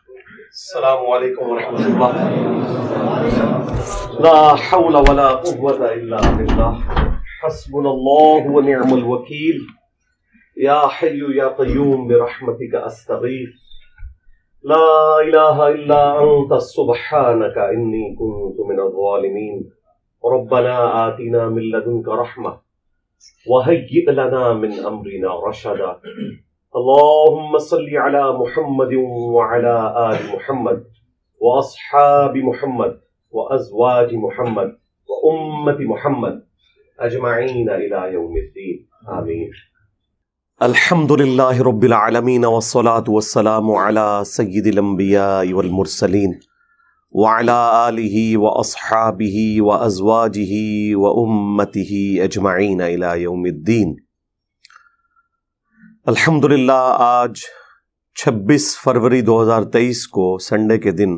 السلام علیکم ورحمۃ اللہ. لا حول ولا قوة الا باللہ. حسبنا اللہ ونعم الوکیل. یا حی یا قیوم برحمتک استغیث. لا الہ الا انت سبحانک انی کنت من الظالمین. ربنا آتنا من لدنک رحمہ وہیئ لنا من امرنا رشدا. اللهم صل على محمد وعلى آل محمد وأصحاب محمد وأزواج محمد وأمة محمد أجمعين إلى يوم الدين آمين. الحمد لله رب العالمين والصلاة والسلام على سيد الأنبياء والمرسلين وعلى آله وأصحابه وأزواجه وأمته أجمعين إلى يوم الدين. الحمدللہ آج 26 فروری 2023 کو سنڈے کے دن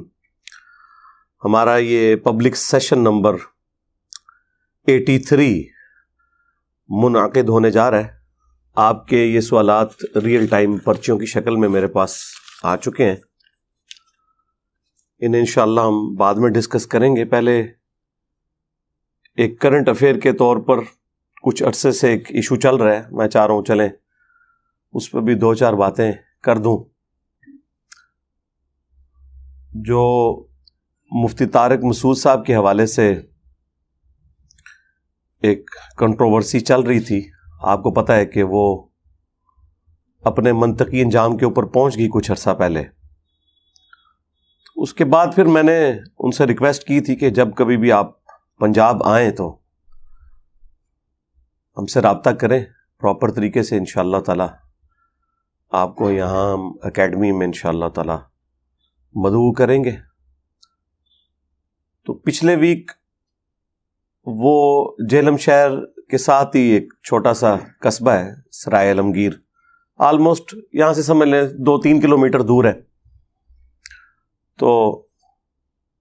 ہمارا یہ پبلک سیشن نمبر 83 منعقد ہونے جا رہا ہے. آپ کے یہ سوالات ریئل ٹائم پرچیوں کی شکل میں میرے پاس آ چکے ہیں. انہیں انشاءاللہ ہم بعد میں ڈسکس کریں گے. پہلے ایک کرنٹ افیئر کے طور پر کچھ عرصے سے ایک ایشو چل رہا ہے، میں چاہ رہا ہوں چلیں اس پہ بھی دو چار باتیں کر دوں. جو مفتی طارق مسعود صاحب کے حوالے سے ایک کنٹروورسی چل رہی تھی، آپ کو پتہ ہے کہ وہ اپنے منطقی انجام کے اوپر پہنچ گئی کچھ عرصہ پہلے. اس کے بعد پھر میں نے ان سے ریکویسٹ کی تھی کہ جب کبھی بھی آپ پنجاب آئیں تو ہم سے رابطہ کریں پراپر طریقے سے. انشاءاللہ تعالی آپ کو یہاں اکیڈمی میں انشاءاللہ تعالی مدعو کریں گے. تو پچھلے ویک وہ جہلم شہر کے ساتھ ہی ایک چھوٹا سا قصبہ ہے سرائے عالمگیر، آلموسٹ یہاں سے سمجھ لیں 2-3 کلومیٹر دور ہے. تو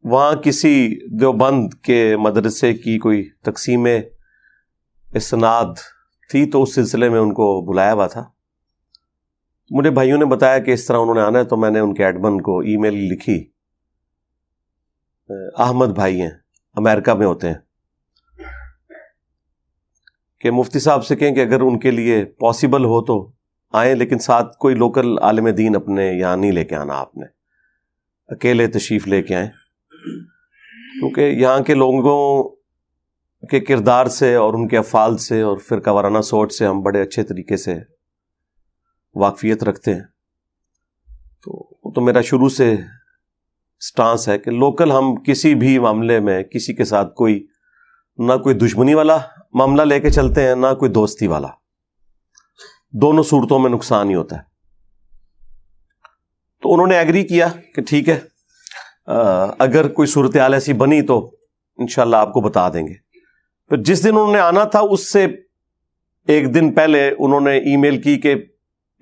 وہاں کسی دیوبند کے مدرسے کی کوئی تقسیم اسناد تھی، تو اس سلسلے میں ان کو بلایا ہوا تھا. مجھے بھائیوں نے بتایا کہ اس طرح انہوں نے آنا ہے، تو میں نے ان کے ایڈمن کو ای میل لکھی. احمد بھائی ہیں، امریکہ میں ہوتے ہیں، کہ مفتی صاحب سے کہیں کہ اگر ان کے لیے پاسبل ہو تو آئیں، لیکن ساتھ کوئی لوکل عالم دین اپنے یہاں نہیں لے کے آنا، آپ نے اکیلے تشریف لے کے آئیں. کیونکہ یہاں کے لوگوں کے کردار سے اور ان کے افعال سے اور فرقہ وارانہ سوچ سے ہم بڑے اچھے طریقے سے واقفیت رکھتے ہیں. تو میرا شروع سے سٹانس ہے کہ لوکل ہم کسی بھی معاملے میں کسی کے ساتھ نہ کوئی دشمنی والا معاملہ لے کے چلتے ہیں، نہ کوئی دوستی والا. دونوں صورتوں میں نقصان ہی ہوتا ہے. تو انہوں نے ایگری کیا کہ ٹھیک ہے، اگر کوئی صورتحال ایسی بنی تو انشاءاللہ آپ کو بتا دیں گے. پھر جس دن انہوں نے آنا تھا اس سے ایک دن پہلے انہوں نے ای میل کی کہ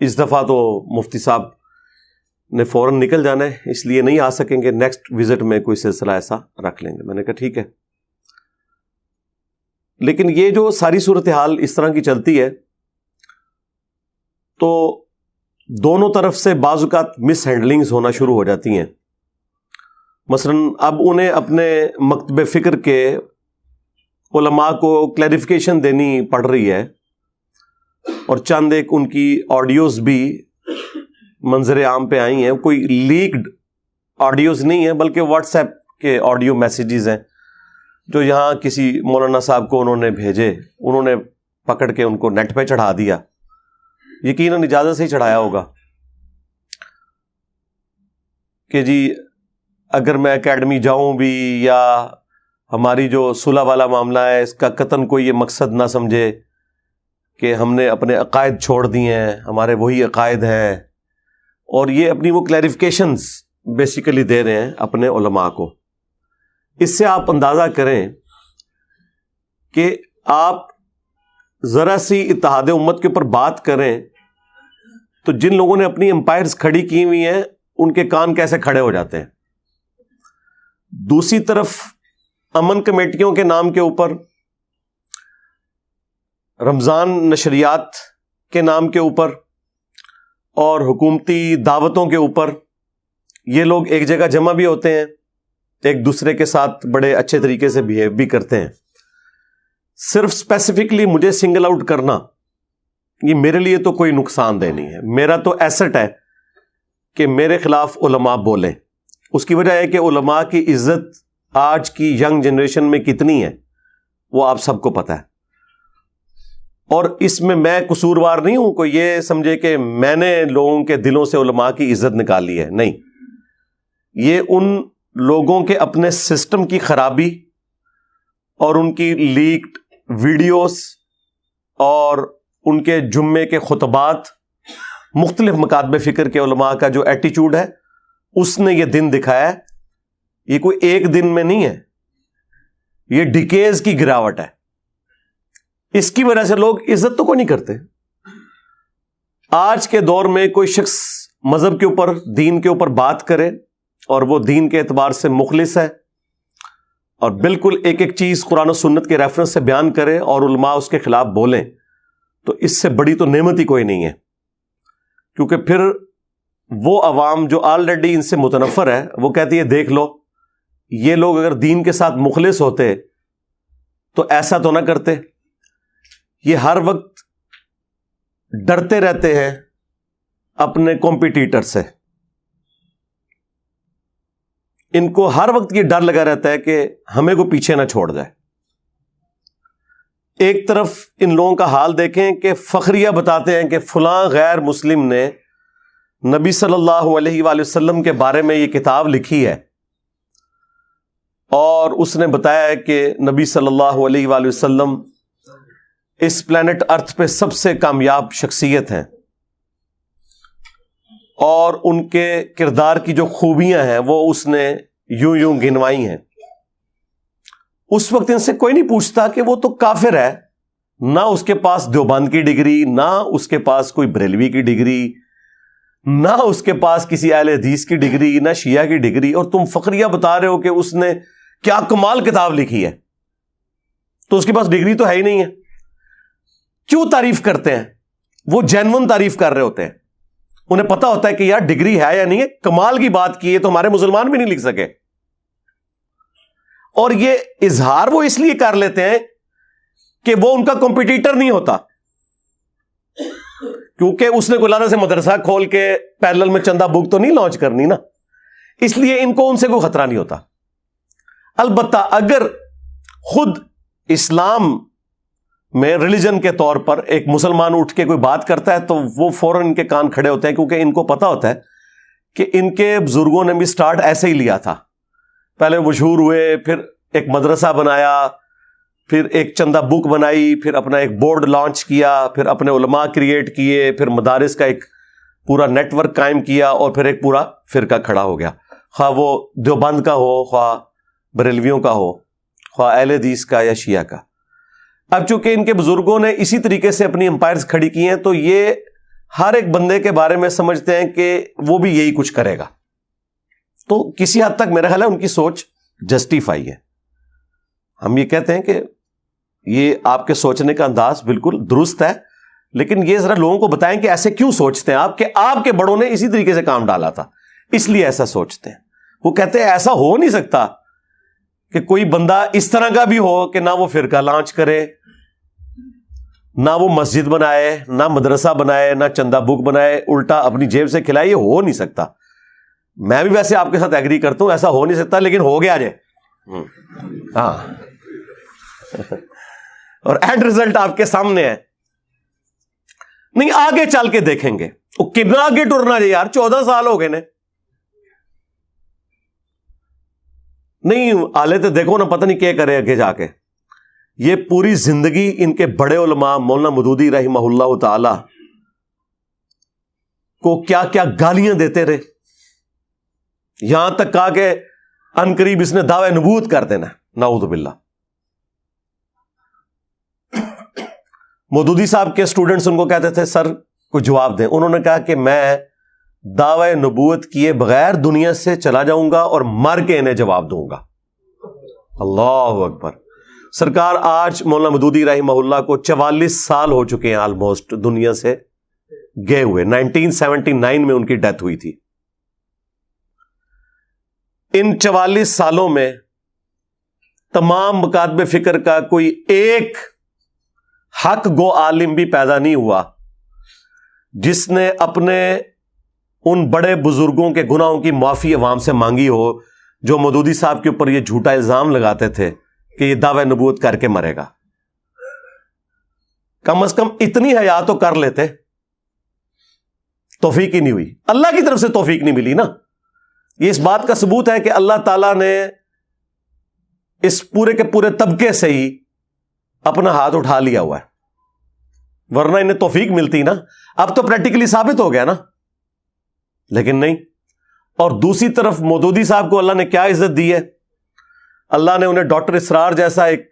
اس دفعہ تو مفتی صاحب نے فوراً نکل جانا ہے، اس لیے نہیں آ سکیں گے، نیکسٹ وزٹ میں کوئی سلسلہ ایسا رکھ لیں گے. میں نے کہا ٹھیک ہے. لیکن یہ جو ساری صورتحال اس طرح کی چلتی ہے تو دونوں طرف سے بعض اوقات مس ہینڈلنگز ہونا شروع ہو جاتی ہیں. مثلا اب انہیں اپنے مکتب فکر کے علماء کو کلیریفیکیشن دینی پڑ رہی ہے، اور چند ایک ان کی آڈیوز بھی منظر عام پہ آئی ہیں. کوئی لیکڈ آڈیوز نہیں ہیں بلکہ واٹس ایپ کے آڈیو میسیجز ہیں جو یہاں کسی مولانا صاحب کو انہوں نے بھیجے، انہوں نے پکڑ کے ان کو نیٹ پہ چڑھا دیا. یقیناً اجازت سے ہی چڑھایا ہوگا کہ جی اگر میں اکیڈمی جاؤں بھی، یا ہماری جو صلح والا معاملہ ہے اس کا قطعاً کوئی یہ مقصد نہ سمجھے کہ ہم نے اپنے عقائد چھوڑ دیے ہیں، ہمارے وہی عقائد ہیں. اور یہ اپنی وہ کلیریفیکیشنز بیسیکلی دے رہے ہیں اپنے علماء کو. اس سے آپ اندازہ کریں کہ آپ ذرا سی اتحاد امت کے اوپر بات کریں تو جن لوگوں نے اپنی امپائرز کھڑی کی ہوئی ہیں ان کے کان کیسے کھڑے ہو جاتے ہیں. دوسری طرف امن کمیٹیوں کے نام کے اوپر، رمضان نشریات کے نام کے اوپر اور حکومتی دعوتوں کے اوپر یہ لوگ ایک جگہ جمع بھی ہوتے ہیں, ایک دوسرے کے ساتھ بڑے اچھے طریقے سے بہیو بھی کرتے ہیں. صرف اسپیسیفکلی مجھے سنگل آؤٹ کرنا یہ میرے لیے تو کوئی نقصان دہ نہیں ہے. میرا تو ایسٹ ہے کہ میرے خلاف علماء بولیں. اس کی وجہ ہے کہ علماء کی عزت آج کی ینگ جنریشن میں کتنی ہے وہ آپ سب کو پتہ ہے, اور اس میں قصوروار نہیں ہوں. کوئی یہ سمجھے کہ میں نے لوگوں کے دلوں سے علماء کی عزت نکالی ہے, نہیں. یہ ان لوگوں کے اپنے سسٹم کی خرابی اور ان کی لیکڈ ویڈیوز اور ان کے جمعے کے خطبات, مختلف مکاتب فکر کے علماء کا جو ایٹیچیوڈ ہے اس نے یہ دن دکھایا ہے. یہ کوئی ایک دن میں نہیں ہے, یہ ڈیکیز کی گراوٹ ہے. اس کی وجہ سے لوگ عزت تو کوئی نہیں کرتے. آج کے دور میں کوئی شخص مذہب کے اوپر, دین کے اوپر بات کرے اور وہ دین کے اعتبار سے مخلص ہے اور بالکل ایک ایک چیز قرآن و سنت کے ریفرنس سے بیان کرے اور علماء اس کے خلاف بولیں, تو اس سے بڑی تو نعمت ہی کوئی نہیں ہے. کیونکہ پھر وہ عوام جو آلریڈی ان سے متنفر ہے وہ کہتی ہے دیکھ لو, یہ لوگ اگر دین کے ساتھ مخلص ہوتے تو ایسا تو نہ کرتے. یہ ہر وقت ڈرتے رہتے ہیں اپنے کمپیٹیٹر سے. ان کو ہر وقت یہ ڈر لگا رہتا ہے کہ ہمیں کو پیچھے نہ چھوڑ جائے. ایک طرف ان لوگوں کا حال دیکھیں کہ فخریہ بتاتے ہیں کہ فلاں غیر مسلم نے نبی صلی اللہ علیہ وآلہ وسلم کے بارے میں یہ کتاب لکھی ہے اور اس نے بتایا ہے کہ نبی صلی اللہ علیہ وآلہ وسلم اس پلانٹ ارتھ پہ سب سے کامیاب شخصیت ہیں اور ان کے کردار کی جو خوبیاں ہیں وہ اس نے یوں یوں گنوائی ہیں. اس وقت ان سے کوئی نہیں پوچھتا کہ وہ تو کافر ہے, نہ اس کے پاس دیوبند کی ڈگری, نہ اس کے پاس کوئی بریلوی کی ڈگری, نہ اس کے پاس کسی اہل حدیث کی ڈگری, نہ شیعہ کی ڈگری, اور تم فخریہ بتا رہے ہو کہ اس نے کیا کمال کتاب لکھی ہے. تو اس کے پاس ڈگری تو ہے ہی نہیں ہے. کیوں تعریف کرتے ہیں؟ وہ جینون تعریف کر رہے ہوتے ہیں. انہیں پتا ہوتا ہے کہ یار ڈگری ہے یا نہیں ہے, کمال کی بات کی ہے تو ہمارے مسلمان بھی نہیں لکھ سکے. اور یہ اظہار وہ اس لیے کر لیتے ہیں کہ وہ ان کا کمپیٹیٹر نہیں ہوتا, کیونکہ اس نے گلانہ سے مدرسہ کھول کے پیرلل میں چندہ بک تو نہیں لانچ کرنی نا, اس لیے ان کو ان سے کوئی خطرہ نہیں ہوتا. البتہ اگر خود اسلام میں ریلیجن کے طور پر ایک مسلمان اٹھ کے کوئی بات کرتا ہے تو وہ فوراً ان کے کان کھڑے ہوتے ہیں, کیونکہ ان کو پتا ہوتا ہے کہ ان کے بزرگوں نے بھی سٹارٹ ایسے ہی لیا تھا. پہلے مشہور ہوئے, پھر ایک مدرسہ بنایا, پھر ایک چندہ بک بنائی, پھر اپنا ایک بورڈ لانچ کیا, پھر اپنے علماء کریٹ کیے, پھر مدارس کا ایک پورا نیٹ ورک قائم کیا, اور پھر ایک پورا فرقہ کھڑا ہو گیا, خواہ وہ دیوبند کا ہو, خواہ بریلویوں کا ہو, خواہ اہل حدیث کا یا شیعہ کا. اب چونکہ ان کے بزرگوں نے اسی طریقے سے اپنی امپائرز کھڑی کی ہیں تو یہ ہر ایک بندے کے بارے میں سمجھتے ہیں کہ وہ بھی یہی کچھ کرے گا. تو کسی حد تک میرا خیال ہے ان کی سوچ جسٹیفائی ہے. ہم یہ کہتے ہیں کہ یہ آپ کے سوچنے کا انداز بالکل درست ہے, لیکن یہ ذرا لوگوں کو بتائیں کہ ایسے کیوں سوچتے ہیں آپ, کہ آپ کے بڑوں نے اسی طریقے سے کام ڈالا تھا اس لیے ایسا سوچتے ہیں. وہ کہتے ہیں ایسا ہو نہیں سکتا کہ کوئی بندہ اس طرح کا بھی ہو کہ نہ وہ فرقہ لانچ کرے, نہ وہ مسجد بنائے, نہ مدرسہ بنائے, نہ چندہ بک بنائے, الٹا اپنی جیب سے کھلائے. یہ ہو نہیں سکتا. میں بھی ویسے آپ کے ساتھ ایگری کرتا ہوں, ایسا ہو نہیں سکتا, لیکن ہو گیا جائے. ہاں, اور اینڈ ریزلٹ آپ کے سامنے ہے. نہیں, آگے چل کے دیکھیں گے وہ کتنا آگے ٹرنا ہے یار, 14 سال ہو گئے نے. نہیں آلے تو دیکھو نا, پتہ نہیں کیا کرے آگے جا کے. یہ پوری زندگی ان کے بڑے علماء مولانا مودودی رحمہ اللہ تعالی کو کیا کیا گالیاں دیتے رہے, یہاں تک کہا کہ عنقریب اس نے دعوی نبوت کر دینا. نعوذ باللہ. مودودی صاحب کے اسٹوڈنٹس ان کو کہتے تھے سر کوئی جواب دیں. انہوں نے کہا کہ میں دعوی نبوت کیے بغیر دنیا سے چلا جاؤں گا اور مر کے انہیں جواب دوں گا. اللہ اکبر. سرکار آج مولانا مودودی رحمہ اللہ کو 44 سال ہو چکے ہیں آلموسٹ دنیا سے گئے ہوئے. 1979 میں ان کی ڈیتھ ہوئی تھی. ان 44 سالوں میں تمام مکاتب فکر کا کوئی ایک حق گو عالم بھی پیدا نہیں ہوا جس نے اپنے ان بڑے بزرگوں کے گناہوں کی معافی عوام سے مانگی ہو جو مودودی صاحب کے اوپر یہ جھوٹا الزام لگاتے تھے کہ یہ دعوی نبوت کر کے مرے گا. کم از کم اتنی حیا تو کر لیتے. توفیق ہی نہیں ہوئی, اللہ کی طرف سے توفیق نہیں ملی نا. یہ اس بات کا ثبوت ہے کہ اللہ تعالیٰ نے اس پورے کے پورے طبقے سے ہی اپنا ہاتھ اٹھا لیا ہوا ہے, ورنہ انہیں توفیق ملتی نا. اب تو پریکٹیکلی ثابت ہو گیا نا, لیکن نہیں. اور دوسری طرف مودودی صاحب کو اللہ نے کیا عزت دی ہے؟ اللہ نے انہیں ڈاکٹر اسرار جیسا ایک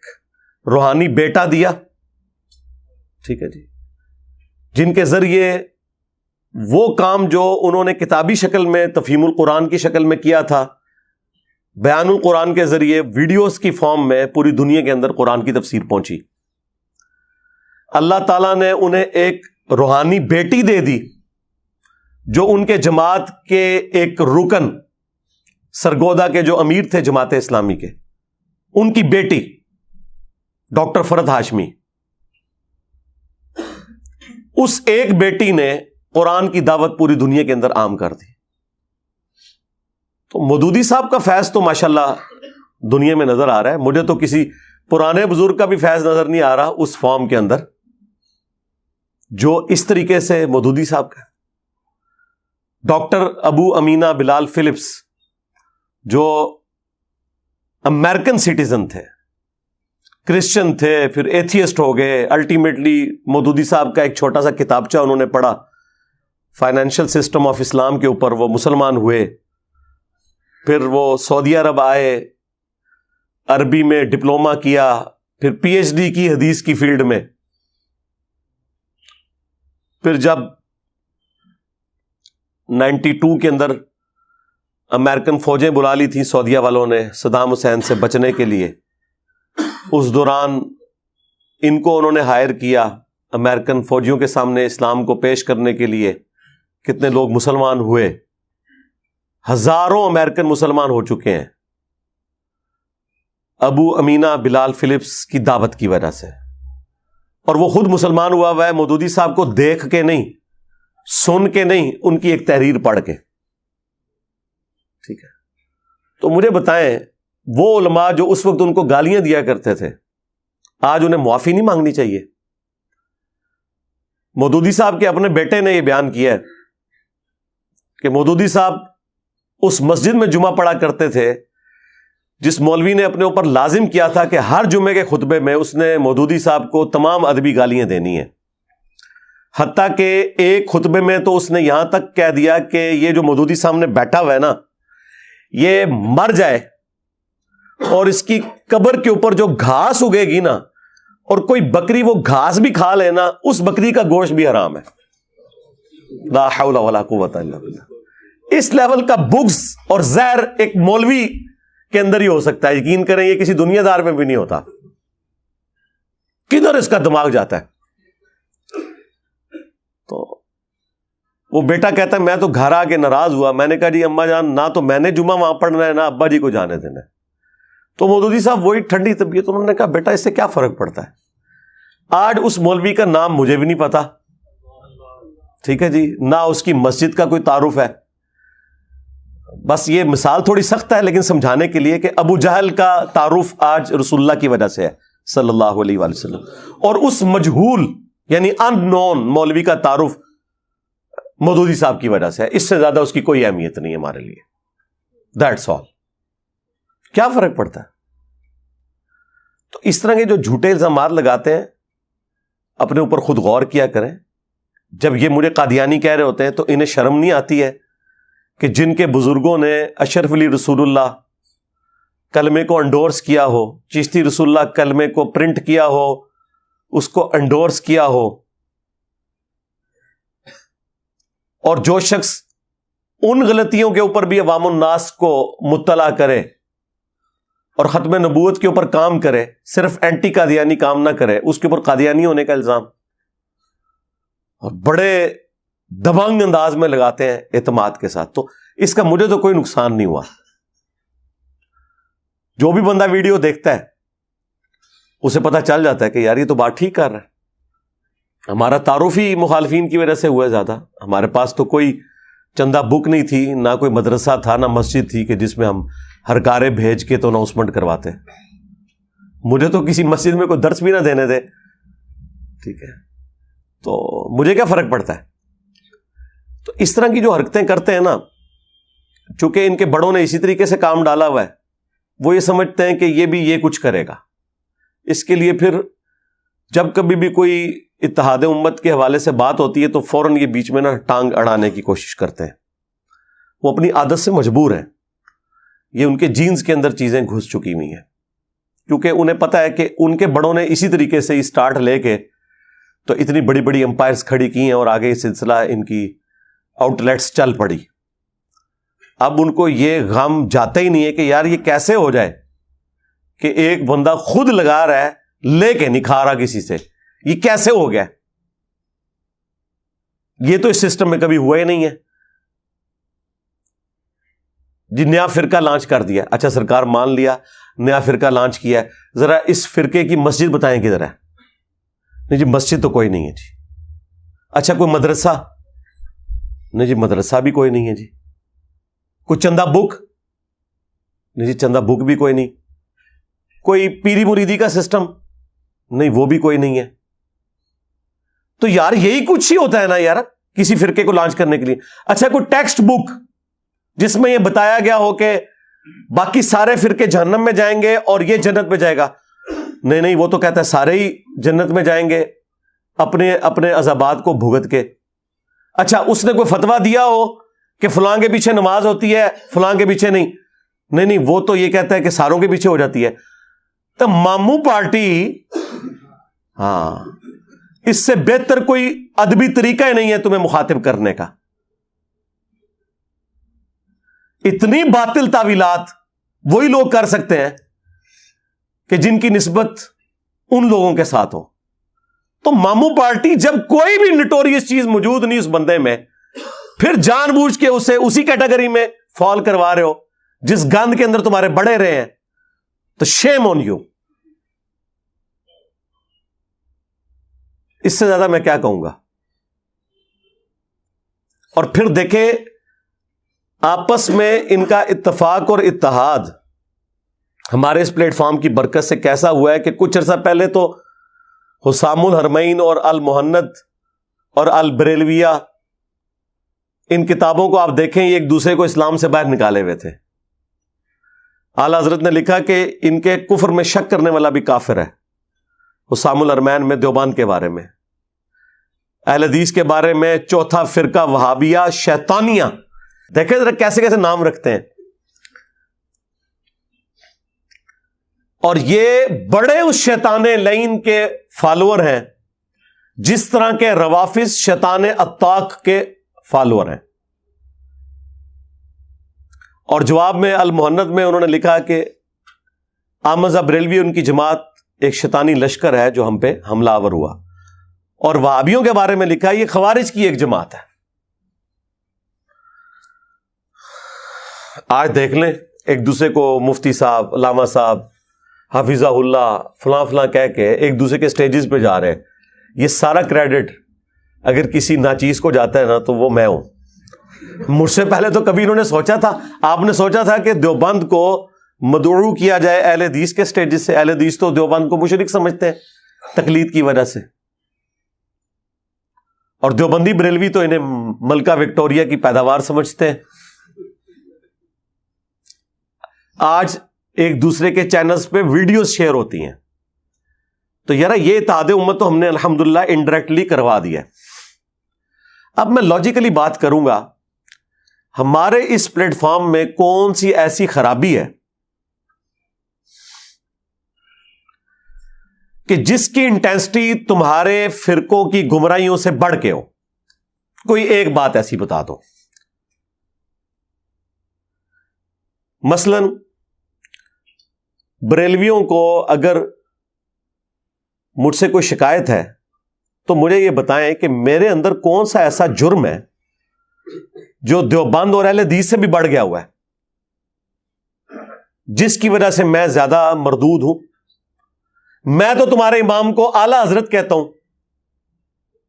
روحانی بیٹا دیا, ٹھیک ہے جی, جن کے ذریعے وہ کام جو انہوں نے کتابی شکل میں تفہیم القرآن کی شکل میں کیا تھا, بیان القرآن کے ذریعے ویڈیوز کی فارم میں پوری دنیا کے اندر قرآن کی تفسیر پہنچی. اللہ تعالیٰ نے انہیں ایک روحانی بیٹی دے دی جو ان کے جماعت کے ایک رکن سرگودا کے جو امیر تھے جماعت اسلامی کے, ان کی بیٹی ڈاکٹر فرحت ہاشمی. اس ایک بیٹی نے قرآن کی دعوت پوری دنیا کے اندر عام کر دی. تو مودودی صاحب کا فیض تو ماشاءاللہ دنیا میں نظر آ رہا ہے. مجھے تو کسی پرانے بزرگ کا بھی فیض نظر نہیں آ رہا اس فارم کے اندر جو اس طریقے سے مودودی صاحب کا. ڈاکٹر ابو امینہ بلال فلپس جو امریکن سٹیزن تھے, کرسچن تھے, پھر ایتھیسٹ ہو گئے, الٹیمیٹلی مودودی صاحب کا ایک چھوٹا سا کتابچہ انہوں نے پڑھا فائنینشل سسٹم آف اسلام کے اوپر, وہ مسلمان ہوئے. پھر وہ سعودی عرب آئے, عربی میں ڈپلومہ کیا, پھر پی ایچ ڈی کی حدیث کی فیلڈ میں. پھر جب 92 کے اندر امریکن فوجیں بلا لی تھیں سعودیہ والوں نے صدام حسین سے بچنے کے لیے, اس دوران ان کو انہوں نے ہائر کیا امریکن فوجیوں کے سامنے اسلام کو پیش کرنے کے لیے. کتنے لوگ مسلمان ہوئے, ہزاروں امریکن مسلمان ہو چکے ہیں ابو امینہ بلال فلپس کی دعوت کی وجہ سے. اور وہ خود مسلمان ہوا ہے مودودی صاحب کو دیکھ کے نہیں, سن کے نہیں, ان کی ایک تحریر پڑھ کے. ٹھیک ہے, تو مجھے بتائیں وہ علماء جو اس وقت ان کو گالیاں دیا کرتے تھے آج انہیں معافی نہیں مانگنی چاہیے؟ مودودی صاحب کے اپنے بیٹے نے یہ بیان کیا ہے کہ مودودی صاحب اس مسجد میں جمعہ پڑھا کرتے تھے جس مولوی نے اپنے اوپر لازم کیا تھا کہ ہر جمعے کے خطبے میں اس نے مودودی صاحب کو تمام ادبی گالیاں دینی ہیں. حتیٰ کہ ایک خطبے میں تو اس نے یہاں تک کہہ دیا کہ یہ جو مودودی سامنے بیٹھا ہوا ہے نا, یہ مر جائے اور اس کی قبر کے اوپر جو گھاس اگے گی نا, اور کوئی بکری وہ گھاس بھی کھا لے نا, اس بکری کا گوشت بھی حرام ہے. لا حول ولا قوت الا باللہ. اس لیول کا بغض اور زہر ایک مولوی کے اندر ہی ہو سکتا ہے. یقین کریں یہ کسی دنیا دار میں بھی نہیں ہوتا. کدھر اس کا دماغ جاتا ہے؟ تو وہ بیٹا کہتا ہے میں تو گھر آ کے ناراض ہوا. میں نے کہا جی اما جان, نہ تو میں نے جمعہ وہاں پڑھنا ہے نہ ابا جی کو جانے دینا ہے. تو مودودی صاحب وہی ٹھنڈی طبیعت, انہوں نے کہا بیٹا اس سے کیا فرق پڑتا ہے. آج اس مولوی کا نام مجھے بھی نہیں پتا, ٹھیک ہے جی, نہ اس کی مسجد کا کوئی تعارف ہے. بس یہ مثال تھوڑی سخت ہے لیکن سمجھانے کے لیے کہ ابو جہل کا تعارف آج رسول اللہ کی وجہ سے ہے صلی اللہ علیہ وآلہ وسلم, اور اس مجہول یعنی ان نون مولوی کا تعارف مودودی صاحب کی وجہ سے ہے. اس سے زیادہ اس کی کوئی اہمیت نہیں ہے ہمارے لیے. That's all. کیا فرق پڑتا ہے؟ تو اس طرح کے جو جھوٹے الزامات لگاتے ہیں اپنے اوپر خود غور کیا کریں. جب یہ مجھے قادیانی کہہ رہے ہوتے ہیں تو انہیں شرم نہیں آتی ہے کہ جن کے بزرگوں نے اشرف علی رسول اللہ کلمے کو انڈورس کیا ہو, چشتی رسول اللہ کلمے کو پرنٹ کیا ہو, اس کو انڈورس کیا ہو, اور جو شخص ان غلطیوں کے اوپر بھی عوام الناس کو مطلع کرے اور ختم نبوت کے اوپر کام کرے, صرف اینٹی قادیانی کام نہ کرے, اس کے اوپر قادیانی ہونے کا الزام اور بڑے دبنگ انداز میں لگاتے ہیں اعتماد کے ساتھ. تو اس کا مجھے تو کوئی نقصان نہیں ہوا. جو بھی بندہ ویڈیو دیکھتا ہے اسے پتا چل جاتا ہے کہ یار یہ تو بات ٹھیک کر رہا ہے. ہمارا تعارف ہی مخالفین کی وجہ سے ہوا ہے زیادہ. ہمارے پاس تو کوئی چندہ بک نہیں تھی, نہ کوئی مدرسہ تھا, نہ مسجد تھی کہ جس میں ہم ہر کارے بھیج کے تو اناؤنسمنٹ کرواتے. مجھے تو کسی مسجد میں کوئی درس بھی نہ دینے دے, ٹھیک ہے, تو مجھے کیا فرق پڑتا ہے. تو اس طرح کی جو حرکتیں کرتے ہیں نا, چونکہ ان کے بڑوں نے اسی طریقے سے کام ڈالا ہوا ہے, وہ یہ سمجھتے ہیں کہ یہ بھی یہ کچھ کرے گا. اس کے لیے پھر جب کبھی بھی کوئی اتحاد امت کے حوالے سے بات ہوتی ہے تو فوراً یہ بیچ میں نا ٹانگ اڑانے کی کوشش کرتے ہیں. وہ اپنی عادت سے مجبور ہیں, یہ ان کے جینز کے اندر چیزیں گھس چکی ہوئی ہیں, کیونکہ انہیں پتا ہے کہ ان کے بڑوں نے اسی طریقے سے اسٹارٹ لے کے تو اتنی بڑی بڑی امپائرز کھڑی کی ہیں, اور آگے یہ سلسلہ ان کی آؤٹ لیٹس چل پڑی. اب ان کو یہ غم جاتا ہی نہیں ہے کہ یار یہ کیسے ہو جائے کہ ایک بندہ خود لگا رہا ہے لے کے نہیں کھا رہا کسی سے, یہ کیسے ہو گیا. یہ تو اس سسٹم میں کبھی ہوا ہی نہیں ہے. جی نیا فرقہ لانچ کر دیا, اچھا سرکار مان لیا نیا فرقہ لانچ کیا ہے, ذرا اس فرقے کی مسجد بتائیں کدھر ہے. نہیں جی مسجد تو کوئی نہیں ہے جی. اچھا کوئی مدرسہ, نہیں جی مدرسہ بھی کوئی نہیں ہے جی. کوئی چندہ بک, نہیں جی چندہ بک بھی کوئی نہیں. کوئی پیری مریدی کا سسٹم, نہیں وہ بھی کوئی نہیں ہے. تو یار یہی کچھ ہی ہوتا ہے نا یار کسی فرقے کو لانچ کرنے کے لیے. اچھا کوئی ٹیکسٹ بک جس میں یہ بتایا گیا ہو کہ باقی سارے فرقے جہنم میں جائیں گے اور یہ جنت میں جائے گا, نہیں نہیں وہ تو کہتا ہے سارے ہی جنت میں جائیں گے اپنے اپنے عذابات کو بھگت کے. اچھا اس نے کوئی فتویٰ دیا ہو کہ فلاں کے پیچھے نماز ہوتی ہے فلاں کے پیچھے نہیں, نہیں نہیں وہ تو یہ کہتا ہے کہ ساروں کے پیچھے ہو جاتی ہے. تو ماموں پارٹی, ہاں اس سے بہتر کوئی ادبی طریقہ ہی نہیں ہے تمہیں مخاطب کرنے کا. اتنی باطل تعویلات وہی لوگ کر سکتے ہیں کہ جن کی نسبت ان لوگوں کے ساتھ ہو. تو ماموں پارٹی جب کوئی بھی نٹوریس چیز موجود نہیں اس بندے میں, پھر جان بوجھ کے اسے اسی کیٹیگری میں فال کروا رہے ہو جس گند کے اندر تمہارے بڑے رہے ہیں, تو شیم آن یو. اس سے زیادہ میں کیا کہوں گا. اور پھر دیکھیں آپس میں ان کا اتفاق اور اتحاد ہمارے اس پلیٹ فارم کی برکت سے کیسا ہوا ہے کہ کچھ عرصہ پہلے تو حسام الحرمین اور المحند اور البریلویہ ان کتابوں کو آپ دیکھیں یہ ایک دوسرے کو اسلام سے باہر نکالے ہوئے تھے. اعلی حضرت نے لکھا کہ ان کے کفر میں شک کرنے والا بھی کافر ہے. حسام الحرمین میں دیوبند کے بارے میں, اہل حدیث کے بارے میں چوتھا فرقہ وہابیہ شیطانیہ. دیکھیں ذرا کیسے کیسے نام رکھتے ہیں. اور یہ بڑے اس شیطان لعین کے فالوور ہیں جس طرح کے روافظ شیطان اتاق کے فالوور ہیں. اور جواب میں المحند میں انہوں نے لکھا کہ احمد بریلوی ان کی جماعت ایک شیطانی لشکر ہے جو ہم پہ حملہ آور ہوا. اور وہابیوں کے بارے میں لکھا یہ خوارج کی ایک جماعت ہے. آج دیکھ لیں ایک دوسرے کو مفتی صاحب, علامہ صاحب, حافظہ اللہ فلاں فلاں کہہ کے ایک دوسرے کے سٹیجز پہ جا رہے ہیں. یہ سارا کریڈٹ اگر کسی ناچیز کو جاتا ہے نا تو وہ میں ہوں. مجھ سے پہلے تو کبھی انہوں نے سوچا تھا, آپ نے سوچا تھا کہ دیوبند کو مدعو کیا جائے اہل حدیث کے سٹیجز سے؟ اہل حدیث تو دیوبند کو مشرک سمجھتے ہیں تقلید کی وجہ سے, اور دیوبندی بریلوی تو انہیں ملکہ وکٹوریہ کی پیداوار سمجھتے ہیں. آج ایک دوسرے کے چینلز پہ ویڈیوز شیئر ہوتی ہیں. تو یار یہ اتحاد امت تو ہم نے الحمدللہ انڈائریکٹلی کروا دیا ہے. اب میں لاجیکلی بات کروں گا, ہمارے اس پلیٹ فارم میں کون سی ایسی خرابی ہے کہ جس کی انٹینسٹی تمہارے فرقوں کی گمراہیوں سے بڑھ کے ہو؟ کوئی ایک بات ایسی بتا دو. مثلا بریلویوں کو اگر مجھ سے کوئی شکایت ہے تو مجھے یہ بتائیں کہ میرے اندر کون سا ایسا جرم ہے جو دیوبند اور اہل حدیث سے بھی بڑھ گیا ہوا ہے. جس کی وجہ سے میں زیادہ مردود ہوں. میں تو تمہارے امام کو اعلی حضرت کہتا ہوں,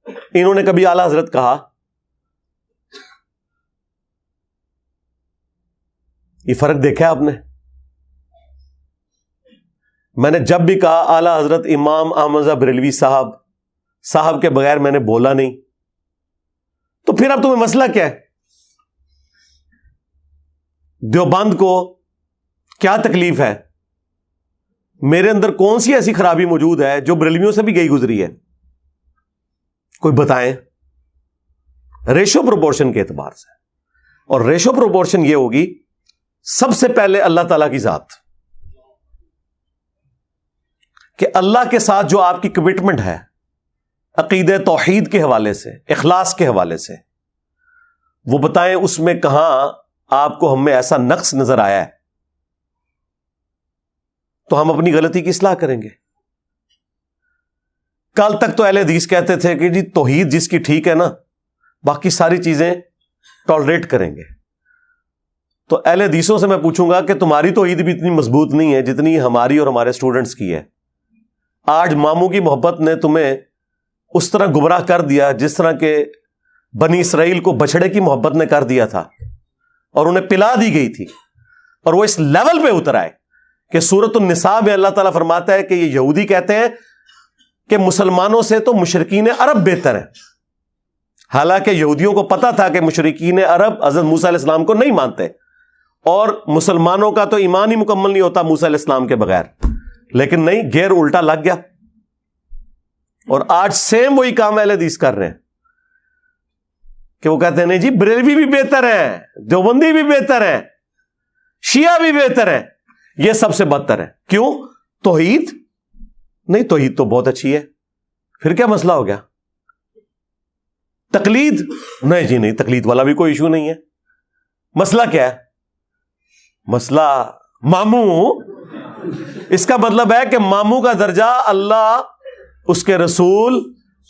انہوں نے کبھی اعلی حضرت کہا؟ یہ فرق دیکھا آپ نے؟ میں نے جب بھی کہا اعلی حضرت امام احمد رضا بریلوی صاحب کے بغیر میں نے بولا نہیں. تو پھر اب تمہیں مسئلہ کیا ہے؟ دیوبند کو کیا تکلیف ہے؟ میرے اندر کون سی ایسی خرابی موجود ہے جو بریلویوں سے بھی گئی گزری ہے؟ کوئی بتائیں. ریشو پروپورشن کے اعتبار سے, اور ریشو پروپورشن یہ ہوگی سب سے پہلے اللہ تعالی کی ذات, کہ اللہ کے ساتھ جو آپ کی کمٹمنٹ ہے عقیدہ توحید کے حوالے سے, اخلاص کے حوالے سے, وہ بتائیں اس میں کہاں آپ کو ہم میں ایسا نقص نظر آیا ہے تو ہم اپنی غلطی کی اصلاح کریں گے. کل تک تو اہل حدیث کہتے تھے کہ جی توحید جس کی ٹھیک ہے نا, باقی ساری چیزیں ٹالریٹ کریں گے. تو اہل حدیثوں سے میں پوچھوں گا کہ تمہاری توحید بھی اتنی مضبوط نہیں ہے جتنی ہماری اور ہمارے اسٹوڈنٹس کی ہے. آج ماموں کی محبت نے تمہیں اس طرح گمراہ کر دیا جس طرح کہ بنی اسرائیل کو بچڑے کی محبت نے کر دیا تھا اور انہیں پلا دی گئی تھی, اور وہ اس لیول پہ اتر آئے کہ سورۃ النساء میں اللہ تعالیٰ فرماتا ہے کہ یہ یہودی کہتے ہیں کہ مسلمانوں سے تو مشرکین عرب بہتر ہیں, حالانکہ یہودیوں کو پتا تھا کہ مشرکین عرب حضرت موسیٰ علیہ السلام کو نہیں مانتے, اور مسلمانوں کا تو ایمان ہی مکمل نہیں ہوتا موسیٰ علیہ السلام کے بغیر. لیکن نہیں, گیر الٹا لگ گیا, اور آج سیم وہی کام اہل حدیث کر رہے ہیں کہ وہ کہتے ہیں نہیں جی بریلوی بھی بہتر ہیں, دیوبندی بھی بہتر ہیں, شیعہ بھی بہتر ہیں, یہ سب سے بدتر ہے. کیوں؟ توحید نہیں, توحید تو بہت اچھی ہے. پھر کیا مسئلہ ہو گیا؟ تقلید نہیں جی, نہیں تقلید والا بھی کوئی ایشو نہیں ہے. مسئلہ کیا ہے؟ مسئلہ ماموں. اس کا مطلب ہے کہ ماموں کا درجہ اللہ, اس کے رسول,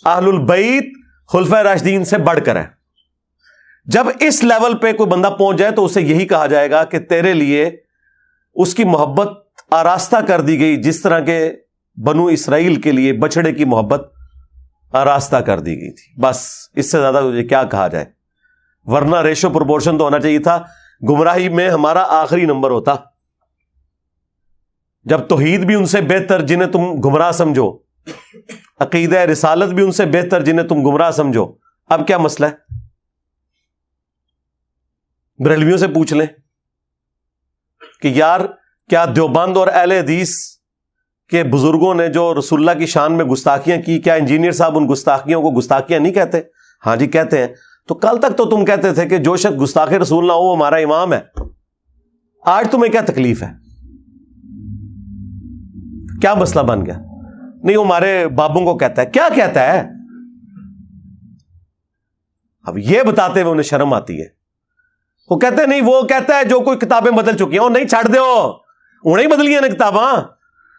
اہل البیت, خلفائے راشدین سے بڑھ کر ہے. جب اس لیول پہ کوئی بندہ پہنچ جائے تو اسے یہی کہا جائے گا کہ تیرے لیے اس کی محبت آراستہ کر دی گئی جس طرح کے بنو اسرائیل کے لیے بچڑے کی محبت آراستہ کر دی گئی تھی. بس اس سے زیادہ تجھے کیا کہا جائے؟ ورنہ ریشو پروپورشن تو ہونا چاہیے تھا. گمراہی میں ہمارا آخری نمبر ہوتا جب توحید بھی ان سے بہتر جنہیں تم گمراہ سمجھو, عقیدہ رسالت بھی ان سے بہتر جنہیں تم گمراہ سمجھو. اب کیا مسئلہ ہے؟ بریلویوں سے پوچھ لیں کہ یار کیا دیوبند اور اہل حدیث کے بزرگوں نے جو رسول اللہ کی شان میں گستاخیاں کی, کیا انجینئر صاحب ان گستاخیوں کو گستاخیاں نہیں کہتے؟ ہاں جی کہتے ہیں. تو کل تک تو تم کہتے تھے کہ جو شخص گستاخ رسول نہ ہو وہ ہمارا امام ہے. آج تمہیں کیا تکلیف ہے؟ کیا مسئلہ بن گیا؟ نہیں وہ ہمارے بابوں کو کہتا ہے. کیا کہتا ہے؟ اب یہ بتاتے ہوئے انہیں شرم آتی ہے. وہ کہتے ہیں نہیں, وہ کہتا ہے جو کوئی کتابیں بدل چکی ہیں. نہیں چھاڑ دو, انہیں ہی بدلی ہیں نا کتاباں.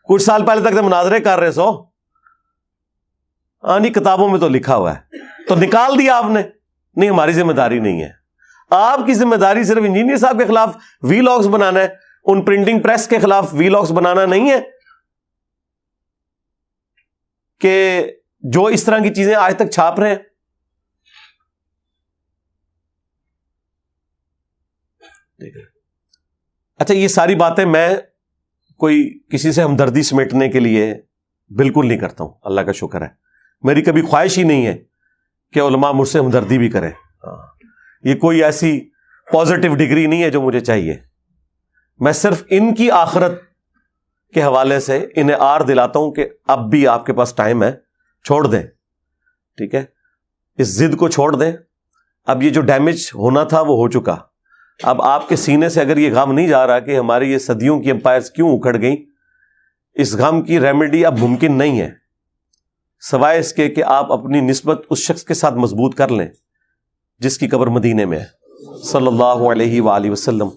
کچھ سال پہلے تک مناظرے کر رہے سو. ہاں نہیں کتابوں میں تو لکھا ہوا ہے تو نکال دیا آپ نے. نہیں ہماری ذمہ داری نہیں ہے. آپ کی ذمہ داری صرف انجینئر صاحب کے خلاف وی لاگز بنانا ہے, ان پرنٹنگ پریس کے خلاف وی لاگز بنانا نہیں ہے کہ جو اس طرح کی چیزیں آج تک چھاپ رہے ہیں. اچھا یہ ساری باتیں میں کوئی کسی سے ہمدردی سمیٹنے کے لیے بالکل نہیں کرتا ہوں, اللہ کا شکر ہے. میری کبھی خواہش ہی نہیں ہے کہ علماء مجھ سے ہمدردی بھی کریں. یہ کوئی ایسی پازیٹیو ڈگری نہیں ہے جو مجھے چاہیے. میں صرف ان کی آخرت کے حوالے سے انہیں آر دلاتا ہوں کہ اب بھی آپ کے پاس ٹائم ہے, چھوڑ دیں. ٹھیک ہے, اس ضد کو چھوڑ دیں. اب یہ جو ڈیمیج ہونا تھا وہ ہو چکا. اب آپ کے سینے سے اگر یہ غم نہیں جا رہا کہ ہماری یہ صدیوں کی امپائرز کیوں اکھڑ گئیں, اس غم کی ریمیڈی اب ممکن نہیں ہے سوائے اس کے کہ آپ اپنی نسبت اس شخص کے ساتھ مضبوط کر لیں جس کی قبر مدینے میں ہے. صلی اللہ علیہ وآلہ وسلم.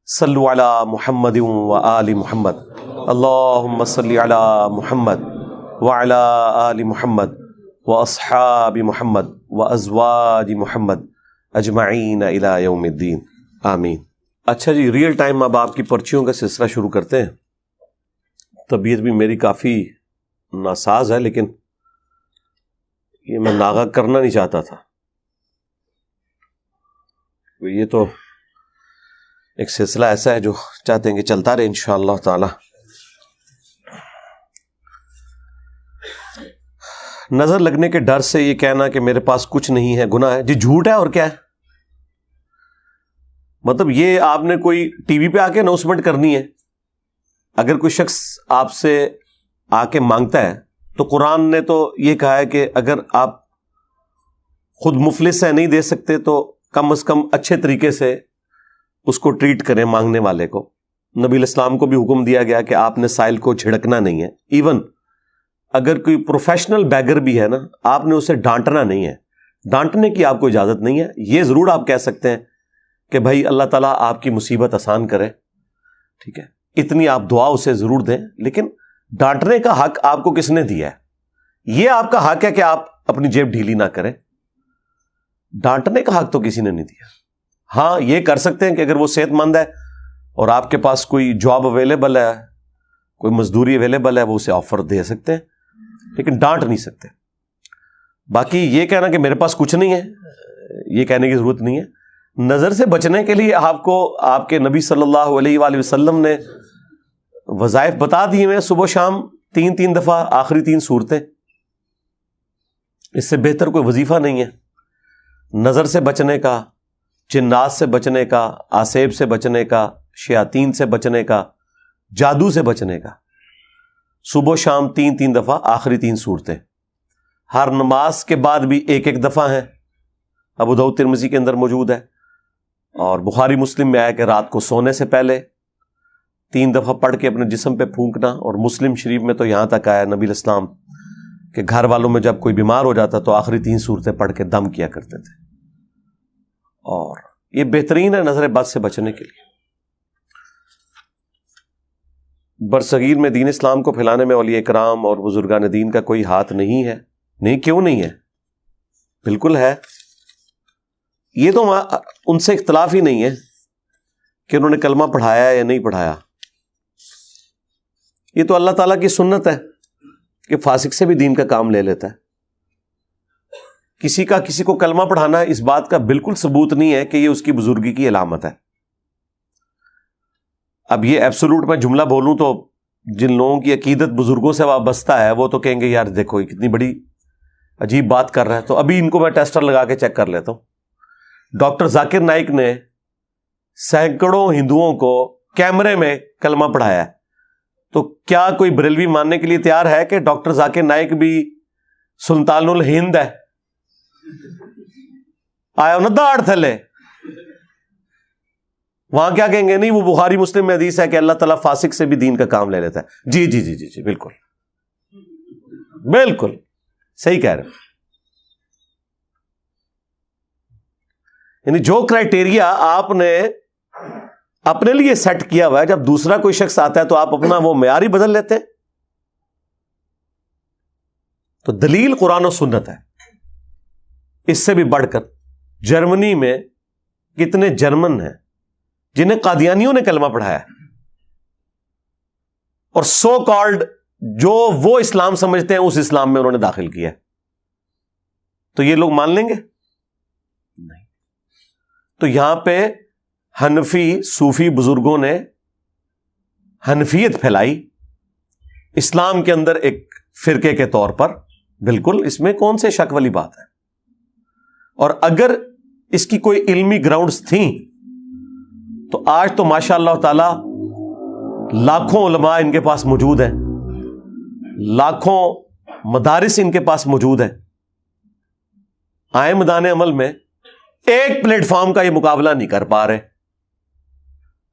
صلو علی محمد و آل محمد. اللہم صلی علی محمد وعلی آل محمد واصحاب محمد وازواج محمد اجمعین الی یوم الدین. آمین. اچھا جی، ریئل ٹائم اب آپ کی پرچیوں کا سلسلہ شروع کرتے ہیں. طبیعت بھی میری کافی ناساز ہے، لیکن یہ میں ناغہ کرنا نہیں چاہتا تھا. یہ تو ایک سلسلہ ایسا ہے جو چاہتے ہیں کہ چلتا رہے انشاءاللہ تعالی. نظر لگنے کے ڈر سے یہ کہنا کہ میرے پاس کچھ نہیں ہے گناہ ہے. جی جھوٹ ہے اور کیا ہے. مطلب یہ آپ نے کوئی ٹی وی پہ آ کے اناؤنسمنٹ کرنی ہے. اگر کوئی شخص آپ سے آ کے مانگتا ہے تو قرآن نے تو یہ کہا ہے کہ اگر آپ خود مفلس ہیں، نہیں دے سکتے، تو کم از کم اچھے طریقے سے اس کو ٹریٹ کریں مانگنے والے کو. نبی علیہ السلام کو بھی حکم دیا گیا کہ آپ نے سائل کو جھڑکنا نہیں ہے. ایون اگر کوئی پروفیشنل بیگر بھی ہے نا، آپ نے اسے ڈانٹنا نہیں ہے. ڈانٹنے کی آپ کو اجازت نہیں ہے. یہ ضرور آپ کہہ سکتے ہیں کہ بھائی اللہ تعالیٰ آپ کی مصیبت آسان کرے، ٹھیک ہے، اتنی آپ دعا اسے ضرور دیں. لیکن ڈانٹنے کا حق آپ کو کس نے دیا ہے؟ یہ آپ کا حق ہے کہ آپ اپنی جیب ڈھیلی نہ کریں. ڈانٹنے کا حق تو کسی نے نہیں دیا. ہاں یہ کر سکتے ہیں کہ اگر وہ صحت مند ہے اور آپ کے پاس کوئی جاب اویلیبل ہے، کوئی مزدوری اویلیبل ہے، وہ اسے آفر دے سکتے ہیں، لیکن ڈانٹ نہیں سکتے. باقی یہ کہنا کہ میرے پاس کچھ نہیں ہے، یہ کہنے کی ضرورت نہیں ہے. نظر سے بچنے کے لیے آپ کو آپ کے نبی صلی اللہ علیہ وآلہ وسلم نے وظائف بتا دیے ہیں، صبح شام 3 دفعہ آخری 3 سورتیں. اس سے بہتر کوئی وظیفہ نہیں ہے. نظر سے بچنے کا، جنات سے بچنے کا، آسیب سے بچنے کا، شیاطین سے بچنے کا، جادو سے بچنے کا. صبح شام 3 دفعہ آخری 3 سورتیں. ہر نماز کے بعد بھی 1 دفعہ ہیں. ابو داؤد ترمذی کے اندر موجود ہے، اور بخاری مسلم میں آیا کہ رات کو سونے سے پہلے 3 دفعہ پڑھ کے اپنے جسم پہ پھونکنا. اور مسلم شریف میں تو یہاں تک آیا نبی علیہ السلام کہ گھر والوں میں جب کوئی بیمار ہو جاتا تو آخری 3 سورتیں پڑھ کے دم کیا کرتے تھے. اور یہ بہترین ہے نظر بد سے بچنے کے لیے. برصغیر میں دین اسلام کو پھیلانے میں اولیاء کرام اور بزرگان دین کا کوئی ہاتھ نہیں ہے. نہیں، کیوں نہیں ہے؟ بالکل ہے. یہ تو ان سے اختلاف ہی نہیں ہے کہ انہوں نے کلمہ پڑھایا یا نہیں پڑھایا. یہ تو اللہ تعالیٰ کی سنت ہے کہ فاسق سے بھی دین کا کام لے لیتا ہے. کسی کو کلمہ پڑھانا اس بات کا بالکل ثبوت نہیں ہے کہ یہ اس کی بزرگی کی علامت ہے. اب یہ ایبسولوٹ میں جملہ بولوں تو جن لوگوں کی عقیدت بزرگوں سے وابستہ ہے وہ تو کہیں گے یار دیکھو یہ کتنی بڑی عجیب بات کر رہا ہے. تو ابھی ان کو میں ٹیسٹر لگا کے چیک کر لیتا ہوں. ڈاکٹر ذاکر نائک نے سینکڑوں ہندوؤں کو کیمرے میں کلمہ پڑھایا ہے. تو کیا کوئی بریلوی ماننے کے لیے تیار ہے کہ ڈاکٹر ذاکر نائک بھی سلطان الہند ہے؟ آیا نا داڑ تھلے. وہاں کیا کہیں گے؟ نہیں، وہ بخاری مسلم میں حدیث ہے کہ اللہ تعالیٰ فاسق سے بھی دین کا کام لے لیتا ہے. جی جی جی جی جی بالکل بالکل صحیح کہہ رہے. یعنی جو کرائٹیریا آپ نے اپنے لیے سیٹ کیا ہوا ہے، جب دوسرا کوئی شخص آتا ہے تو آپ اپنا وہ معیار ہی بدل لیتے ہیں. تو دلیل قرآن و سنت ہے. اس سے بھی بڑھ کر جرمنی میں کتنے جرمن ہیں جنہیں قادیانیوں نے کلمہ پڑھایا ہے، اور سو کالڈ جو وہ اسلام سمجھتے ہیں اس اسلام میں انہوں نے داخل کیا ہے. تو یہ لوگ مان لیں گے؟ نہیں. تو یہاں پہ حنفی صوفی بزرگوں نے حنفیت پھیلائی اسلام کے اندر ایک فرقے کے طور پر. بالکل اس میں کون سے شک والی بات ہے. اور اگر اس کی کوئی علمی گراؤنڈز تھیں تو آج تو ماشاء اللہ تعالی لاکھوں علماء ان کے پاس موجود ہیں، لاکھوں مدارس ان کے پاس موجود ہیں. آئے میدان عمل میں ایک پلیٹ فارم کا یہ مقابلہ نہیں کر پا رہے.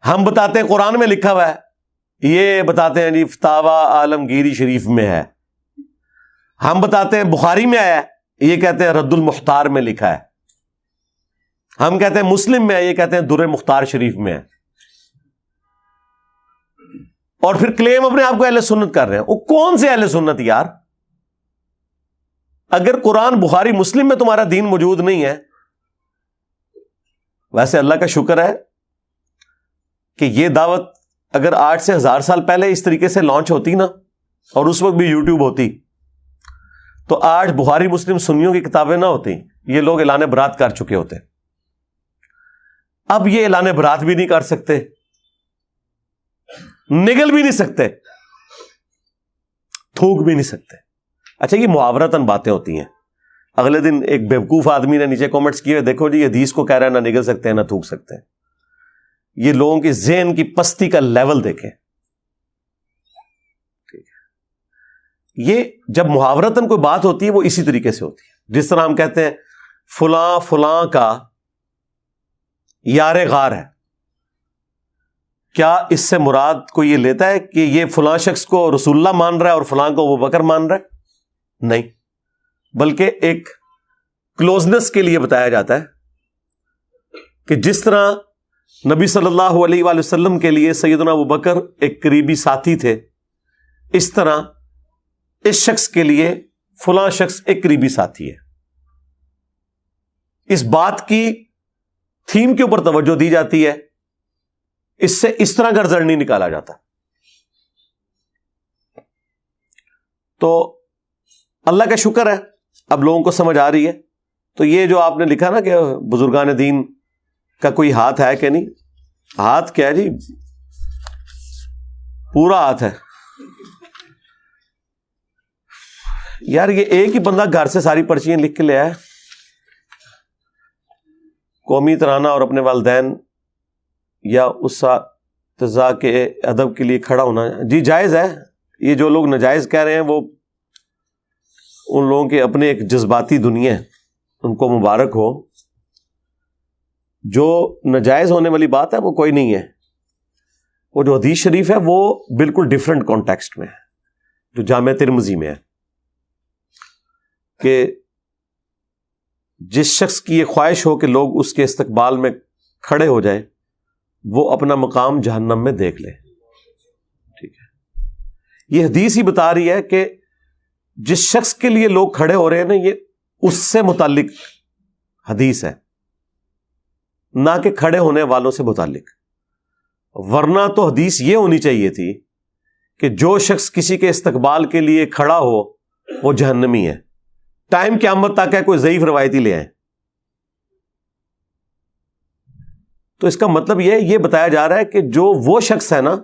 ہم بتاتے ہیں قرآن میں لکھا ہوا ہے، یہ بتاتے ہیں جی فتاوی عالمگیری شریف میں ہے. ہم بتاتے ہیں بخاری میں آیا ہے، یہ کہتے ہیں رد المختار میں لکھا ہے. ہم کہتے ہیں مسلم میں ہے، یہ کہتے ہیں در مختار شریف میں ہے. اور پھر کلیم اپنے آپ کو اہل سنت کر رہے ہیں. وہ کون سے اہل سنت یار؟ اگر قرآن بخاری مسلم میں تمہارا دین موجود نہیں ہے، ویسے اللہ کا شکر ہے کہ یہ دعوت اگر 8 سے 1000 سال پہلے اس طریقے سے لانچ ہوتی نا، اور اس وقت بھی یوٹیوب ہوتی، تو آج بخاری مسلم سنیوں کی کتابیں نہ ہوتی، یہ لوگ اعلان برات کر چکے ہوتے۔ اب یہ اعلان برات بھی نہیں کر سکتے، نگل بھی نہیں سکتے، تھوک بھی نہیں سکتے۔ اچھا، یہ محاورتاً باتیں ہوتی ہیں۔ اگلے دن ایک بیوقوف آدمی نے نیچے کامنٹس کیے، دیکھو جی حدیث کو کہہ رہا ہے نہ نگل سکتے ہیں نہ تھوک سکتے ہیں۔ یہ لوگوں کی ذہن کی پستی کا لیول دیکھیں۔ یہ جب محاورتاً کوئی بات ہوتی ہے وہ اسی طریقے سے ہوتی ہے، جس طرح ہم کہتے ہیں فلاں فلاں کا یار غار ہے، کیا اس سے مراد کوئی یہ لیتا ہے کہ یہ فلاں شخص کو رسول اللہ مان رہا ہے اور فلاں کو ابو بکر مان رہا ہے؟ نہیں، بلکہ ایک کلوزنس کے لیے بتایا جاتا ہے کہ جس طرح نبی صلی اللہ علیہ وآلہ وسلم کے لیے سیدنا ابو بکر ایک قریبی ساتھی تھے، اس طرح اس شخص کے لیے فلاں شخص ایک قریبی ساتھی ہے۔ اس بات کی تھیم کے اوپر توجہ دی جاتی ہے، اس سے اس طرح کا رزلٹ نہیں نکالا جاتا۔ تو اللہ کا شکر ہے اب لوگوں کو سمجھ آ رہی ہے۔ تو یہ جو آپ نے لکھا نا کہ بزرگان دین کا کوئی ہاتھ ہے کہ نہیں، ہاتھ کیا ہے جی، پورا ہاتھ ہے یار۔ یہ ایک ہی بندہ گھر سے ساری پرچیاں لکھ کے لے آیا، قومی ترانہ اور اپنے والدین یا اساتذہ کے ادب کے لیے کھڑا ہونا جی جائز ہے۔ یہ جو لوگ ناجائز کہہ رہے ہیں وہ ان لوگوں کے اپنے ایک جذباتی دنیا ہے، ان کو مبارک ہو۔ جو ناجائز ہونے والی بات ہے وہ کوئی نہیں ہے، وہ جو حدیث شریف ہے وہ بالکل ڈیفرنٹ کانٹیکسٹ میں ہے، جو جامع ترمذی میں ہے کہ جس شخص کی یہ خواہش ہو کہ لوگ اس کے استقبال میں کھڑے ہو جائیں، وہ اپنا مقام جہنم میں دیکھ لے۔ ٹھیک ہے، یہ حدیث ہی بتا رہی ہے کہ جس شخص کے لیے لوگ کھڑے ہو رہے ہیں نا، یہ اس سے متعلق حدیث ہے، نہ کہ کھڑے ہونے والوں سے متعلق۔ ورنہ تو حدیث یہ ہونی چاہیے تھی کہ جو شخص کسی کے استقبال کے لیے کھڑا ہو وہ جہنمی ہے، ٹائم قیامت تک ہے، کوئی ضعیف روایتی لے آئے۔ تو اس کا مطلب یہ بتایا جا رہا ہے کہ جو وہ شخص ہے نا،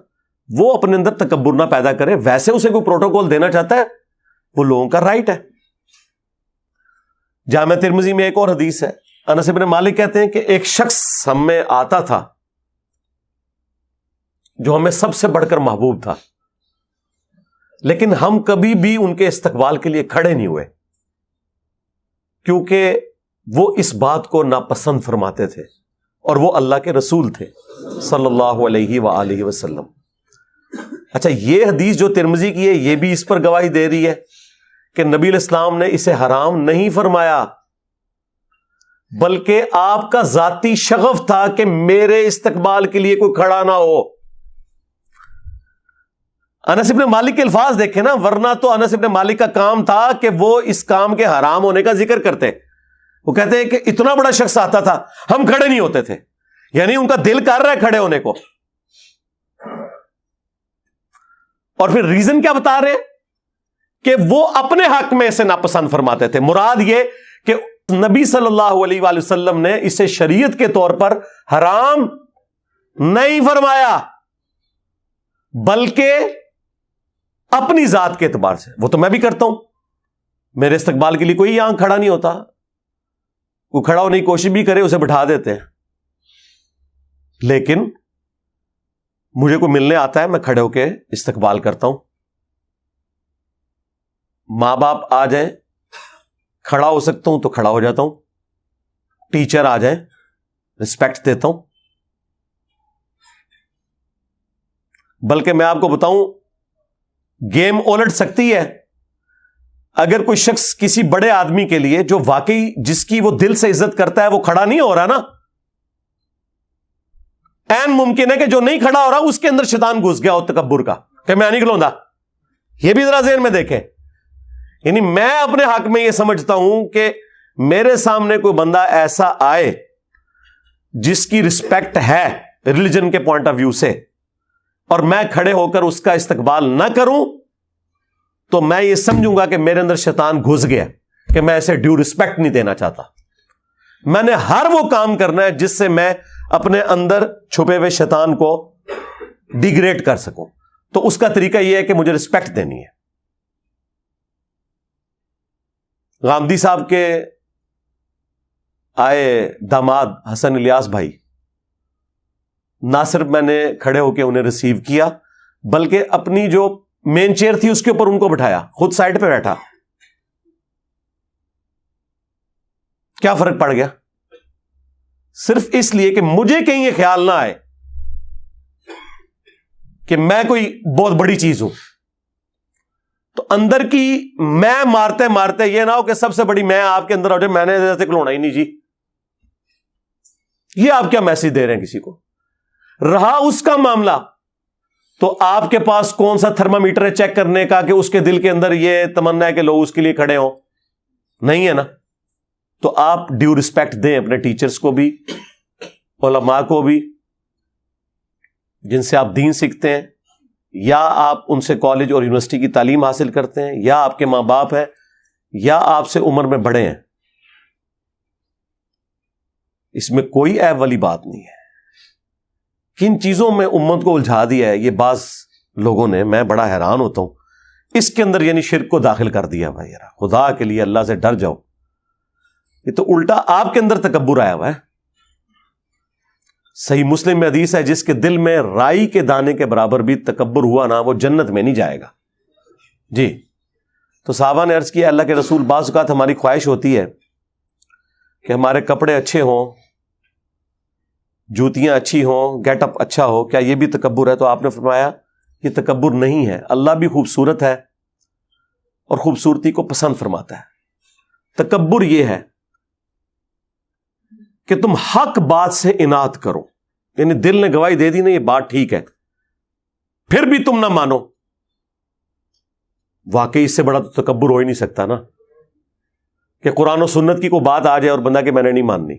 وہ اپنے اندر تکبر نہ پیدا کرے، ویسے اسے کوئی پروٹوکول دینا چاہتا ہے وہ لوگوں کا رائٹ ہے۔ جامع ترمذی میں ایک اور حدیث ہے، انس بن مالک کہتے ہیں کہ ایک شخص ہم میں آتا تھا جو ہمیں سب سے بڑھ کر محبوب تھا، لیکن ہم کبھی بھی ان کے استقبال کے لیے کھڑے نہیں ہوئے، کیونکہ وہ اس بات کو ناپسند فرماتے تھے، اور وہ اللہ کے رسول تھے صلی اللہ علیہ وآلہ وسلم۔ اچھا، یہ حدیث جو ترمذی کی ہے یہ بھی اس پر گواہی دے رہی ہے کہ نبی علیہ السلام نے اسے حرام نہیں فرمایا، بلکہ آپ کا ذاتی شغف تھا کہ میرے استقبال کے لیے کوئی کھڑا نہ ہو۔ انس بن مالک کے الفاظ دیکھیں نا، ورنہ تو انس بن مالک کا کام تھا کہ وہ اس کام کے حرام ہونے کا ذکر کرتے۔ وہ کہتے ہیں کہ اتنا بڑا شخص آتا تھا، ہم کھڑے نہیں ہوتے تھے، یعنی ان کا دل کر رہا ہے کھڑے ہونے کو۔ اور پھر ریزن کیا بتا رہے ہیں کہ وہ اپنے حق میں اسے ناپسند فرماتے تھے۔ مراد یہ کہ نبی صلی اللہ علیہ وآلہ وسلم نے اسے شریعت کے طور پر حرام نہیں فرمایا، بلکہ اپنی ذات کے اعتبار سے وہ تو میں بھی کرتا ہوں، میرے استقبال کے لیے کوئی یہاں کھڑا نہیں ہوتا، کوئی کھڑا ہونے کی کوشش بھی کرے اسے بٹھا دیتے ہیں، لیکن مجھے کوئی ملنے آتا ہے میں کھڑے ہو کے استقبال کرتا ہوں۔ ماں باپ آ جائیں کھڑا ہو سکتا ہوں تو کھڑا ہو جاتا ہوں، ٹیچر آ جائیں رسپیکٹ دیتا ہوں۔ بلکہ میں آپ کو بتاؤں گیم الٹ سکتی ہے اگر کوئی شخص کسی بڑے آدمی کے لیے جو واقعی جس کی وہ دل سے عزت کرتا ہے وہ کھڑا نہیں ہو رہا نا، این ممکن ہے کہ جو نہیں کھڑا ہو رہا اس کے اندر شیطان گھس گیا ہو تکبر کا کہ میں نہیں کھلوندا۔ یہ بھی ذرا ذہن میں دیکھیں، یعنی میں اپنے حق میں یہ سمجھتا ہوں کہ میرے سامنے کوئی بندہ ایسا آئے جس کی رسپیکٹ ہے ریلیجن کے پوائنٹ آف ویو سے، اور میں کھڑے ہو کر اس کا استقبال نہ کروں تو میں یہ سمجھوں گا کہ میرے اندر شیطان گھس گیا کہ میں اسے ڈیو رسپیکٹ نہیں دینا چاہتا. میں نے ہر وہ کام کرنا ہے جس سے میں اپنے اندر چھپے ہوئے شیطان کو ڈیگریڈ کر سکوں. تو اس کا طریقہ یہ ہے کہ مجھے رسپیکٹ دینی ہے. غامدی صاحب کے آئے داماد حسن الیاس بھائی، نہ صرف میں نے کھڑے ہو کے انہیں ریسیو کیا بلکہ اپنی جو مین چیئر تھی اس کے اوپر ان کو بٹھایا، خود سائڈ پہ بیٹھا. کیا فرق پڑ گیا؟ صرف اس لیے کہ مجھے کہیں یہ خیال نہ آئے کہ میں کوئی بہت بڑی چیز ہوں. تو اندر کی میں مارتے مارتے یہ نہ ہو کہ سب سے بڑی میں آپ کے اندر ہو جائے، میں نے ایسے کھلونا ہی نہیں جی. یہ آپ کیا میسج دے رہے ہیں کسی کو؟ رہا اس کا معاملہ تو آپ کے پاس کون سا تھرمامیٹر ہے چیک کرنے کا کہ اس کے دل کے اندر یہ تمنا ہے کہ لوگ اس کے لیے کھڑے ہوں؟ نہیں ہے نا. تو آپ ڈیو رسپیکٹ دیں اپنے ٹیچرز کو بھی، علماء کو بھی، جن سے آپ دین سیکھتے ہیں، یا آپ ان سے کالج اور یونیورسٹی کی تعلیم حاصل کرتے ہیں، یا آپ کے ماں باپ ہیں، یا آپ سے عمر میں بڑے ہیں. اس میں کوئی عیب والی بات نہیں ہے. کن چیزوں میں امت کو الجھا دیا ہے یہ بعض لوگوں نے، میں بڑا حیران ہوتا ہوں. اس کے اندر یعنی شرک کو داخل کر دیا. بھائی یار خدا کے لیے اللہ سے ڈر جاؤ. یہ تو الٹا آپ کے اندر تکبر آیا ہوا ہے. صحیح مسلم میں حدیث ہے جس کے دل میں رائی کے دانے کے برابر بھی تکبر ہوا نا وہ جنت میں نہیں جائے گا. جی تو صحابہ نے عرض کیا اللہ کے رسول بعض اوقات ہماری خواہش ہوتی ہے کہ ہمارے کپڑے اچھے ہوں، جوتیاں اچھی ہوں، گیٹ اپ اچھا ہو، کیا یہ بھی تکبر ہے؟ تو آپ نے فرمایا یہ تکبر نہیں ہے. اللہ بھی خوبصورت ہے اور خوبصورتی کو پسند فرماتا ہے. تکبر یہ ہے کہ تم حق بات سے اناد کرو، یعنی دل نے گواہی دے دی نا یہ بات ٹھیک ہے، پھر بھی تم نہ مانو. واقعی اس سے بڑا تو تکبر ہو ہی نہیں سکتا نا کہ قرآن و سنت کی کوئی بات آ جائے اور بندہ کہ میں نے نہیں ماننی.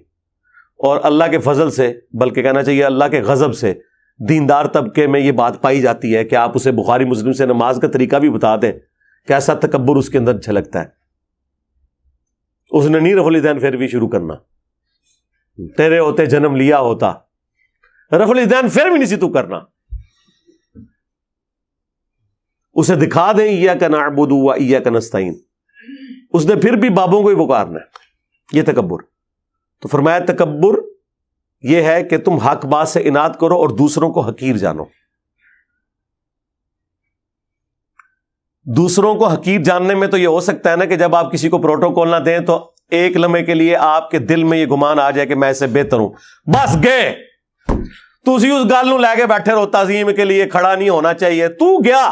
اور اللہ کے فضل سے، بلکہ کہنا چاہیے اللہ کے غضب سے، دیندار طبقے میں یہ بات پائی جاتی ہے کہ آپ اسے بخاری مسلم سے نماز کا طریقہ بھی بتا دیں، کیسا تکبر اس کے اندر جھلکتا ہے. اس نے نہیں رفع الیدین پھر بھی شروع کرنا، تیرے ہوتے جنم لیا ہوتا، رفع الیدین پھر بھی نہیں سی تو کرنا. اسے دکھا دیں ایاک نعبد و ایاک نستعین، اس نے پھر بھی بابوں کو ہی پکارنا ہے. یہ تکبر. تو فرمایا تکبر یہ ہے کہ تم حق بات سے اناد کرو اور دوسروں کو حقیر جانو. دوسروں کو حقیر جاننے میں تو یہ ہو سکتا ہے نا کہ جب آپ کسی کو پروٹوکول نہ دیں تو ایک لمحے کے لیے آپ کے دل میں یہ گمان آ جائے کہ میں اس سے بہتر ہوں، بس گئے تو اسی اس گل نو لے کے بیٹھے رہو. تعظیم کے لیے کھڑا نہیں ہونا چاہیے. تو گیا،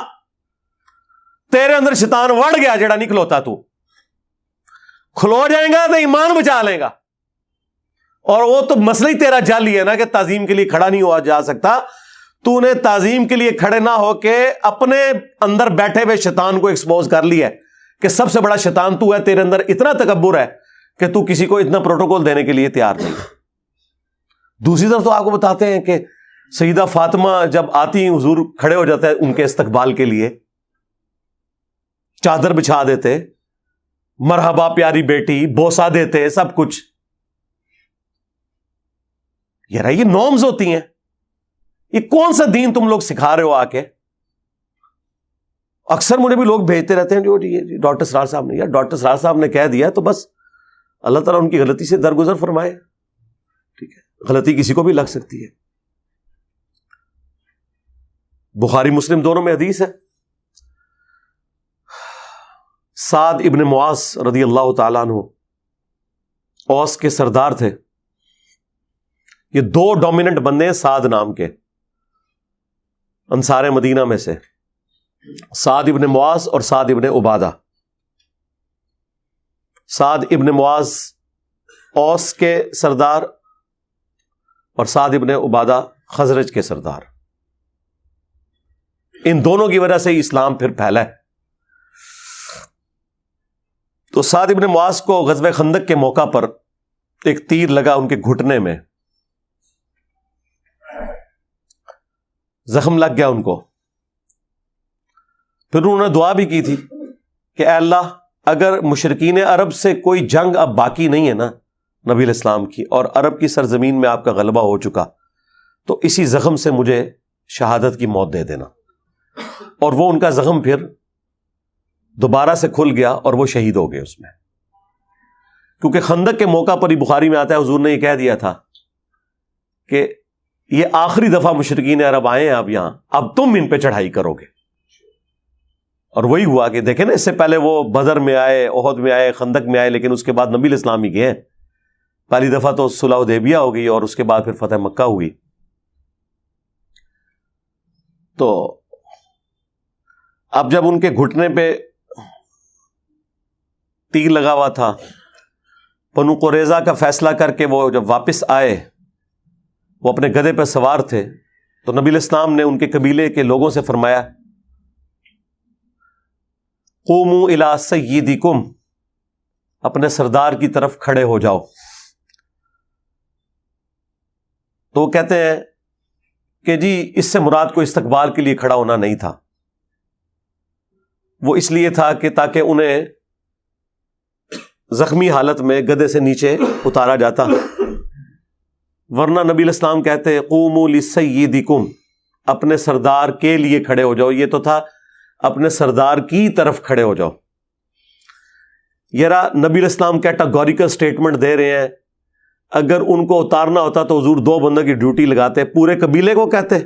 تیرے اندر شیطان وڑ گیا جڑا نہیں کھلوتا، تو کھلو جائے گا تو ایمان بچا لے گا. اور وہ تو مسئلہ ہی تیرا جعلی ہے نا کہ تعظیم کے لیے کھڑا نہیں ہوا جا سکتا. تو نے تعظیم کے لیے کھڑے نہ ہو کے اپنے اندر بیٹھے ہوئے شیطان کو ایکسپوز کر لیا ہے کہ سب سے بڑا شیطان تو ہے. تیرے اندر اتنا تکبر ہے کہ تو کسی کو اتنا پروٹوکول دینے کے لیے تیار نہیں. دوسری طرف تو آپ کو بتاتے ہیں کہ سیدہ فاطمہ جب آتی ہیں حضور کھڑے ہو جاتا ہے ان کے استقبال کے لیے، چادر بچھا دیتے، مرحبا پیاری بیٹی، بوسہ دیتے، سب کچھ. یار یہ نارمز ہوتی ہیں. یہ کون سا دین تم لوگ سکھا رہے ہو آ کے؟ اکثر مجھے بھی لوگ بھیجتے رہتے ہیں جو ڈاکٹر سرار صاحب نے، یا ڈاکٹر سرار صاحب نے کہہ دیا تو بس اللہ تعالیٰ ان کی غلطی سے درگزر فرمائے. ٹھیک ہے، غلطی کسی کو بھی لگ سکتی ہے. بخاری مسلم دونوں میں حدیث ہے. سعد ابن معاذ رضی اللہ تعالیٰ عنہ اوس کے سردار تھے. یہ دو ڈومیننٹ بندے ہیں سعد نام کے انصار مدینہ میں سے، سعد ابن معاذ اور سعد ابن عبادہ. سعد ابن معاذ اوس کے سردار اور سعد ابن عبادہ خزرج کے سردار. ان دونوں کی وجہ سے ہی اسلام پھر پھیلا ہے. تو سعد ابن معاذ کو غزوہ خندق کے موقع پر ایک تیر لگا ان کے گھٹنے میں. زخم لگ گیا ان کو. پھر انہوں نے دعا بھی کی تھی کہ اے اللہ اگر مشرکین عرب سے کوئی جنگ اب باقی نہیں ہے نا نبی علیہ السلام کی، اور عرب کی سرزمین میں آپ کا غلبہ ہو چکا، تو اسی زخم سے مجھے شہادت کی موت دے دینا. اور وہ ان کا زخم پھر دوبارہ سے کھل گیا اور وہ شہید ہو گئے اس میں. کیونکہ خندق کے موقع پر ہی بخاری میں آتا ہے حضور نے یہ کہہ دیا تھا کہ یہ آخری دفعہ مشرکین عرب آئے ہیں اب یہاں، اب تم ان پہ چڑھائی کرو گے. اور وہی ہوا کہ دیکھیں نا، اس سے پہلے وہ بدر میں آئے، احد میں آئے، خندق میں آئے، لیکن اس کے بعد نبی علیہ السلام ہی گئے. پہلی دفعہ تو صلح حدیبیہ ہو گئی اور اس کے بعد پھر فتح مکہ ہوئی. تو اب جب ان کے گھٹنے پہ تیر لگا ہوا تھا، بنو قریظہ کا فیصلہ کر کے وہ جب واپس آئے، وہ اپنے گدھے پہ سوار تھے، تو نبی علیہ السلام نے ان کے قبیلے کے لوگوں سے فرمایا قوموا الی سیدکم، اپنے سردار کی طرف کھڑے ہو جاؤ. تو وہ کہتے ہیں کہ جی اس سے مراد کو استقبال کے لیے کھڑا ہونا نہیں تھا، وہ اس لیے تھا کہ تاکہ انہیں زخمی حالت میں گدھے سے نیچے اتارا جاتا. ورنہ نبی علیہ السلام کہتے قوموا لسیدکم، اپنے سردار کے لیے کھڑے ہو جاؤ. یہ تو تھا اپنے سردار کی طرف کھڑے ہو جاؤ. یار نبی علیہ السلام کیٹاگوریکل سٹیٹمنٹ دے رہے ہیں. اگر ان کو اتارنا ہوتا تو حضور 2 بندوں کی ڈیوٹی لگاتے، پورے قبیلے کو کہتے.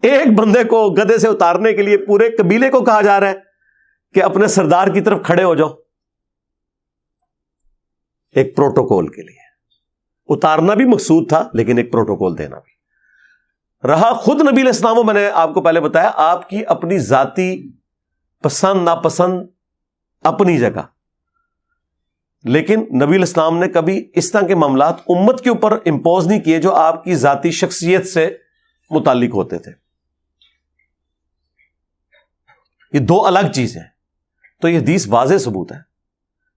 ایک بندے کو گدھے سے اتارنے کے لیے پورے قبیلے کو کہا جا رہا ہے کہ اپنے سردار کی طرف کھڑے ہو جاؤ. ایک پروٹوکول کے لیے اتارنا بھی مقصود تھا، لیکن ایک پروٹوکول دینا بھی رہا. خود نبی علیہ السلام، میں نے آپ کو پہلے بتایا، آپ کی اپنی ذاتی پسند ناپسند اپنی جگہ، لیکن نبی علیہ السلام نے کبھی اس طرح کے معاملات امت کے اوپر امپوز نہیں کیے جو آپ کی ذاتی شخصیت سے متعلق ہوتے تھے. یہ 2 الگ چیزیں ہیں. تو یہ حدیث واضح ثبوت ہے.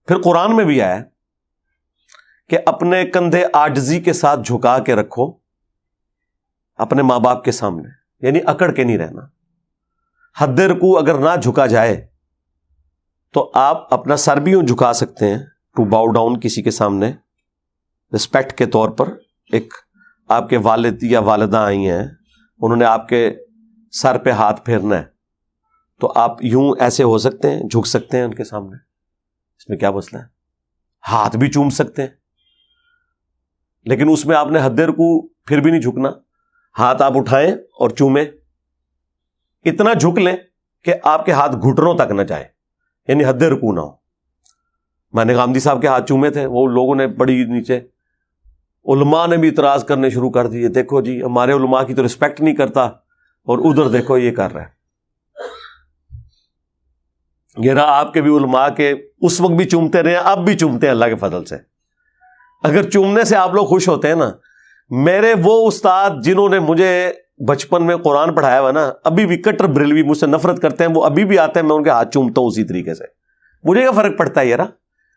پھر قرآن میں بھی آیا کہ اپنے کندھے عاجزی کے ساتھ جھکا کے رکھو اپنے ماں باپ کے سامنے، یعنی اکڑ کے نہیں رہنا. حد رکوع اگر نہ جھکا جائے تو آپ اپنا سر بھی یوں جھکا سکتے ہیں، ٹو باؤ ڈاؤن کسی کے سامنے رسپیکٹ کے طور پر. ایک آپ کے والد یا والدہ آئی ہیں، انہوں نے آپ کے سر پہ ہاتھ پھیرنا ہے، تو آپ یوں ایسے ہو سکتے ہیں، جھک سکتے ہیں ان کے سامنے. اس میں کیا مسئلہ ہے؟ ہاتھ بھی چوم سکتے ہیں، لیکن اس میں آپ نے حد رکوع پھر بھی نہیں جھکنا. ہاتھ آپ اٹھائیں اور چومیں، اتنا جھک لیں کہ آپ کے ہاتھ گھٹنوں تک نہ جائیں، یعنی حد رکوع نہ ہو. میں نے غامدی صاحب کے ہاتھ چومے تھے، وہ لوگوں نے بڑی نیچے، علماء نے بھی اعتراض کرنے شروع کر دیے، دیکھو جی ہمارے علماء کی تو رسپیکٹ نہیں کرتا اور ادھر دیکھو یہ کر رہا ہے. یہ رہا آپ کے بھی علماء کے اس وقت بھی چومتے رہے، اب بھی چومتے ہیں اللہ کے فضل سے. اگر چومنے سے آپ لوگ خوش ہوتے ہیں نا، میرے وہ استاد جنہوں نے مجھے بچپن میں قرآن پڑھایا ہوا نا، ابھی بھی کٹر بریلوی مجھ سے نفرت کرتے ہیں، وہ ابھی بھی آتے ہیں، میں ان کے ہاتھ چومتا ہوں اسی طریقے سے. مجھے کیا فرق پڑتا ہے یار؟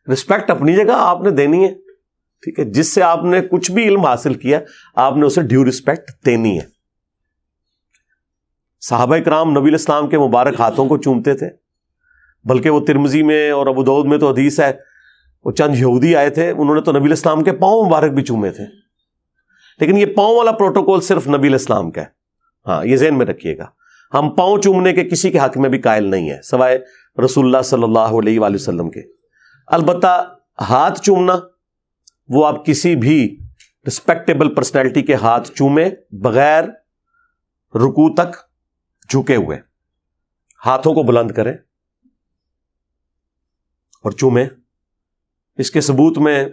رسپیکٹ اپنی جگہ آپ نے دینی ہے، ٹھیک ہے. جس سے آپ نے کچھ بھی علم حاصل کیا آپ نے اسے ڈیو رسپیکٹ دینی ہے. صحابہ کرام نبی علیہ السلام کے مبارک ہاتھوں کو چومتے تھے، بلکہ وہ ترمذی میں اور ابو داؤد میں تو حدیث ہے، وہ چند یہودی آئے تھے، انہوں نے تو نبی علیہ السلام کے پاؤں مبارک بھی چومے تھے. لیکن یہ پاؤں والا پروٹوکول صرف نبی علیہ السلام کا ہے. ہاں یہ ذہن میں رکھیے گا، ہم پاؤں چومنے کے کسی کے حق میں بھی قائل نہیں ہے سوائے رسول اللہ صلی اللہ علیہ وآلہ وسلم کے. البتہ ہاتھ چومنا وہ آپ کسی بھی رسپیکٹیبل پرسنالٹی کے ہاتھ چومیں بغیر رکوع تک جھکے ہوئے، ہاتھوں کو بلند کریں اور چومیں. اس کے ثبوت میں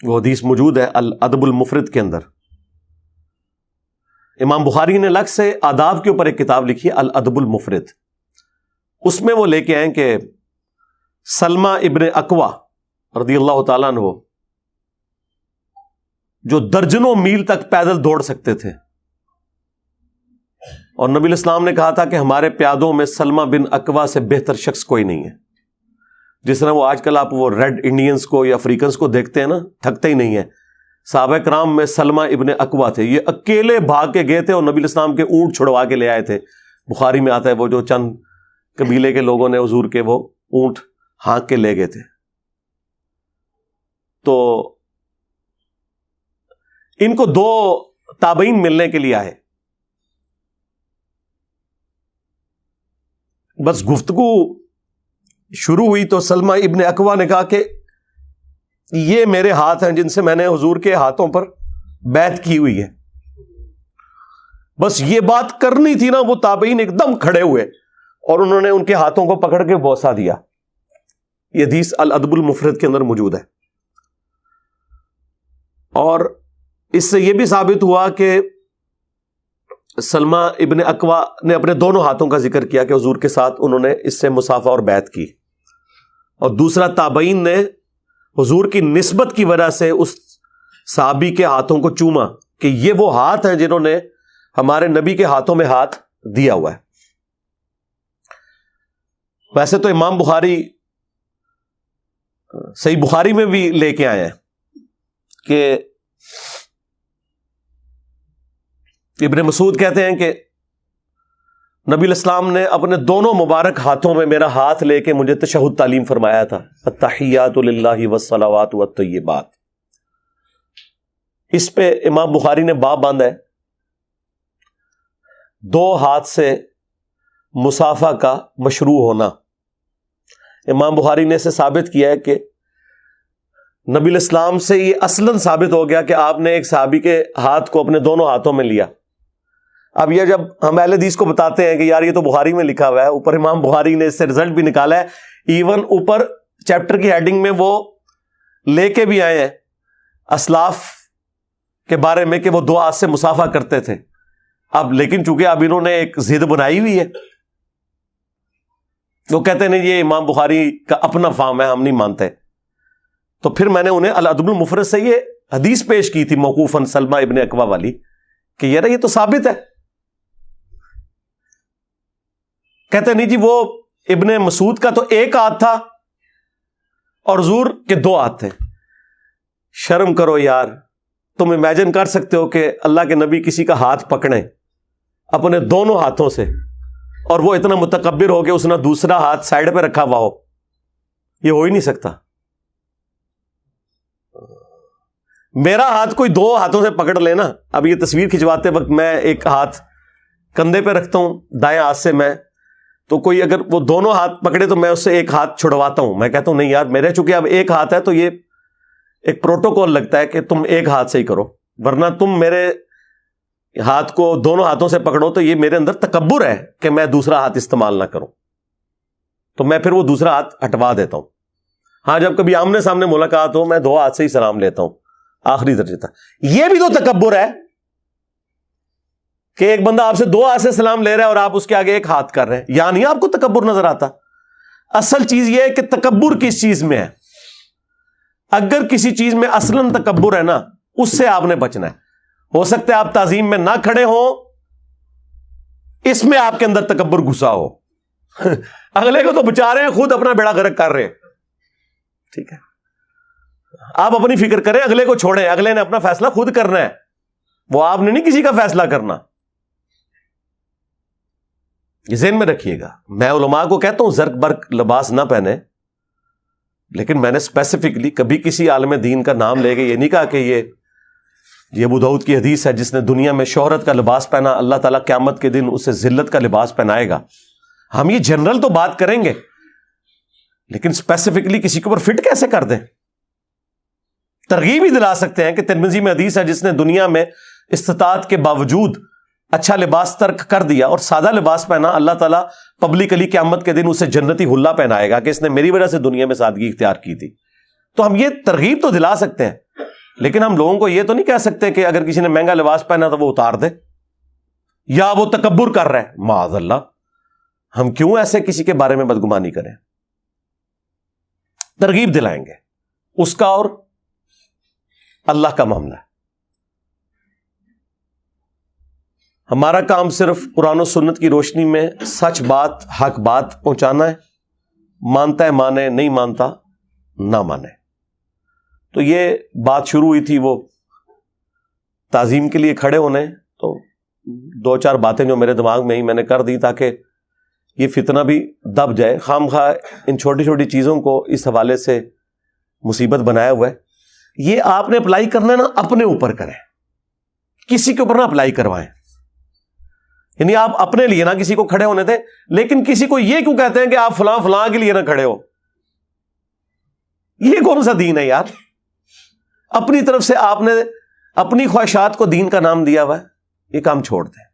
وہ حدیث موجود ہے الادب المفرد کے اندر. امام بخاری نے الگ سے آداب کے اوپر ایک کتاب لکھی ہے الادب المفرد. اس میں وہ لے کے آئیں کہ سلمہ ابن اکوا رضی اللہ تعالیٰ عنہ جو درجنوں میل تک پیدل دوڑ سکتے تھے، اور نبی علیہ السلام نے کہا تھا کہ ہمارے پیادوں میں سلمہ بن اکوا سے بہتر شخص کوئی نہیں ہے. جس طرح وہ آج کل آپ وہ ریڈ انڈینز کو یا افریقنز کو دیکھتے ہیں نا، تھکتے ہی نہیں ہیں، صحابہ کرام میں سلمہ ابن اکوا تھے. یہ اکیلے بھاگ کے گئے تھے اور نبی الاسلام کے اونٹ چھڑوا کے لے آئے تھے. بخاری میں آتا ہے وہ جو چند قبیلے کے لوگوں نے حضور کے وہ اونٹ ہانک کے لے گئے تھے. تو ان کو 2 تابعین ملنے کے لیے آئے. بس گفتگو شروع ہوئی تو سلمہ ابن اکوا نے کہا کہ یہ میرے ہاتھ ہیں جن سے میں نے حضور کے ہاتھوں پر بیعت کی ہوئی ہے. بس یہ بات کرنی تھی نا, وہ تابعین ایک دم کھڑے ہوئے اور انہوں نے ان کے ہاتھوں کو پکڑ کے بوسہ دیا. یہ حدیث الادب المفرد کے اندر موجود ہے. اور اس سے یہ بھی ثابت ہوا کہ سلمہ ابن اکوا نے اپنے دونوں ہاتھوں کا ذکر کیا کہ حضور کے ساتھ انہوں نے اس سے مصافحہ اور بیعت کی. اور دوسرا تابعین نے حضور کی نسبت کی وجہ سے اس صحابی کے ہاتھوں کو چوما کہ یہ وہ ہاتھ ہیں جنہوں نے ہمارے نبی کے ہاتھوں میں ہاتھ دیا ہوا ہے. ویسے تو امام بخاری صحیح بخاری میں بھی لے کے آئے ہیں کہ ابن مسعود کہتے ہیں کہ نبی الاسلام نے اپنے دونوں مبارک ہاتھوں میں میرا ہاتھ لے کے مجھے تشہد تعلیم فرمایا تھا. التحیات للہ والصلوات والطیبات. اس پہ امام بخاری نے باب باندھا ہے 2 ہاتھ سے مصافحہ کا مشروع ہونا. امام بخاری نے اسے ثابت کیا ہے کہ نبی الاسلام سے یہ اصلاً ثابت ہو گیا کہ آپ نے ایک صحابی کے ہاتھ کو اپنے دونوں ہاتھوں میں لیا. اب یہ جب ہم اہل حدیث کو بتاتے ہیں کہ یار یہ تو بخاری میں لکھا ہوا ہے, اوپر امام بخاری نے اس سے رزلٹ بھی نکالا ہے, ایون اوپر چیپٹر کی ہیڈنگ میں وہ لے کے بھی آئے ہیں اسلاف کے بارے میں کہ وہ 2 ہاتھ سے مصافحہ کرتے تھے. اب لیکن چونکہ اب انہوں نے ایک ضد بنائی ہوئی ہے, وہ کہتے ہیں یہ امام بخاری کا اپنا فہم ہے, ہم نہیں مانتے. تو پھر میں نے انہیں الادب المفرد سے یہ حدیث پیش کی تھی موقوفاً سلمہ ابن اکوا والی کہ یار یہ تو ثابت ہے. کہتے نہیں جی وہ ابن مسعود کا تو 1 ہاتھ تھا اور حضور کے 2 ہاتھ تھے. شرم کرو یار, تم امیجن کر سکتے ہو کہ اللہ کے نبی کسی کا ہاتھ پکڑیں اپنے دونوں ہاتھوں سے اور وہ اتنا متکبر ہو کہ اس نے دوسرا ہاتھ سائڈ پہ رکھا ہوا ہو؟ یہ ہو ہی نہیں سکتا. میرا ہاتھ کوئی 2 ہاتھوں سے پکڑ لینا. اب یہ تصویر کھنچواتے وقت میں ایک ہاتھ کندھے پہ رکھتا ہوں دائیں ہاتھ سے, میں تو کوئی اگر وہ دونوں ہاتھ پکڑے تو میں اس سے ایک ہاتھ چھڑواتا ہوں. میں کہتا ہوں نہیں یار میرے چونکہ اب 1 ہاتھ ہے تو یہ ایک پروٹوکول لگتا ہے کہ تم 1 ہاتھ سے ہی کرو, ورنہ تم میرے ہاتھ کو دونوں ہاتھوں سے پکڑو تو یہ میرے اندر تکبر ہے کہ میں دوسرا ہاتھ استعمال نہ کروں. تو میں پھر وہ دوسرا ہاتھ ہٹوا دیتا ہوں. ہاں جب کبھی آمنے سامنے ملاقات ہو میں 2 ہاتھ سے ہی سلام لیتا ہوں آخری درجے تک. یہ بھی تو تکبر ہے کہ ایک بندہ آپ سے 2 ہاتھ سے سلام لے رہا ہے اور آپ اس کے آگے 1 ہاتھ کر رہے ہیں. یعنی آپ کو تکبر نظر آتا؟ اصل چیز یہ ہے کہ تکبر کس چیز میں ہے. اگر کسی چیز میں اصلاً تکبر ہے نا, اس سے آپ نے بچنا ہے. ہو سکتا ہے آپ تعظیم میں نہ کھڑے ہوں, اس میں آپ کے اندر تکبر گھسا ہو. اگلے کو تو بچا رہے ہیں, خود اپنا بیڑا غرق کر رہے ہیں. ٹھیک ہے, آپ اپنی فکر کریں, اگلے کو چھوڑیں, اگلے نے اپنا فیصلہ خود کرنا ہے, وہ آپ نے نہیں کسی کا فیصلہ کرنا. یہ ذہن میں رکھیے گا. میں علماء کو کہتا ہوں زرق برق لباس نہ پہنے, لیکن میں نے اسپیسیفکلی کبھی کسی عالم دین کا نام لے کے یہ نہیں کہا کہ یہ ابو داؤد کی حدیث ہے جس نے دنیا میں شہرت کا لباس پہنا, اللہ تعالیٰ قیامت کے دن اسے ذلت کا لباس پہنائے گا. ہم یہ جنرل تو بات کریں گے, لیکن اسپیسیفکلی کسی کے اوپر فٹ کیسے کر دیں؟ ترغیب ہی دلا سکتے ہیں کہ ترمذی میں حدیث ہے جس نے دنیا میں استطاعت کے باوجود اچھا لباس ترک کر دیا اور سادہ لباس پہنا, اللہ تعالیٰ پبلکلی قیامت کے دن اسے جنتی حلہ پہنائے گا کہ اس نے میری وجہ سے دنیا میں سادگی اختیار کی تھی. تو ہم یہ ترغیب تو دلا سکتے ہیں, لیکن ہم لوگوں کو یہ تو نہیں کہہ سکتے کہ اگر کسی نے مہنگا لباس پہنا تو وہ اتار دے یا وہ تکبر کر رہا ہے. معاذ اللہ, ہم کیوں ایسے کسی کے بارے میں بدگمانی کریں؟ ترغیب دلائیں گے, اس کا اور اللہ کا معاملہ ہے. ہمارا کام صرف قرآن و سنت کی روشنی میں سچ بات, حق بات پہنچانا ہے. مانتا ہے مانے, نہیں مانتا نہ مانے. تو یہ بات شروع ہوئی تھی وہ تعظیم کے لیے کھڑے ہونے تو 2-4 باتیں جو میرے دماغ میں ہی میں نے کر دی تاکہ یہ فتنہ بھی دب جائے. خام خواہ ان چھوٹی چھوٹی چیزوں کو اس حوالے سے مصیبت بنایا ہوا ہے. یہ آپ نے اپلائی کرنا ہے نا اپنے اوپر کریں, کسی کے اوپر نہ اپلائی کروائیں. یعنی آپ اپنے لیے نہ کسی کو کھڑے ہونے دیں, لیکن کسی کو یہ کیوں کہتے ہیں کہ آپ فلاں فلاں کے لیے نہ کھڑے ہو؟ یہ کون سا دین ہے یار؟ اپنی طرف سے آپ نے اپنی خواہشات کو دین کا نام دیا ہوا ہے, یہ کام چھوڑ دیں.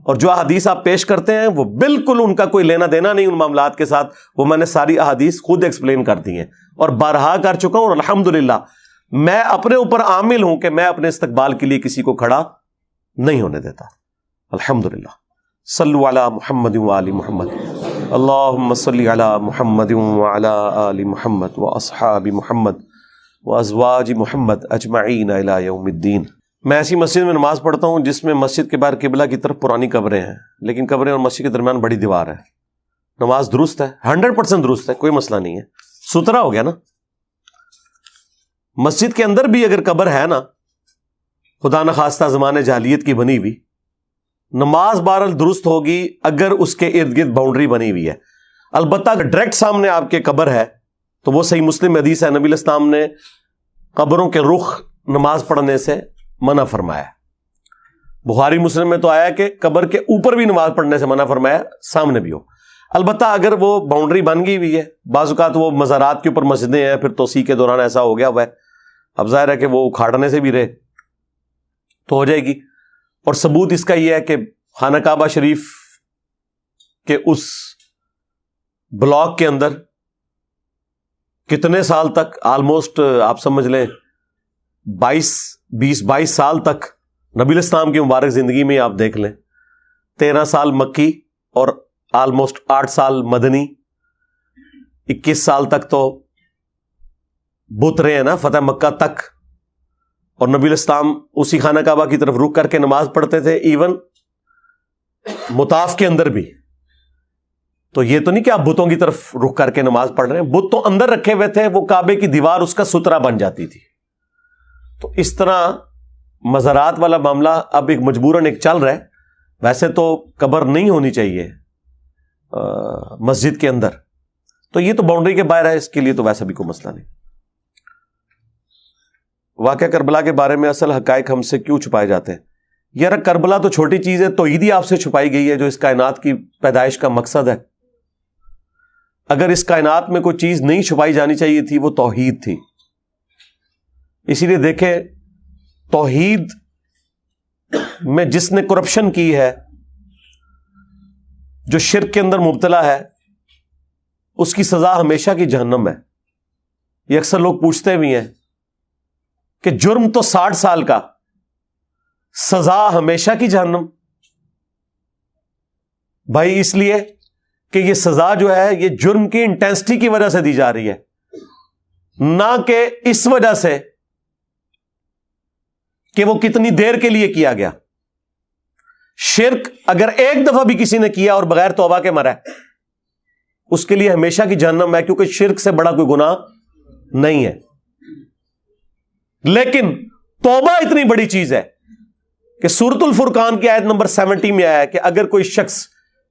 اور جو احادیث آپ پیش کرتے ہیں وہ بالکل ان کا کوئی لینا دینا نہیں ان معاملات کے ساتھ. وہ میں نے ساری احادیث خود ایکسپلین کر دی ہیں اور بارہا کر چکا ہوں, اور الحمدللہ میں اپنے اوپر عامل ہوں کہ میں اپنے استقبال کے لیے کسی کو کھڑا نہیں ہونے دیتا. الحمدللہ. صلوا علی محمد وآل محمد. اللہم صلی علی محمد وعلی آل محمد واصحاب محمد وازواج محمد اجمعین الی یوم الدین. میں ایسی مسجد میں نماز پڑھتا ہوں جس میں مسجد کے باہر قبلہ کی طرف پرانی قبریں ہیں, لیکن قبریں اور مسجد کے درمیان بڑی دیوار ہے. نماز درست ہے, 100% درست ہے, کوئی مسئلہ نہیں ہے, ستھرا ہو گیا نا. مسجد کے اندر بھی اگر قبر ہے نا, خدا نخواستہ زمانے جاہلیت کی بنی ہوئی, نماز بہرحال درست ہوگی اگر اس کے ارد گرد باؤنڈری بنی ہوئی ہے. البتہ اگر ڈائریکٹ سامنے آپ کے قبر ہے تو وہ صحیح مسلم حدیث ہے, نبی علیہ السلام نے قبروں کے رخ نماز پڑھنے سے منع فرمایا. بخاری مسلم میں تو آیا کہ قبر کے اوپر بھی نماز پڑھنے سے منع فرمایا, سامنے بھی ہو. البتہ اگر وہ باؤنڈری بن گئی ہوئی ہے, بعض اوقات وہ مزارات کے اوپر مسجدیں ہیں, پھر توسیع کے دوران ایسا ہو گیا ہوا ہے, اب ظاہر ہے کہ وہ اکھاڑنے سے بھی رہے تو ہو جائے گی. اور ثبوت اس کا یہ ہے کہ خانہ کعبہ شریف کے اس بلاک کے اندر کتنے سال تک, آلموسٹ آپ سمجھ لیں 20-22 سال تک, نبی علیہ السلام کی مبارک زندگی میں آپ دیکھ لیں, 13 سال مکی اور آلموسٹ 8 سال مدنی, 21 سال تک تو بت رہے ہیں نا فتح مکہ تک. اور نبی علیہ السلام اسی خانہ کعبہ کی طرف رخ کر کے نماز پڑھتے تھے, ایون مطاف کے اندر بھی. تو یہ تو نہیں کہ آپ بتوں کی طرف رخ کر کے نماز پڑھ رہے ہیں, بت تو اندر رکھے ہوئے تھے, وہ کعبے کی دیوار اس کا سترا بن جاتی تھی. تو اس طرح مزارات والا معاملہ اب ایک مجبوراً ایک چل رہا ہے. ویسے تو قبر نہیں ہونی چاہیے مسجد کے اندر, تو یہ تو باؤنڈری کے باہر ہے, اس کے لیے تو ویسا بھی کوئی مسئلہ نہیں. واقعہ کربلا کے بارے میں اصل حقائق ہم سے کیوں چھپائے جاتے ہیں؟ یار کربلا تو چھوٹی چیز ہے, توحید ہی آپ سے چھپائی گئی ہے جو اس کائنات کی پیدائش کا مقصد ہے. اگر اس کائنات میں کوئی چیز نہیں چھپائی جانی چاہیے تھی وہ توحید تھی. اسی لیے دیکھیں, توحید میں جس نے کرپشن کی ہے, جو شرک کے اندر مبتلا ہے, اس کی سزا ہمیشہ کی جہنم ہے. یہ اکثر لوگ پوچھتے بھی ہیں کہ جرم تو 60 سال کا, سزا ہمیشہ کی جہنم. بھائی اس لیے کہ یہ سزا جو ہے یہ جرم کی انٹینسٹی کی وجہ سے دی جا رہی ہے, نہ کہ اس وجہ سے کہ وہ کتنی دیر کے لیے کیا گیا. شرک اگر ایک دفعہ بھی کسی نے کیا اور بغیر توبہ کے مرا ہے, اس کے لیے ہمیشہ کی جہنم ہے, کیونکہ شرک سے بڑا کوئی گناہ نہیں ہے. لیکن توبہ اتنی بڑی چیز ہے کہ سورۃ الفرقان کی آیت نمبر 70 میں آیا ہے کہ اگر کوئی شخص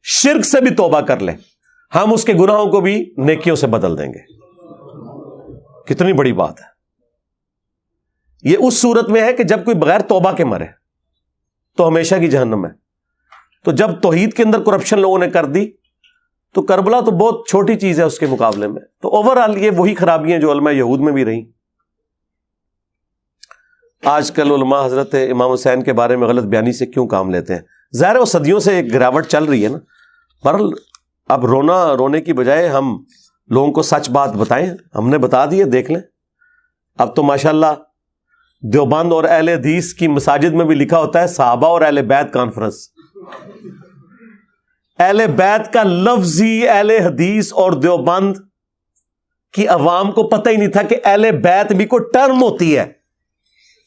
شرک سے بھی توبہ کر لے, ہم اس کے گناہوں کو بھی نیکیوں سے بدل دیں گے. کتنی بڑی بات ہے. یہ اس صورت میں ہے کہ جب کوئی بغیر توبہ کے مرے تو ہمیشہ کی جہنم ہے. تو جب توحید کے اندر کرپشن لوگوں نے کر دی تو کربلا تو بہت چھوٹی چیز ہے اس کے مقابلے میں. تو اوورآل یہ وہی خرابیاں جو علماء یہود میں بھی رہیں. آج کل علماء حضرت امام حسین کے بارے میں غلط بیانی سے کیوں کام لیتے ہیں؟ ظاہر وہ صدیوں سے ایک گراوٹ چل رہی ہے نا. بہرحال اب رونے کی بجائے ہم لوگوں کو سچ بات بتائیں. ہم نے بتا دی ہے, دیکھ لیں. اب تو ماشاءاللہ دیوبند اور اہل حدیث کی مساجد میں بھی لکھا ہوتا ہے صحابہ اور اہل بیت کانفرنس. اہل بیت کا لفظ ہی اہل حدیث اور دیوبند کی عوام کو پتہ ہی نہیں تھا کہ اہل بیت بھی کوئی ٹرم ہوتی ہے.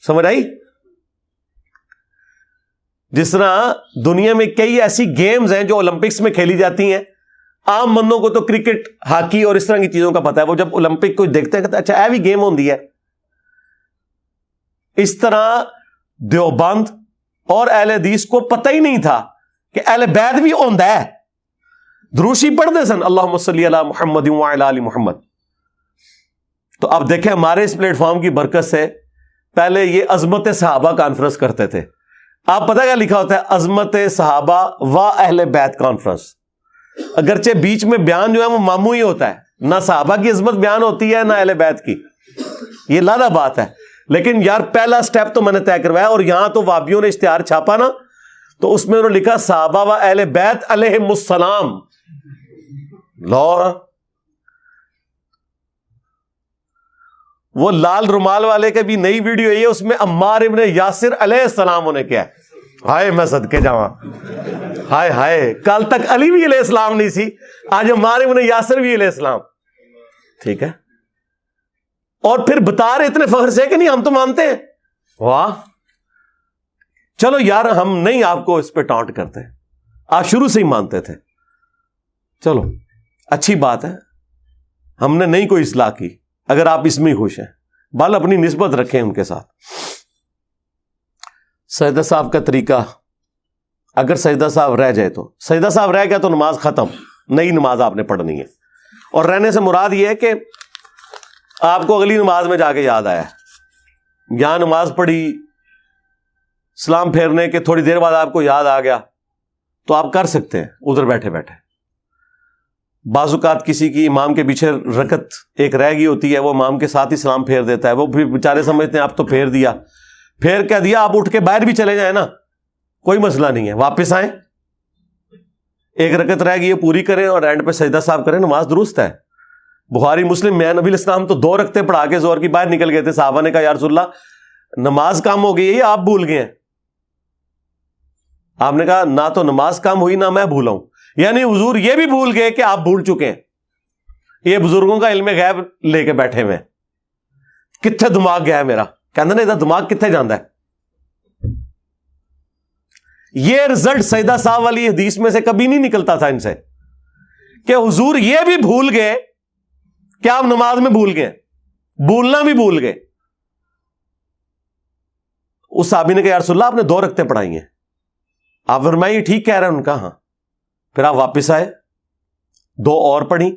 سمجھ آئی؟ جس طرح دنیا میں کئی ایسی گیمز ہیں جو اولمپکس میں کھیلی جاتی ہیں, عام بندوں کو تو کرکٹ, ہاکی اور اس طرح کی چیزوں کا پتہ ہے. وہ جب اولمپک کو دیکھتے ہیں کہتے ہیں اچھا یہ بھی گیم ہوندی ہے. اس طرح دیوبند اور اہل حدیث کو پتہ ہی نہیں تھا کہ اہل بیت بھی ہوندا ہے. دروشی پڑھتے سن اللہم صلی علی محمد وعلی آل محمد. تو اب دیکھیں ہمارے اس پلیٹ فارم کی برکت سے پہلے یہ عظمت صحابہ کانفرنس کرتے تھے. آپ پتہ کیا لکھا ہوتا ہے؟ عظمت صحابہ و اہل بیت کانفرنس. اگرچہ بیچ میں بیان جو ہے وہ ماموی ہوتا ہے, نہ صحابہ کی عظمت بیان ہوتی ہے نہ اہل بیت کی, یہ لالا بات ہے. لیکن یار پہلا سٹیپ تو میں نے طے کروایا, اور یہاں تو وابیوں نے اشتہار چھاپا نا, تو اس میں انہوں نے لکھا صحابہ و اہل بیت علیہم السلام. لاہور وہ لال رومال والے کا بھی نئی ویڈیو ہے, اس میں عمار ابن یاسر علیہ السلام نے کیا ہے. ہائے میں صدقے جاواں, ہائے ہائے, کل تک علی بھی علیہ السلام نہیں سی, آج عمار ابن یاسر بھی علیہ السلام. ٹھیک ہے, اور پھر بتا رہے اتنے فخر سے کہ نہیں ہم تو مانتے ہیں. واہ, چلو یار ہم نہیں آپ کو اس پہ ٹانٹ کرتے, آپ شروع سے ہی مانتے تھے, چلو اچھی بات ہے, ہم نے نہیں کوئی اصلاح کی. اگر آپ اس میں ہی خوش ہیں, بال اپنی نسبت رکھیں ان کے ساتھ. سجدہ صاحب کا طریقہ, اگر سجدہ صاحب رہ جائے تو سجدہ صاحب رہ گیا تو نماز ختم, نئی نماز آپ نے پڑھنی ہے. اور رہنے سے مراد یہ ہے کہ آپ کو اگلی نماز میں جا کے یاد آیا, یہاں نماز پڑھی, سلام پھیرنے کے تھوڑی دیر بعد آپ کو یاد آ گیا, تو آپ کر سکتے ہیں ادھر بیٹھے بیٹھے. بعض اوقات کسی کی امام کے پیچھے رکعت ایک رہ گئی ہوتی ہے, وہ امام کے ساتھ ہی سلام پھیر دیتا ہے, وہ بھی بیچارے سمجھتے ہیں آپ تو پھیر دیا, پھیر کیا دیا, آپ اٹھ کے باہر بھی چلے جائیں نا, کوئی مسئلہ نہیں ہے, واپس آئیں, ایک رکعت رہ گئی ہے پوری کریں اور اینڈ پہ سجدہ صاحب کریں, نماز درست ہے. بخاری مسلم میں نبی الاسلام تو 2 رکعتیں پڑھا کے زور کی باہر نکل گئے تھے. صحابہ نے کہا یا رسول اللہ نماز کام ہو گئی ہے, آپ بھول گئے ہیں. آپ نے کہا نہ تو نماز کام ہوئی نہ میں بھولا ہوں, یعنی حضور یہ بھی بھول گئے کہ آپ بھول چکے ہیں. یہ بزرگوں کا علم غیب لے کے بیٹھے ہوئے, کتنے دماغ گیا ہے میرا, کہتے نا دماغ کتنے جانا ہے. یہ رزلٹ سیدہ صاحب والی حدیث میں سے کبھی نہیں نکلتا تھا ان سے, کہ حضور یہ بھی بھول گئے کہ آپ نماز میں بھول گئے, بھولنا بھی بھول گئے. اس صحابی نے کہا یا رسول اللہ آپ نے 2 رکعتیں پڑھائی ہیں. آپ فرمائیے ٹھیک کہہ رہے ہیں, ان کا ہاں. پھر آپ واپس آئے, 2 اور پڑھی,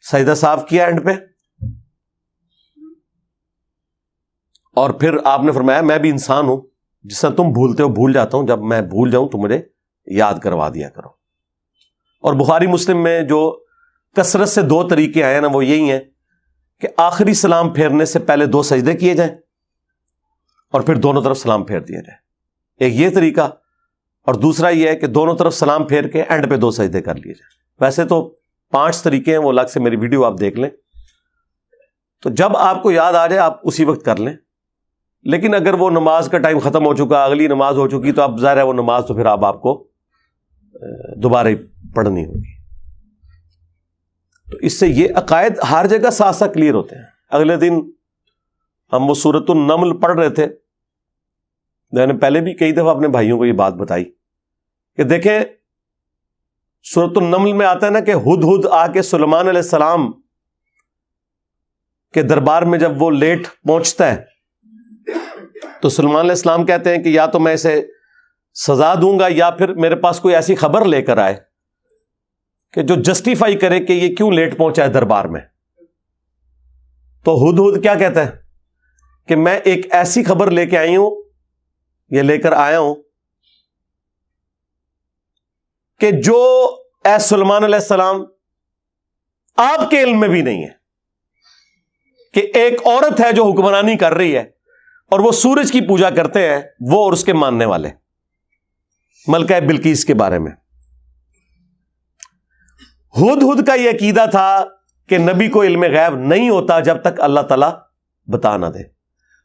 سجدہ صاحب کیا اینڈ پہ, اور پھر آپ نے فرمایا میں بھی انسان ہوں, جس طرح تم بھولتے ہو بھول جاتا ہوں, جب میں بھول جاؤں تو مجھے یاد کروا دیا کرو. اور بخاری مسلم میں جو کثرت سے 2 طریقے آئے نا, وہ یہی ہیں کہ آخری سلام پھیرنے سے پہلے 2 سجدے کیے جائیں اور پھر دونوں طرف سلام پھیر دیا جائے. ایک یہ طریقہ, اور دوسرا یہ ہے کہ دونوں طرف سلام پھیر کے اینڈ پہ 2 سجدے کر لیے جائیں. ویسے تو 5 طریقے ہیں, وہ الگ سے میری ویڈیو آپ دیکھ لیں, تو جب آپ کو یاد آ جائے آپ اسی وقت کر لیں. لیکن اگر وہ نماز کا ٹائم ختم ہو چکا, اگلی نماز ہو چکی, تو اب ظاہر ہے وہ نماز تو پھر آپ کو دوبارہ ہی پڑھنی ہوگی. تو اس سے یہ عقائد ہر جگہ ساتھ ساتھ کلیئر ہوتے ہیں. اگلے دن ہم وہ سورۃ النمل پڑھ رہے تھے, میں نے پہلے بھی کئی دفعہ اپنے بھائیوں کو یہ بات بتائی کہ دیکھیں سورۃ النمل میں آتا ہے نا کہ ہدہد آ کے سلیمان علیہ السلام کے دربار میں جب وہ لیٹ پہنچتا ہے تو سلیمان علیہ السلام کہتے ہیں کہ یا تو میں اسے سزا دوں گا یا پھر میرے پاس کوئی ایسی خبر لے کر آئے کہ جو جسٹیفائی کرے کہ یہ کیوں لیٹ پہنچا ہے دربار میں. تو ہدہد کیا کہتا ہے کہ میں ایک ایسی خبر لے کے آئی ہوں, یہ لے کر آیا ہوں کہ جو اے سلیمان علیہ السلام آپ کے علم میں بھی نہیں ہے, کہ ایک عورت ہے جو حکمرانی کر رہی ہے اور وہ سورج کی پوجا کرتے ہیں, وہ اور اس کے ماننے والے, ملکہ بلقیس کے بارے میں. ہدہد کا یہ عقیدہ تھا کہ نبی کو علم غیب نہیں ہوتا جب تک اللہ تعالیٰ بتا نہ دے.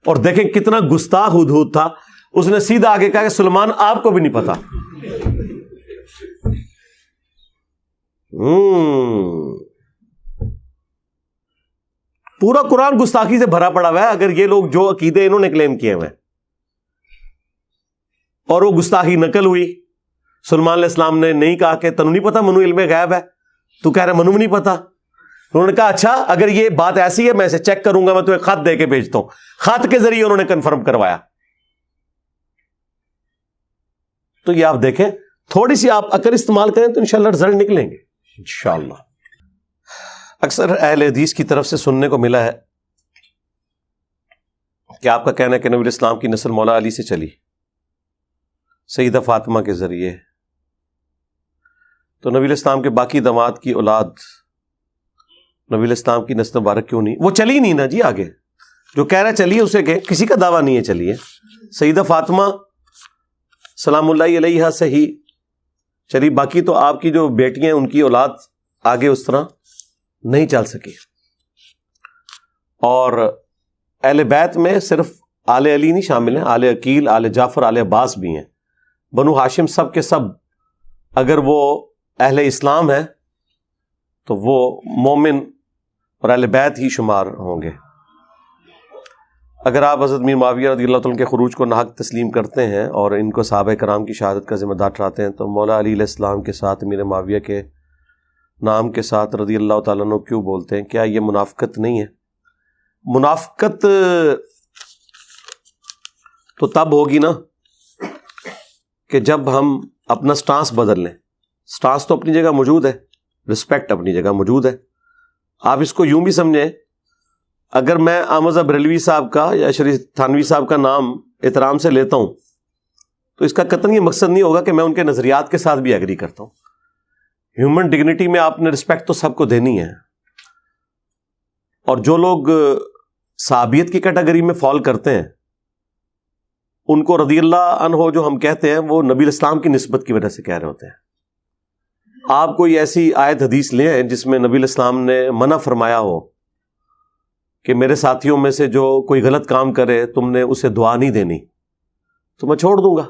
اور دیکھیں کتنا گستاخ ہدہد تھا, اس نے سیدھا آگے کہا کہ سلیمان آپ کو بھی نہیں پتا. پورا قرآن گستاخی سے بھرا پڑا ہوا ہے. اگر یہ لوگ جو عقیدے انہوں نے کلیم کیے ہوئے اور وہ گستاخی نقل ہوئی, سلیمان علیہ السلام نے نہیں کہا کہ تنو نہیں پتا منو علم غیب ہے, تو کہہ رہے منو نہیں پتا. انہوں نے کہا اچھا اگر یہ بات ایسی ہے میں اسے چیک کروں گا, میں تمہیں خط دے کے بھیجتا ہوں. خط کے ذریعے انہوں نے کنفرم کروایا تو یہ آپ دیکھیں، تھوڑی سی آپ عقل استعمال کریں تو انشاءاللہ رزلٹ نکلیں گے انشاءاللہ۔ اکثر اہل حدیث کی طرف سے سننے کو ملا ہے کہ آپ کا کہنا ہے کہ نبی الاسلام کی نسل مولا علی سے چلی، سیدہ فاطمہ کے ذریعے، تو نبی الاسلام کے باقی داماد کی اولاد نبی الاسلام کی نسل مبارک کیوں نہیں؟ وہ چلی نہیں نا جی، آگے جو کہہ رہا چلی ہے اسے کہ کسی کا دعویٰ نہیں ہے چلی ہے، سیدہ فاطمہ سلام اللہ علیہا سے ہی چلی، باقی تو آپ کی جو بیٹیاں ہیں ان کی اولاد آگے اس طرح نہیں چل سکی۔ اور اہل بیت میں صرف آل علی نہیں شامل ہیں، آل عقیل، آل جعفر، آل عباس بھی ہیں، بنو ہاشم سب کے سب اگر وہ اہل اسلام ہے تو وہ مومن اور اہل بیت ہی شمار ہوں گے۔ اگر آپ حضرت میر معاویہ رضی اللہ تعالیٰ کے خروج کو ناحق تسلیم کرتے ہیں اور ان کو صحابہ کرام کی شہادت کا ذمہ دار ٹھہراتے ہیں تو مولا علی علیہ السلام کے ساتھ میر معاویہ کے نام کے ساتھ رضی اللہ تعالیٰ عنہ کیوں بولتے ہیں؟ کیا یہ منافقت نہیں ہے؟ منافقت تو تب ہوگی نا کہ جب ہم اپنا سٹانس بدل لیں۔ سٹانس تو اپنی جگہ موجود ہے، رسپیکٹ اپنی جگہ موجود ہے۔ آپ اس کو یوں بھی سمجھیں، اگر میں احمد بریلوی صاحب کا یا شریف تھانوی صاحب کا نام احترام سے لیتا ہوں تو اس کا قطعاً یہ مقصد نہیں ہوگا کہ میں ان کے نظریات کے ساتھ بھی ایگری کرتا ہوں۔ ہیومن ڈگنیٹی میں آپ نے رسپیکٹ تو سب کو دینی ہے، اور جو لوگ صحابیت کی کیٹیگری میں فال کرتے ہیں ان کو رضی اللہ عنہ جو ہم کہتے ہیں وہ نبی الاسلام کی نسبت کی وجہ سے کہہ رہے ہوتے ہیں۔ آپ کوئی ایسی آیت حدیث لیں ہیں جس میں نبی الاسلام نے منع فرمایا ہو کہ میرے ساتھیوں میں سے جو کوئی غلط کام کرے تم نے اسے دعا نہیں دینی تو میں چھوڑ دوں گا۔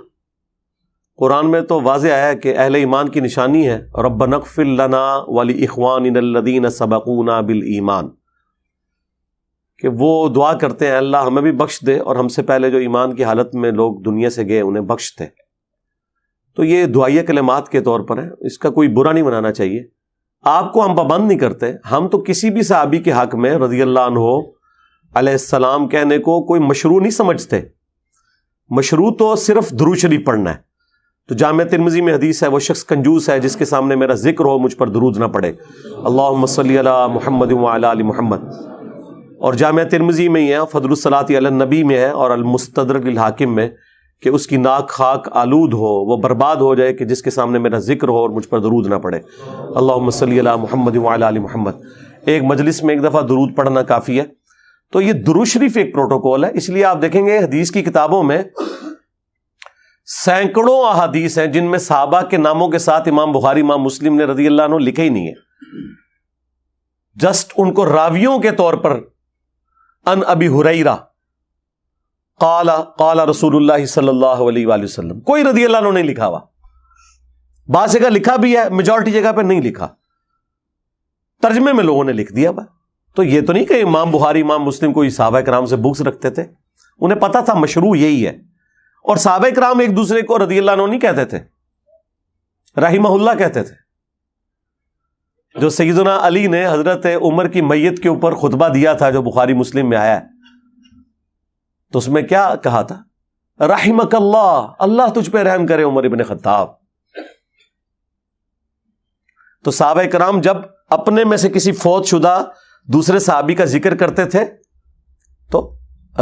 قرآن میں تو واضح آیا ہے کہ اہل ایمان کی نشانی ہے ربنا اغفر لنا ولاخواننا الذین سبقونا بالایمان، کہ وہ دعا کرتے ہیں اللہ ہمیں بھی بخش دے اور ہم سے پہلے جو ایمان کی حالت میں لوگ دنیا سے گئے انہیں بخش دے۔ تو یہ دعائیہ کلمات کے طور پر ہے، اس کا کوئی برا نہیں منانا چاہیے۔ آپ کو ہم پابند نہیں کرتے، ہم تو کسی بھی صحابی کے حق میں رضی اللہ عنہ علیہ السلام کہنے کو کوئی مشروع نہیں سمجھتے۔ مشروع تو صرف درود شریف پڑھنا ہے۔ تو جامع ترمذی میں حدیث ہے وہ شخص کنجوس ہے جس کے سامنے میرا ذکر ہو مجھ پر درود نہ پڑے، اللہم صلی علی محمد وعلی آل محمد۔ اور جامع ترمذی میں ہی ہے، فضل الصلاۃ علی النبی میں ہے، اور المستدرک للحاکم میں کہ اس کی ناک خاک آلود ہو، وہ برباد ہو جائے کہ جس کے سامنے میرا ذکر ہو اور مجھ پر درود نہ پڑے، اللہم صلی علی محمد وعلی آل محمد۔ ایک مجلس میں ایک دفعہ درود پڑھنا کافی ہے۔ تو یہ درود شریف ایک پروٹوکول ہے، اس لیے آپ دیکھیں گے حدیث کی کتابوں میں سینکڑوں احادیث ہیں جن میں صحابہ کے ناموں کے ساتھ امام بخاری امام مسلم نے رضی اللہ عنہ لکھے ہی نہیں ہے، جسٹ ان کو راویوں کے طور پر ان ابی ہریرہ قال قال رسول اللہ صلی اللہ علیہ وآلہ وسلم، کوئی رضی اللہ عنہ نہیں لکھا ہوا۔ بعض جگہ لکھا بھی ہے، میجورٹی جگہ پہ نہیں لکھا، ترجمے میں لوگوں نے لکھ دیا با۔ تو یہ تو نہیں کہ امام بخاری امام مسلم کوئی صحابہ کرام سے بغض رکھتے تھے، انہیں پتا تھا مشروع یہی ہے۔ اور صحابہ کرام ایک دوسرے کو رضی اللہ عنہ نہیں کہتے تھے، رحمہ اللہ کہتے تھے۔ جو سیدنا علی نے حضرت عمر کی میت کے اوپر خطبہ دیا تھا جو بخاری مسلم میں آیا ہے، تو اس میں کیا کہا تھا؟ رحمک اللہ، اللہ تجھ پہ رحم کرے عمر ابن خطاب۔ تو صحابہ کرام جب اپنے میں سے کسی فوت شدہ دوسرے صحابی کا ذکر کرتے تھے تو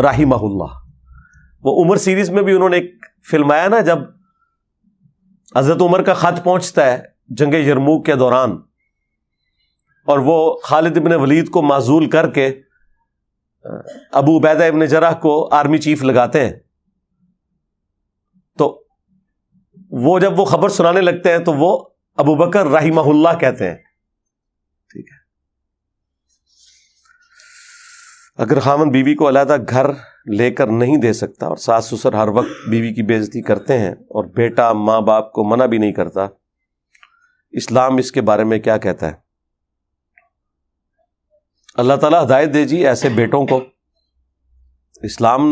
رحمہ اللہ۔ وہ عمر سیریز میں بھی انہوں نے ایک فلم آیا نا، جب حضرت عمر کا خط پہنچتا ہے جنگ یرموک کے دوران اور وہ خالد ابن ولید کو معزول کر کے ابو عبیدہ ابن جرح کو آرمی چیف لگاتے ہیں، تو وہ جب وہ خبر سنانے لگتے ہیں تو وہ ابو بکر رحمہ اللہ کہتے ہیں۔ ٹھیک ہے، اگر خاوند بیوی کو علیحدہ گھر لے کر نہیں دے سکتا اور ساس سسر ہر وقت بیوی کی بے عزتی کرتے ہیں اور بیٹا ماں باپ کو منع بھی نہیں کرتا، اسلام اس کے بارے میں کیا کہتا ہے؟ اللہ تعالیٰ ہدایت دے جی ایسے بیٹوں کو۔ اسلام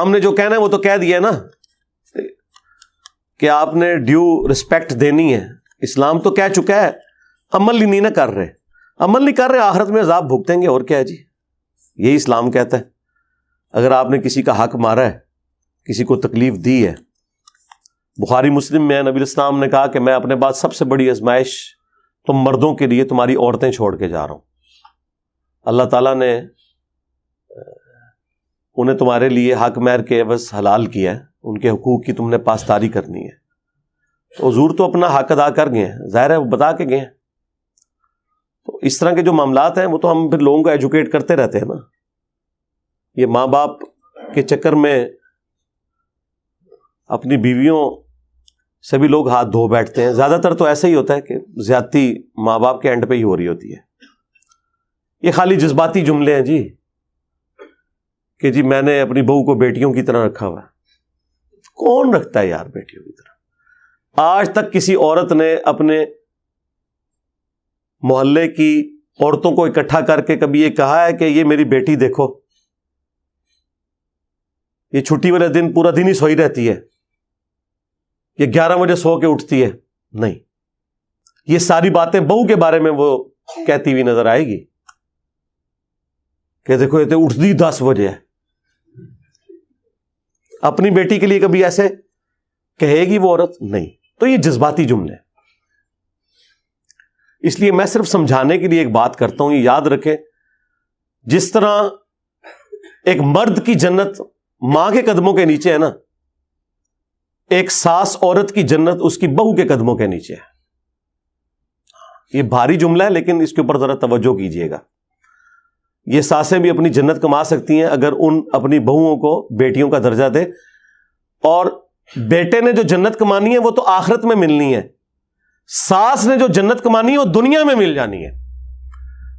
نے جو کہنا ہے وہ تو کہہ دیا ہے نا کہ آپ نے ڈیو رسپیکٹ دینی ہے۔ اسلام تو کہہ چکا ہے، عمل ہی نہیں نہ کر رہے، عمل نہیں کر رہے، آخرت میں عذاب بھگتیں گے، اور کیا ہے جی؟ یہی اسلام کہتا ہے۔ اگر آپ نے کسی کا حق مارا ہے کسی کو تکلیف دی ہے. بخاری مسلم میں نبی الاسلام نے کہا کہ میں اپنے بعد سب سے بڑی آزمائش تم مردوں کے لیے تمہاری عورتیں چھوڑ کے جا رہا ہوں. اللہ تعالیٰ نے انہیں تمہارے لیے حق مہر کے عوض حلال کیا ہے, ان کے حقوق کی تم نے پاسداری کرنی ہے. تو حضور تو اپنا حق ادا کر گئے ہیں, ظاہر ہے وہ بتا کے گئے ہیں. تو اس طرح کے جو معاملات ہیں وہ تو ہم پھر لوگوں کو ایجوکیٹ کرتے رہتے ہیں نا. یہ ماں باپ کے چکر میں اپنی بیویوں سے بھی لوگ ہاتھ دھو بیٹھتے ہیں. زیادہ تر تو ایسا ہی ہوتا ہے کہ زیادتی ماں باپ کے اینڈ پہ ہی ہو رہی ہوتی ہے. یہ خالی جذباتی جملے ہیں جی, کہ جی میں نے اپنی بہو کو بیٹیوں کی طرح رکھا ہوا ہے. کون رکھتا ہے یار بیٹیوں کی طرح؟ آج تک کسی عورت نے اپنے محلے کی عورتوں کو اکٹھا کر کے کبھی یہ کہا ہے کہ یہ میری بیٹی دیکھو, یہ چھٹی والے دن پورا دن ہی سوئی رہتی ہے, یہ 11 بجے سو کے اٹھتی ہے؟ نہیں. یہ ساری باتیں بہو کے بارے میں وہ کہتی ہوئی نظر آئے گی کہ دیکھو یہ تو اٹھتی 10 بجے ہے. اپنی بیٹی کے لیے کبھی ایسے کہے گی وہ عورت؟ نہیں. تو یہ جذباتی جملے. اس لیے میں صرف سمجھانے کے لیے ایک بات کرتا ہوں, یہ یاد رکھیں, جس طرح ایک مرد کی جنت ماں کے قدموں کے نیچے ہے نا, ایک ساس عورت کی جنت اس کی بہو کے قدموں کے نیچے ہے. یہ بھاری جملہ ہے لیکن اس کے اوپر ذرا توجہ کیجئے گا. یہ ساسیں بھی اپنی جنت کما سکتی ہیں اگر ان اپنی بہوؤں کو بیٹیوں کا درجہ دے, اور بیٹے نے جو جنت کمانی ہے وہ تو آخرت میں ملنی ہے, ساس نے جو جنت کمانی ہے وہ دنیا میں مل جانی ہے.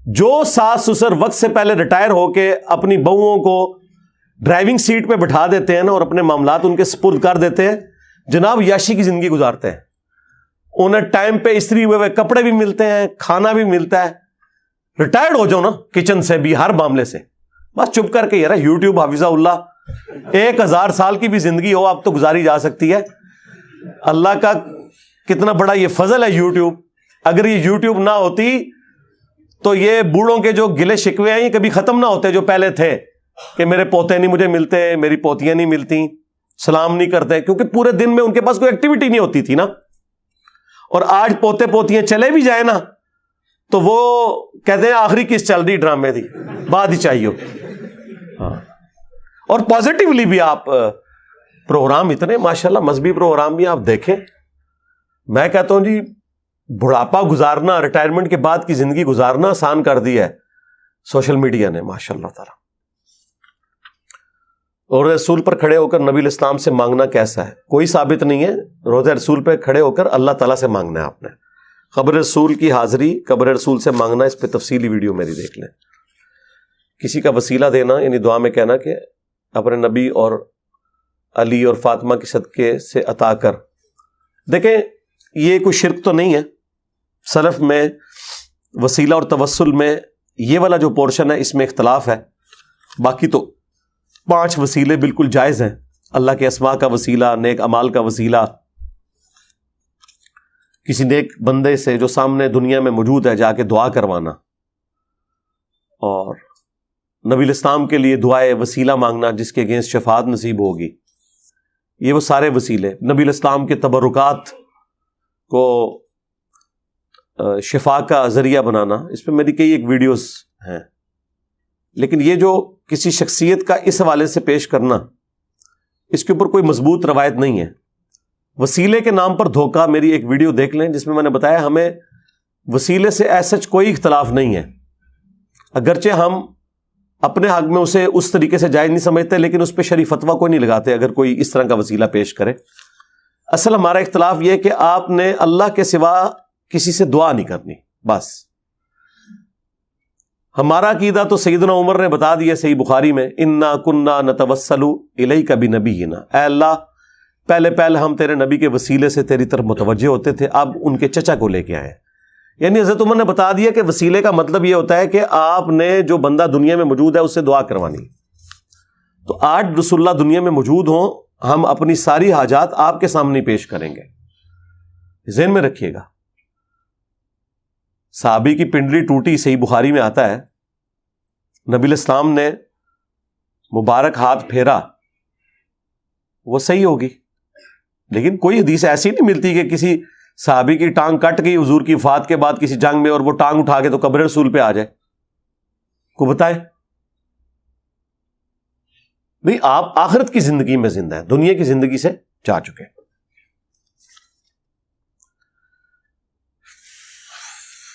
جو ساس سسر وقت سے پہلے ریٹائر ہو کے اپنی بہوؤں کو ڈرائیونگ سیٹ پہ بٹھا دیتے ہیں نا اور اپنے معاملات ان کے سپرد کر دیتے ہیں, جناب یاشی کی زندگی گزارتے ہیں. انہیں ٹائم پہ استری ہوئے ہوئے کپڑے بھی ملتے ہیں, کھانا بھی ملتا ہے. ریٹائرڈ ہو جاؤ نا کچن سے بھی, ہر معاملے سے, بس چپ کر کے یار یوٹیوب حافظہ اللہ 1000 سال کی بھی زندگی ہو آپ تو گزاری جا سکتی ہے. اللہ کا کتنا بڑا یہ فضل ہے یوٹیوب. اگر یہ یوٹیوب نہ ہوتی تو یہ بوڑھوں کے جو گلے شکوے ہیں یہ کبھی ختم نہ ہوتے جو پہلے تھے, کہ میرے پوتے نہیں مجھے ملتے, میری پوتیاں نہیں ملتی, سلام نہیں کرتے, کیونکہ پورے دن میں ان کے پاس کوئی ایکٹیویٹی نہیں ہوتی تھی نا. اور آج پوتے پوتیاں چلے بھی جائیں نا تو وہ کہتے ہیں آخری کس چل رہی ڈرامے دی, بعد ہی چاہیے. ہاں, اور پازیٹیولی بھی آپ پروگرام اتنے ماشاءاللہ مذہبی پروگرام بھی آپ دیکھیں. میں کہتا ہوں جی بڑھاپا گزارنا, ریٹائرمنٹ کے بعد کی زندگی گزارنا آسان کر دی ہے سوشل میڈیا نے ماشاءاللہ تعالی. اور رسول پر کھڑے ہو کر نبی الاسلام سے مانگنا کیسا ہے؟ کوئی ثابت نہیں ہے. روضہ رسول پہ کھڑے ہو کر اللہ تعالیٰ سے مانگنا ہے آپ نے. قبر رسول کی حاضری, قبر رسول سے مانگنا, اس پہ تفصیلی ویڈیو میری دیکھ لیں. کسی کا وسیلہ دینا یعنی دعا میں کہنا کہ اپنے نبی اور علی اور فاطمہ کے صدقے سے عطا کر. دیکھیں یہ کوئی شرک تو نہیں ہے. سلف میں وسیلہ اور توسل میں یہ والا جو پورشن ہے اس میں اختلاف ہے. باقی تو 5 وسیلے بالکل جائز ہیں. اللہ کے اسماء کا وسیلہ, نیک اعمال کا وسیلہ, کسی نیک بندے سے جو سامنے دنیا میں موجود ہے جا کے دعا کروانا, اور نبی الاسلام کے لیے دعائے وسیلہ مانگنا جس کے اگینسٹ شفاعت نصیب ہوگی. یہ وہ سارے وسیلے. نبی الاسلام کے تبرکات کو شفا کا ذریعہ بنانا, اس پہ میری کئی ایک ویڈیوز ہیں. لیکن یہ جو کسی شخصیت کا اس حوالے سے پیش کرنا, اس کے اوپر کوئی مضبوط روایت نہیں ہے. وسیلے کے نام پر دھوکہ, میری ایک ویڈیو دیکھ لیں جس میں نے بتایا ہمیں وسیلے سے ایسا کوئی اختلاف نہیں ہے. اگرچہ ہم اپنے حق میں اسے اس طریقے سے جائز نہیں سمجھتے, لیکن اس پہ شرعی فتویٰ کوئی نہیں لگاتے اگر کوئی اس طرح کا وسیلہ پیش کرے. اصل ہمارا اختلاف یہ ہے کہ آپ نے اللہ کے سوا کسی سے دعا نہیں کرنی. بس ہمارا عقیدہ تو سیدنا عمر نے بتا دیا صحیح بخاری میں, انا کنا نتوسل الیک بنبینا, اے اللہ پہلے ہم تیرے نبی کے وسیلے سے تیری طرف متوجہ ہوتے تھے, اب ان کے چچا کو لے کے آئے. یعنی حضرت عمر نے بتا دیا کہ وسیلے کا مطلب یہ ہوتا ہے کہ آپ نے جو بندہ دنیا میں موجود ہے اس سے دعا کروانی. تو آج رسول اللہ دنیا میں موجود ہوں, ہم اپنی ساری حاجات آپ کے سامنے پیش کریں گے. ذہن میں رکھیے گا. صحابی کی پنڈلی ٹوٹی, صحیح بخاری میں آتا ہے, نبی الاسلام نے مبارک ہاتھ پھیرا, وہ صحیح ہوگی. لیکن کوئی حدیث ایسی نہیں ملتی کہ کسی صحابی کی ٹانگ کٹ گئی حضور کی وفات کے بعد کسی جنگ میں اور وہ ٹانگ اٹھا کے تو قبر رسول پہ آ جائے. کو بتائیں بھئی آپ آخرت کی زندگی میں زندہ ہیں, دنیا کی زندگی سے جا چکے ہیں.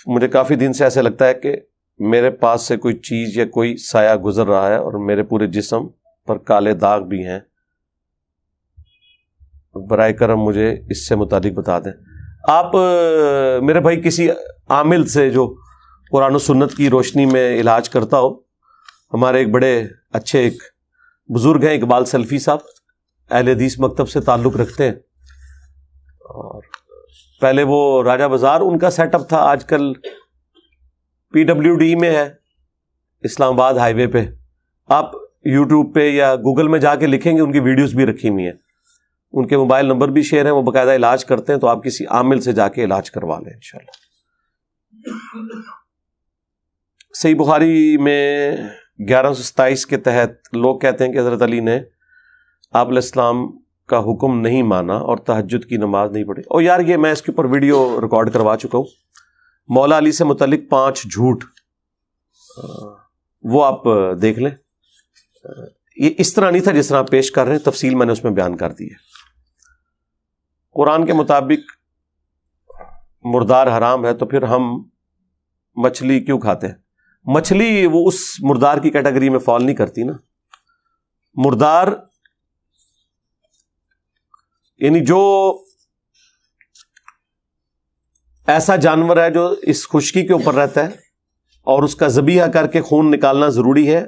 مجھے کافی دن سے ایسے لگتا ہے کہ میرے پاس سے کوئی چیز یا کوئی سایہ گزر رہا ہے اور میرے پورے جسم پر کالے داغ بھی ہیں. برائے کرم مجھے اس سے متعلق بتا دیں. آپ میرے بھائی کسی عامل سے جو قرآن و سنت کی روشنی میں علاج کرتا ہو, ہمارے ایک بڑے اچھے ایک بزرگ ہیں اقبال سلفی صاحب, اہل حدیث مکتب سے تعلق رکھتے ہیں, اور پہلے وہ راجہ بازار ان کا سیٹ اپ تھا, آج کل PWD میں ہے اسلام آباد ہائی وے پہ. آپ یوٹیوب پہ یا گوگل میں جا کے لکھیں گے ان کی ویڈیوز بھی رکھی ہوئی ہیں, ان کے موبائل نمبر بھی شیئر ہیں, وہ باقاعدہ علاج کرتے ہیں. تو آپ کسی عامل سے جا کے علاج کروا لیں انشاءاللہ. صحیح بخاری میں 1127 کے تحت لوگ کہتے ہیں کہ حضرت علی نے آپ علیہ السلام کا حکم نہیں مانا اور تہجد کی نماز نہیں پڑھی. اور یار یہ میں اس کے اوپر ویڈیو ریکارڈ کروا چکا ہوں, مولا علی سے متعلق 5 جھوٹ, وہ آپ دیکھ لیں. یہ اس طرح نہیں تھا جس طرح آپ پیش کر رہے ہیں, تفصیل میں نے اس میں بیان کر دی ہے. قرآن کے مطابق مردار حرام ہے تو پھر ہم مچھلی کیوں کھاتے ہیں؟ مچھلی وہ اس مردار کی کیٹیگری میں فال نہیں کرتی نا. مردار یعنی جو ایسا جانور ہے جو اس خشکی کے اوپر رہتا ہے اور اس کا ذبیحہ کر کے خون نکالنا ضروری ہے,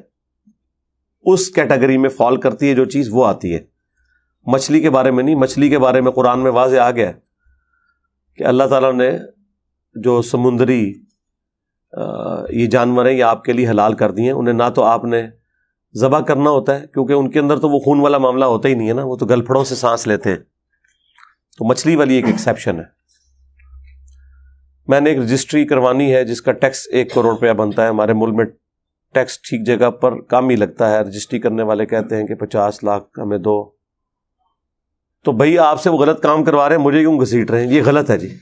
اس کیٹیگری میں فال کرتی ہے جو چیز, وہ آتی ہے. مچھلی کے بارے میں نہیں. مچھلی کے بارے میں قرآن میں واضح آ گیا کہ اللہ تعالیٰ نے جو سمندری یہ جانور ہیں یہ آپ کے لیے حلال کر دیے ہیں. انہیں نہ تو آپ نے ذبح کرنا ہوتا ہے کیونکہ ان کے اندر تو وہ خون والا معاملہ ہوتا ہی نہیں ہے نا, وہ تو گلپھڑوں سے سانس لیتے ہیں. تو مچھلی والی ایک ایکسیپشن ہے. میں نے ایک رجسٹری کروانی ہے جس کا ٹیکس 1 کروڑ روپیہ بنتا ہے. ہمارے ملک میں ٹیکس ٹھیک جگہ پر کم ہی لگتا ہے. رجسٹری کرنے والے کہتے ہیں کہ 50 لاکھ ہمیں دو. تو بھائی آپ سے وہ غلط کام کروا رہے ہیں, مجھے کیوں گھسیٹ رہے ہیں؟ یہ غلط ہے جی,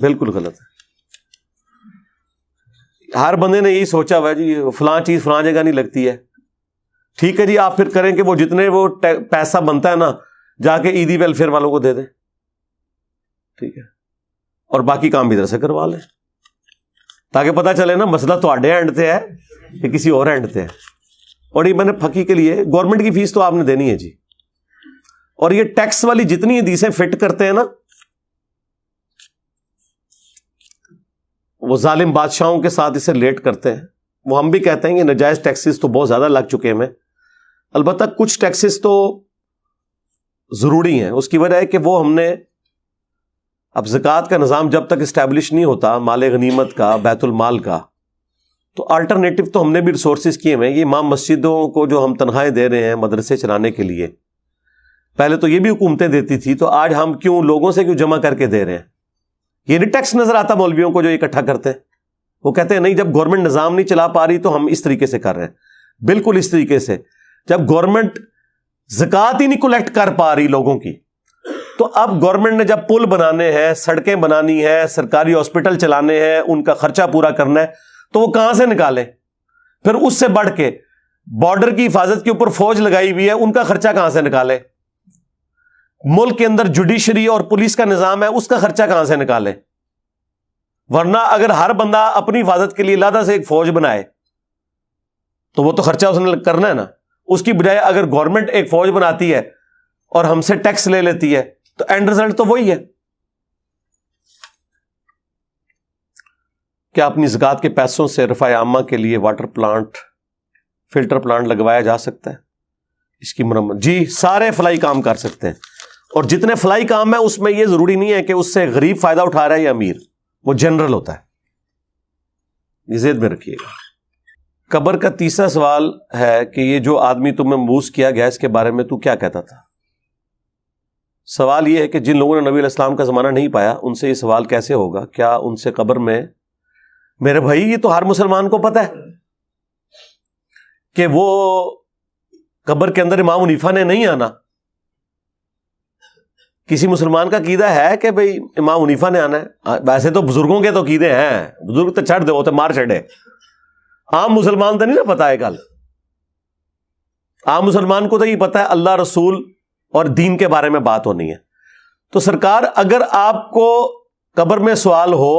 بالکل غلط ہے. ہر بندے نے یہی سوچا ہوا ہے جی فلاں چیز فلاں جگہ نہیں لگتی ہے. ٹھیک ہے جی, آپ پھر کریں کہ وہ جتنے وہ پیسہ بنتا ہے نا جا کے عیدی ویلفیئر والوں کو دے دیں, ٹھیک ہے, اور باقی کام بھی ادھر سے کروا لیں تاکہ پتہ چلے نا مسئلہ تو آڈے اینڈ سے ہے کہ کسی اور اینڈ سے ہے. اور یہ میں نے پھکی کے لیے گورنمنٹ کی فیس تو آپ نے دینی ہے جی. اور یہ ٹیکس والی جتنی حدیثیں فٹ کرتے ہیں نا, وہ ظالم بادشاہوں کے ساتھ اسے لیٹ کرتے ہیں. وہ ہم بھی کہتے ہیں کہ ناجائز ٹیکسز تو بہت زیادہ لگ چکے ہیں. البتہ کچھ ٹیکسز تو ضروری ہیں. اس کی وجہ ہے کہ وہ ہم نے اب زکوٰۃ کا نظام جب تک اسٹیبلش نہیں ہوتا, مال غنیمت کا, بیت المال کا, تو آلٹرنیٹو تو ہم نے بھی ریسورسز کیے ہوئے ہیں. یہ امام مسجدوں کو جو ہم تنخواہیں دے رہے ہیں مدرسے چلانے کے لیے, پہلے تو یہ بھی حکومتیں دیتی تھی, تو آج ہم کیوں لوگوں سے کیوں جمع کر کے دے رہے ہیں؟ یہ نہیں ٹیکس نظر آتا مولویوں کو جو اکٹھا کرتے ہیں. وہ کہتے ہیں نہیں جب گورنمنٹ نظام نہیں چلا پا رہی تو ہم اس طریقے سے کر رہے ہیں. بالکل اس طریقے سے. جب گورنمنٹ زکوٰۃ ہی نہیں کلیکٹ کر پا رہی لوگوں کی, تو اب گورنمنٹ نے جب پل بنانے ہیں, سڑکیں بنانی ہے, سرکاری ہاسپٹل چلانے ہیں, ان کا خرچہ پورا کرنا ہے, تو وہ کہاں سے نکالیں؟ پھر اس سے بڑھ کے بارڈر کی حفاظت کے اوپر فوج لگائی ہوئی ہے, ان کا خرچہ کہاں سے نکالیں؟ ملک کے اندر جوڈیشری اور پولیس کا نظام ہے, اس کا خرچہ کہاں سے نکالیں؟ ورنہ اگر ہر بندہ اپنی حفاظت کے لیے علیحدہ سے ایک فوج بنائے تو وہ تو خرچہ اس نے کرنا ہے نا. اس کی بجائے اگر گورنمنٹ ایک فوج بناتی ہے اور ہم سے ٹیکس لے لیتی ہے تو اینڈ رزلٹ تو وہی ہے. کیا اپنی زکوٰۃ کے پیسوں سے رفع عامہ کے لیے واٹر پلانٹ, فلٹر پلانٹ لگوایا جا سکتا ہے؟ اس کی مرمت جی سارے فلاحی کام کر سکتے ہیں. اور جتنے فلاحی کام ہیں اس میں یہ ضروری نہیں ہے کہ اس سے غریب فائدہ اٹھا رہا ہے یا امیر, وہ جنرل ہوتا ہے. یہ ذہن میں رکھیے گا. قبر کا تیسرا سوال ہے کہ یہ جو آدمی تمہیں مبعوث کیا گیا اس کے بارے میں تو کیا کہتا تھا؟ سوال یہ ہے کہ جن لوگوں نے نبی علیہ السلام کا زمانہ نہیں پایا ان سے یہ سوال کیسے ہوگا؟ کیا ان سے قبر میں؟ میرے بھائی یہ تو ہر مسلمان کو پتہ ہے کہ وہ قبر کے اندر امام حنیفہ نے نہیں آنا. کسی مسلمان کا عقیدہ ہے کہ بھئی امام حنیفہ نے آنا ہے؟ ویسے تو بزرگوں کے تو عقیدے ہیں، بزرگ تو چھڑ دے، وہ تو مار چھڑے، عام مسلمان تو نہیں نا پتا ہے۔ کل عام مسلمان کو تو یہ پتا ہے اللہ رسول اور دین کے بارے میں بات ہونی ہے۔ تو سرکار اگر آپ کو قبر میں سوال ہو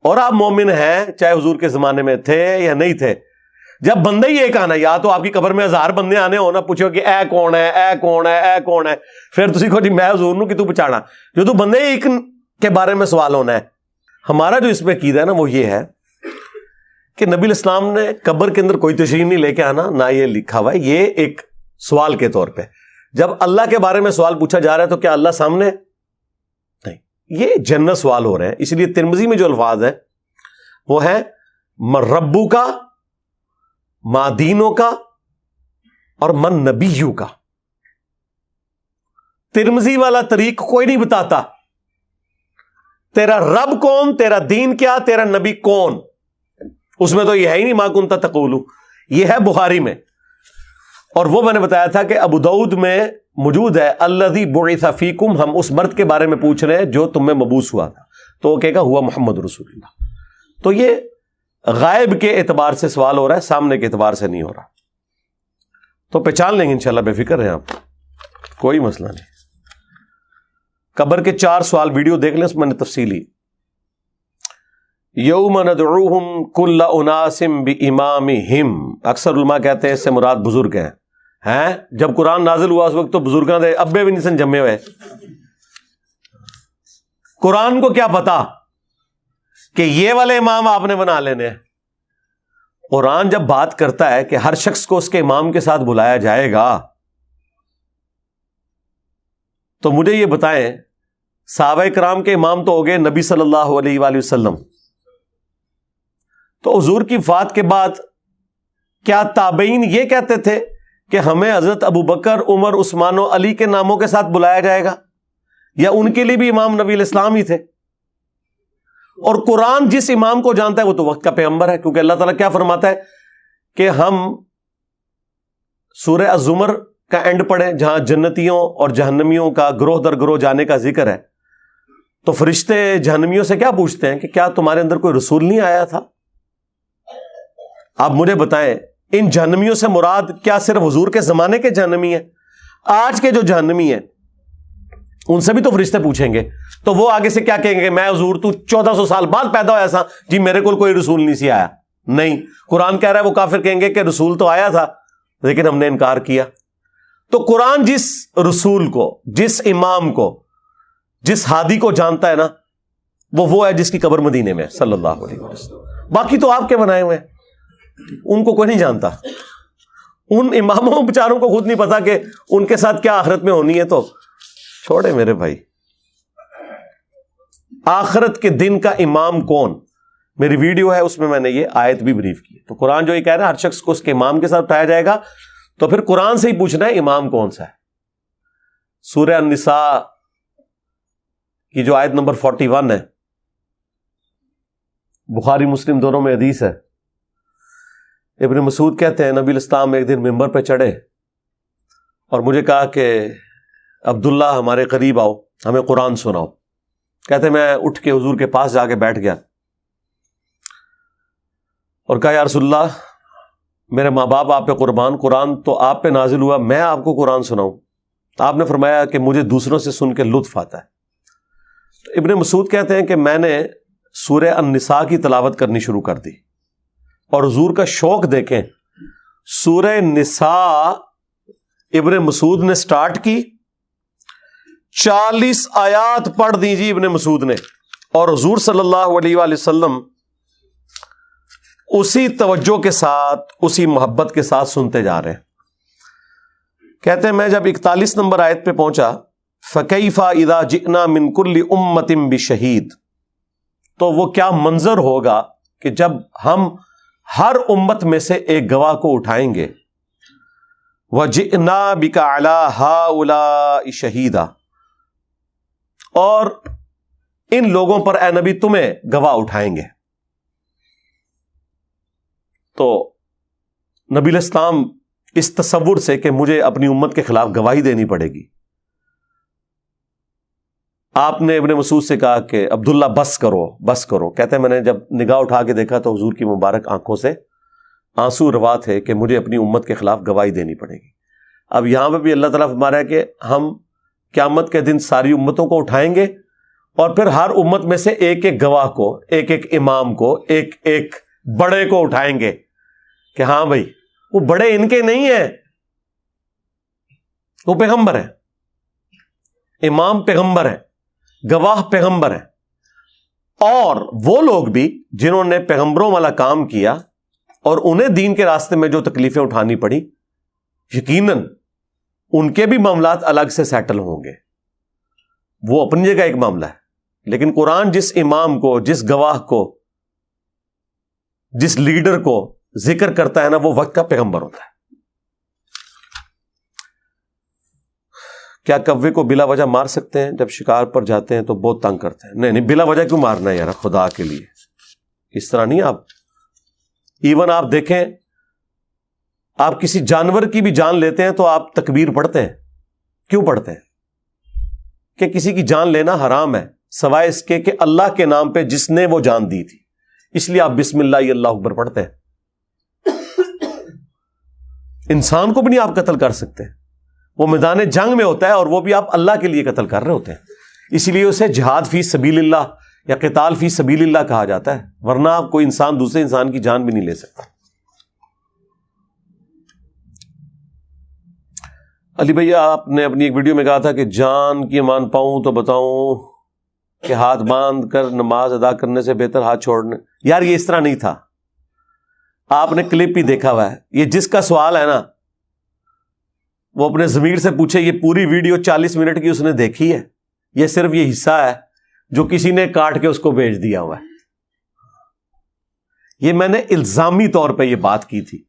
اور آپ مومن ہیں، چاہے حضور کے زمانے میں تھے یا نہیں تھے، جب بندے ہی ایک آنا، یا تو آپ کی قبر میں 1000 بندے آنے ہونا، پوچھو کہ اے کون ہے، اے کون ہے، اے کون ہے، پھر تسی کہو جی میں حضور نوں کہ تو پہچانا، جو تو بندے ایک کے بارے میں سوال ہونا ہے۔ ہمارا جو اس میں عقیدہ ہے نا وہ یہ ہے کہ نبی الاسلام نے قبر کے اندر کوئی تشریح نہیں لے کے آنا، نہ یہ لکھا ہوا ہے، یہ ایک سوال کے طور پہ۔ جب اللہ کے بارے میں سوال پوچھا جا رہا ہے تو کیا اللہ سامنے؟ نہیں، یہ جنرل سوال ہو رہے ہیں۔ اس لیے ترمذی میں جو الفاظ ہیں وہ ہے من ربو کا، ما دینوں کا، اور من نبیوں کا۔ ترمذی والا طریق کوئی نہیں بتاتا تیرا رب کون، تیرا دین کیا، تیرا نبی کون۔ اس میں تو یہ ہے ہی نہیں ما کنت تقول، یہ ہے بخاری میں۔ اور وہ میں نے بتایا تھا کہ ابو داؤد میں موجود ہے الذی بعث فیکم، ہم اس مرد کے بارے میں پوچھ رہے ہیں جو تم میں مبعوث ہوا تھا، تو وہ کہے گا ہوا محمد رسول اللہ۔ تو یہ غائب کے اعتبار سے سوال ہو رہا ہے، سامنے کے اعتبار سے نہیں ہو رہا۔ تو پہچان لیں گے انشاءاللہ، بے فکر ہیں آپ، کوئی مسئلہ نہیں۔ قبر کے 4 سوال ویڈیو دیکھ لیں، اس میں نے تفصیلی۔ یوم ندعوہم کل اناس بامامہم، اکثر علماء کہتے ہیں اس سے مراد بزرگ ہیں۔ جب قرآن نازل ہوا اس وقت تو بزرگاں دے ابے بھی نہیں سن جمے ہوئے، قرآن کو کیا پتا کہ یہ والے امام آپ نے بنا لینے ہیں۔ قرآن جب بات کرتا ہے کہ ہر شخص کو اس کے امام کے ساتھ بلایا جائے گا، تو مجھے یہ بتائیں صحابہ کرام کے امام تو ہو گئے نبی صلی اللہ علیہ وآلہ وسلم، تو حضور کی وفات کے بعد کیا تابعین یہ کہتے تھے کہ ہمیں حضرت ابو بکر، عمر، عثمان و علی کے ناموں کے ساتھ بلایا جائے گا، یا ان کے لیے بھی امام نبی الاسلام ہی تھے؟ اور قرآن جس امام کو جانتا ہے وہ تو وقت کا پیغمبر ہے، کیونکہ اللہ تعالیٰ کیا فرماتا ہے کہ ہم سورہ الزمر کا اینڈ پڑھیں جہاں جنتیوں اور جہنمیوں کا گروہ در گروہ جانے کا ذکر ہے، تو فرشتے جہنمیوں سے کیا پوچھتے ہیں کہ کیا تمہارے اندر کوئی رسول نہیں آیا تھا؟ آپ مجھے بتائیں ان جہنمیوں سے مراد کیا صرف حضور کے زمانے کے جہنمی ہیں؟ آج کے جو جہنمی ہیں ان سے بھی تو فرشتے پوچھیں گے، تو وہ آگے سے کیا کہیں گے؟ میں حضور تو 1400 سال بعد پیدا ہوا ایسا جی میرے کو کوئی رسول نہیں سی آیا؟ نہیں، قرآن کہہ رہا ہے وہ کافر کہیں گے کہ رسول تو آیا تھا لیکن ہم نے انکار کیا۔ تو قرآن جس رسول کو، جس امام کو، جس ہادی کو جانتا ہے نا، وہ ہے جس کی قبر مدینے میں صلی اللہ علیہ وسلم۔ باقی تو آپ کے بنائے ہوئے ہیں، ان کو کوئی نہیں جانتا۔ ان اماموں بیچاروں کو خود نہیں پتا کہ ان کے ساتھ کیا آخرت میں ہونی ہے، تو چھوڑے میرے بھائی۔ آخرت کے دن کا امام کون، میری ویڈیو ہے اس میں میں نے یہ آیت بھی بریف کی۔ تو قرآن جو یہ کہہ رہا ہے ہر شخص کو اس کے امام کے ساتھ اٹھایا جائے گا، تو پھر قرآن سے ہی پوچھنا ہے امام کون سا ہے۔ سورہ النساء کی جو آیت نمبر 41 ہے، بخاری مسلم دونوں میں حدیث ہے، ابن مسعود کہتے ہیں نبی الاسلام ایک دن ممبر پہ چڑھے اور مجھے کہا کہ عبداللہ ہمارے قریب آؤ، ہمیں قرآن سناؤ۔ کہتے میں اٹھ کے حضور کے پاس جا کے بیٹھ گیا اور کہا یا رسول اللہ میرے ماں باپ آپ پہ قربان، قرآن تو آپ پہ نازل ہوا، میں آپ کو قرآن سناؤں؟ آپ نے فرمایا کہ مجھے دوسروں سے سن کے لطف آتا ہے۔ تو ابن مسعود کہتے ہیں کہ میں نے سورہ النساء کی تلاوت کرنی شروع کر دی، اور حضور کا شوق دیکھیں، سورہ نساء ابن مسعود نے سٹارٹ کی، 40 آیات پڑھ دی جی ابن مسعود نے، اور حضور صلی اللہ علیہ وآلہ وسلم اسی توجہ کے ساتھ، اسی محبت کے ساتھ سنتے جا رہے ہیں۔ کہتے ہیں میں جب 41 نمبر آیت پہ پہنچا، فَكَيْفَ إِذَا جِئْنَا مِن كُلِّ أُمَّةٍ بِشَهِيدٍ، تو وہ کیا منظر ہوگا کہ جب ہم ہر امت میں سے ایک گواہ کو اٹھائیں گے۔ وَجِئْنَا بِكَ عَلَىٰ هَٰؤُلَاءِ شَهِيدًا، اور ان لوگوں پر اے نبی تمہیں گواہ اٹھائیں گے۔ تو نبی الاسلام اس تصور سے کہ مجھے اپنی امت کے خلاف گواہی دینی پڑے گی، آپ نے ابن مسعود سے کہا کہ عبداللہ بس کرو. کہتے ہیں میں نے جب نگاہ اٹھا کے دیکھا تو حضور کی مبارک آنکھوں سے آنسو روا تھے کہ مجھے اپنی امت کے خلاف گواہی دینی پڑے گی. اب یہاں پہ بھی اللہ تعالیٰ فرما رہا ہے کہ ہم قیامت کے دن ساری امتوں کو اٹھائیں گے اور پھر ہر امت میں سے ایک ایک گواہ کو، ایک ایک امام کو، ایک ایک بڑے کو اٹھائیں گے کہ ہاں بھائی وہ بڑے ان کے نہیں ہیں، وہ پیغمبر ہیں. امام پیغمبر ہیں، گواہ پیغمبر ہیں. اور وہ لوگ بھی جنہوں نے پیغمبروں والا کام کیا اور انہیں دین کے راستے میں جو تکلیفیں اٹھانی پڑی، یقیناً ان کے بھی معاملات الگ سے سیٹل ہوں گے. وہ اپنی جگہ ایک معاملہ ہے، لیکن قرآن جس امام کو، جس گواہ کو، جس لیڈر کو ذکر کرتا ہے نا، وہ وقت کا پیغمبر ہوتا ہے. کیا کوے کو بلا وجہ مار سکتے ہیں؟ جب شکار پر جاتے ہیں تو بہت تنگ کرتے ہیں. نہیں بلا وجہ کیوں مارنا ہے یار، خدا کے لیے اس طرح نہیں. آپ ایون آپ دیکھیں، آپ کسی جانور کی بھی جان لیتے ہیں تو آپ تکبیر پڑھتے ہیں. کیوں پڑھتے ہیں؟ کہ کسی کی جان لینا حرام ہے سوائے اس کے کہ اللہ کے نام پہ جس نے وہ جان دی تھی، اس لیے آپ بسم اللہ اللہ اکبر پڑھتے ہیں. انسان کو بھی نہیں آپ قتل کر سکتے، وہ میدان جنگ میں ہوتا ہے اور وہ بھی آپ اللہ کے لیے قتل کر رہے ہوتے ہیں. اسی لیے اسے جہاد فی سبیل اللہ یا قتال فی سبیل اللہ کہا جاتا ہے، ورنہ آپ کوئی انسان دوسرے انسان کی جان بھی نہیں لے سکتا. علی بھیا، آپ نے اپنی ایک ویڈیو میں کہا تھا کہ جان کی امان پاؤں تو بتاؤں کہ ہاتھ باندھ کر نماز ادا کرنے سے بہتر ہاتھ چھوڑنے. یار یہ اس طرح نہیں تھا، آپ نے کلپ ہی دیکھا ہوا ہے. یہ جس کا سوال ہے نا وہ اپنے ضمیر سے پوچھے. یہ پوری ویڈیو 40 منٹ کی اس نے دیکھی ہے، یہ صرف یہ حصہ ہے جو کسی نے کاٹ کے اس کو بھیج دیا ہوا ہے. یہ میں نے الزامی طور پہ یہ بات کی تھی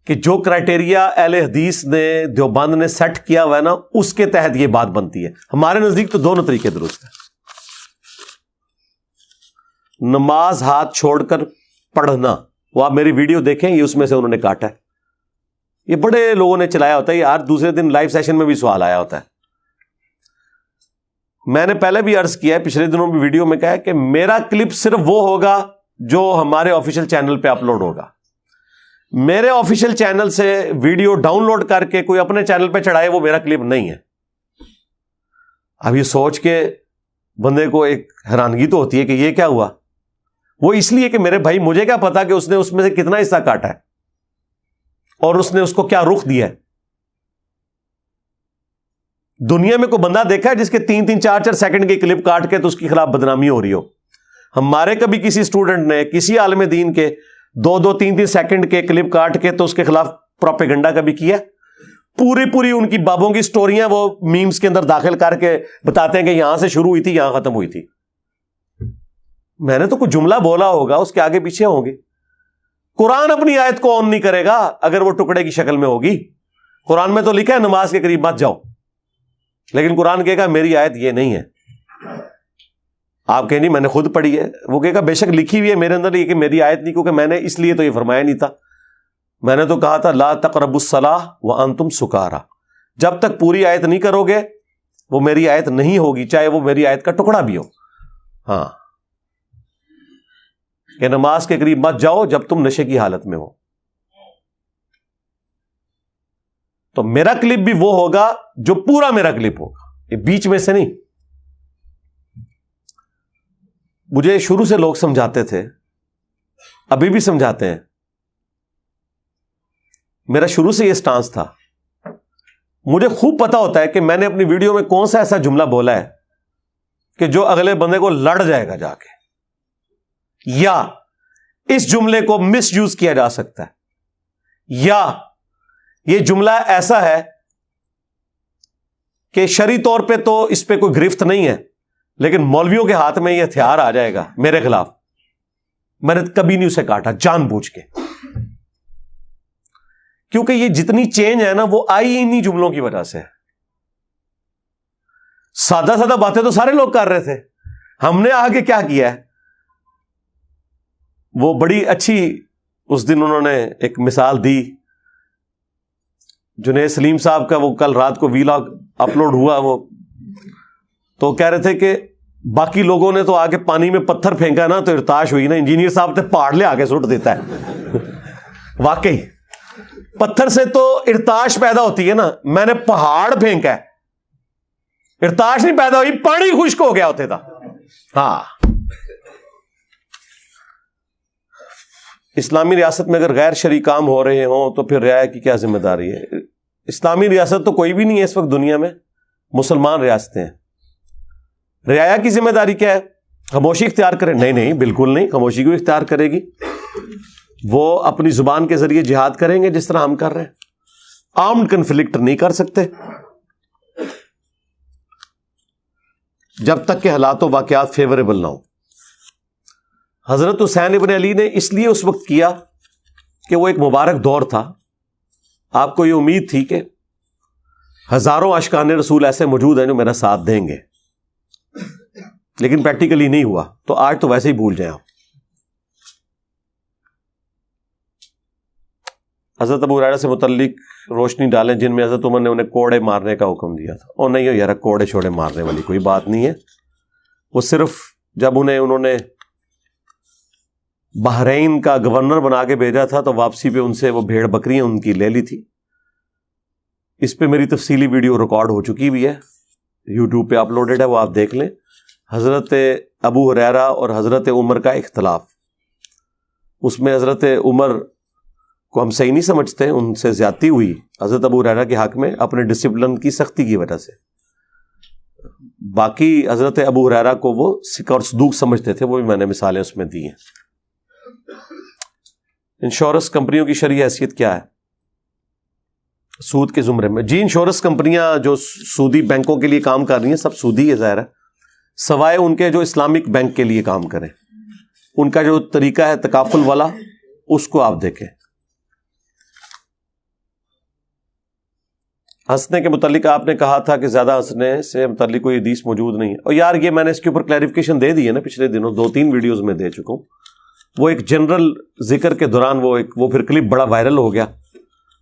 کہ جو کرائٹیریا اہل حدیث نے، دیوبند نے سیٹ کیا ہوا ہے نا، اس کے تحت یہ بات بنتی ہے. ہمارے نزدیک تو دونوں طریقے درست ہیں. نماز ہاتھ چھوڑ کر پڑھنا، وہ آپ میری ویڈیو دیکھیں، یہ اس میں سے انہوں نے کاٹا ہے. یہ بڑے لوگوں نے چلایا ہوتا ہے، یہ ہر دوسرے دن لائیو سیشن میں بھی سوال آیا ہوتا ہے. میں نے پہلے بھی عرض کیا ہے، پچھلے دنوں بھی ویڈیو میں کہا ہے کہ میرا کلپ صرف وہ ہوگا جو ہمارے آفیشیل چینل پہ اپلوڈ ہوگا. میرے آفیشیل چینل سے ویڈیو ڈاؤن لوڈ کر کے کوئی اپنے چینل پہ چڑھائے، وہ میرا کلپ نہیں ہے. اب یہ سوچ کے بندے کو ایک حیرانگی تو ہوتی ہے کہ یہ کیا ہوا. وہ اس لیے کہ میرے بھائی مجھے کیا پتا کہ اس نے اس میں سے کتنا حصہ کاٹا ہے اور اس نے اس کو کیا رخ دیا ہے. دنیا میں کوئی بندہ دیکھا ہے جس کے 3-3 4-4 سیکنڈ کی کلپ کاٹ کے تو اس کے خلاف بدنامی ہو رہی ہو؟ ہمارے کبھی کسی اسٹوڈنٹ نے، کسی عالم دین کے 2-2 3-3 سیکنڈ کے کلپ کاٹ کے تو اس کے خلاف پروپیگنڈا کبھی کیا؟ پوری ان کی بابوں کی سٹوریاں وہ میمز کے اندر داخل کر کے بتاتے ہیں کہ یہاں سے شروع ہوئی تھی، یہاں ختم ہوئی تھی. میں نے تو کوئی جملہ بولا ہوگا، اس کے آگے پیچھے ہوں گے. قرآن اپنی آیت کو آن نہیں کرے گا اگر وہ ٹکڑے کی شکل میں ہوگی. قرآن میں تو لکھا ہے نماز کے قریب مت جاؤ، لیکن قرآن کہے گا میری آیت یہ نہیں ہے. آپ کہیں نہیں میں نے خود پڑھی ہے، وہ کہے گا بے شک لکھی ہوئی ہے میرے اندر یہ کہ میری آیت نہیں، کیونکہ میں نے اس لیے تو یہ فرمایا نہیں تھا. میں نے تو کہا تھا لا تقربوا الصلاۃ وانتم سکارا. جب تک پوری آیت نہیں کرو گے وہ میری آیت نہیں ہوگی، چاہے وہ میری آیت کا ٹکڑا بھی ہو. ہاں، کہ نماز کے قریب مت جاؤ جب تم نشے کی حالت میں ہو. تو میرا کلپ بھی وہ ہوگا جو پورا میرا کلپ ہوگا، یہ بیچ میں سے نہیں. مجھے شروع سے لوگ سمجھاتے تھے، ابھی بھی سمجھاتے ہیں. میرا شروع سے یہ سٹانس تھا. مجھے خوب پتا ہوتا ہے کہ میں نے اپنی ویڈیو میں کون سا ایسا جملہ بولا ہے کہ جو اگلے بندے کو لڑ جائے گا جا کے، یا اس جملے کو مس یوز کیا جا سکتا ہے، یا یہ جملہ ایسا ہے کہ شرعی طور پہ تو اس پہ کوئی گرفت نہیں ہے، لیکن مولویوں کے ہاتھ میں یہ ہتھیار آ جائے گا میرے خلاف. میں نے کبھی نہیں اسے کاٹا جان بوجھ کے، کیونکہ یہ جتنی چینج ہے نا وہ آئی انہی جملوں کی وجہ سے. سادہ سادہ باتیں تو سارے لوگ کر رہے تھے، ہم نے آگے کیا کیا ہے. وہ بڑی اچھی اس دن انہوں نے ایک مثال دی. جنید سلیم صاحب کا وہ کل رات کو ویلاگ اپلوڈ ہوا، وہ تو کہہ رہے تھے کہ باقی لوگوں نے تو آگے پانی میں پتھر پھینکا نا تو ارتاش ہوئی نا, انجینئر صاحب نے پہاڑ لے آگے سٹ دیتا ہے. واقعی پتھر سے تو ارتاش پیدا ہوتی ہے نا, میں نے پہاڑ پھینکا ہے, ارتاش نہیں پیدا ہوئی, پانی خشک ہو گیا ہوتا تھا. ہاں, اسلامی ریاست میں اگر غیر شرعی کام ہو رہے ہوں تو پھر رعایا کی کیا ذمہ داری ہے؟ اسلامی ریاست تو کوئی بھی نہیں ہے اس وقت دنیا میں, مسلمان ریاستیں ہیں. رعایا کی ذمہ داری کیا ہے؟ خاموشی اختیار کرے؟ نہیں, بالکل نہیں, خاموشی کو اختیار کرے گی. وہ اپنی زبان کے ذریعے جہاد کریں گے جس طرح ہم کر رہے ہیں. آرمڈ کنفلکٹ نہیں کر سکتے جب تک کہ حالات و واقعات فیوریبل نہ ہو. حضرت حسین ابن علی نے اس لیے اس وقت کیا کہ وہ ایک مبارک دور تھا, آپ کو یہ امید تھی کہ ہزاروں عاشقان رسول ایسے موجود ہیں جو میرا ساتھ دیں گے, لیکن پریکٹیکلی نہیں ہوا. تو آج تو ویسے ہی بھول جائیں آپ. حضرت ابو ہریرہ سے متعلق روشنی ڈالیں جن میں حضرت عمر نے انہیں کوڑے مارنے کا حکم دیا تھا. اور نہیں یار, کوڑے چھوڑے مارنے والی کوئی بات نہیں ہے. وہ صرف جب انہوں نے بحرین کا گورنر بنا کے بھیجا تھا تو واپسی پہ ان سے وہ بھیڑ بکریاں ان کی لے لی تھی. اس پہ میری تفصیلی ویڈیو ریکارڈ ہو چکی بھی ہے, یوٹیوب پہ اپلوڈڈ ہے, وہ آپ دیکھ لیں. حضرت ابو ہریرہ اور حضرت عمر کا اختلاف, اس میں حضرت عمر کو ہم صحیح نہیں سمجھتے, ان سے زیادتی ہوئی حضرت ابو ہریرہ کے حق میں اپنے ڈسپلن کی سختی کی وجہ سے. باقی حضرت ابو ہریرہ کو وہ سکھ اور صدوق سمجھتے تھے, وہ بھی میں نے مثالیں اس میں دی ہیں. انشورنس کمپنیوں کی شرعی حیثیت کیا ہے سود کے زمرے میں؟ جی, انشورنس کمپنیاں جو سودی بینکوں کے لیے کام کر رہی ہیں سب سودی ہے ظاہر ہے, سوائے ان کے جو اسلامک بینک کے لیے کام کریں. ان کا جو طریقہ ہے تکافل والا, اس کو آپ دیکھیں. ہنسنے کے متعلق آپ نے کہا تھا کہ زیادہ ہنسنے سے متعلق کوئی حدیث موجود نہیں ہے. اور یار یہ میں نے اس کے اوپر کلیریفیکیشن دے دی ہے نا, پچھلے دنوں 2-3 ویڈیوز میں دے چکا ہوں. وہ ایک جنرل ذکر کے دوران وہ پھر کلپ بڑا وائرل ہو گیا,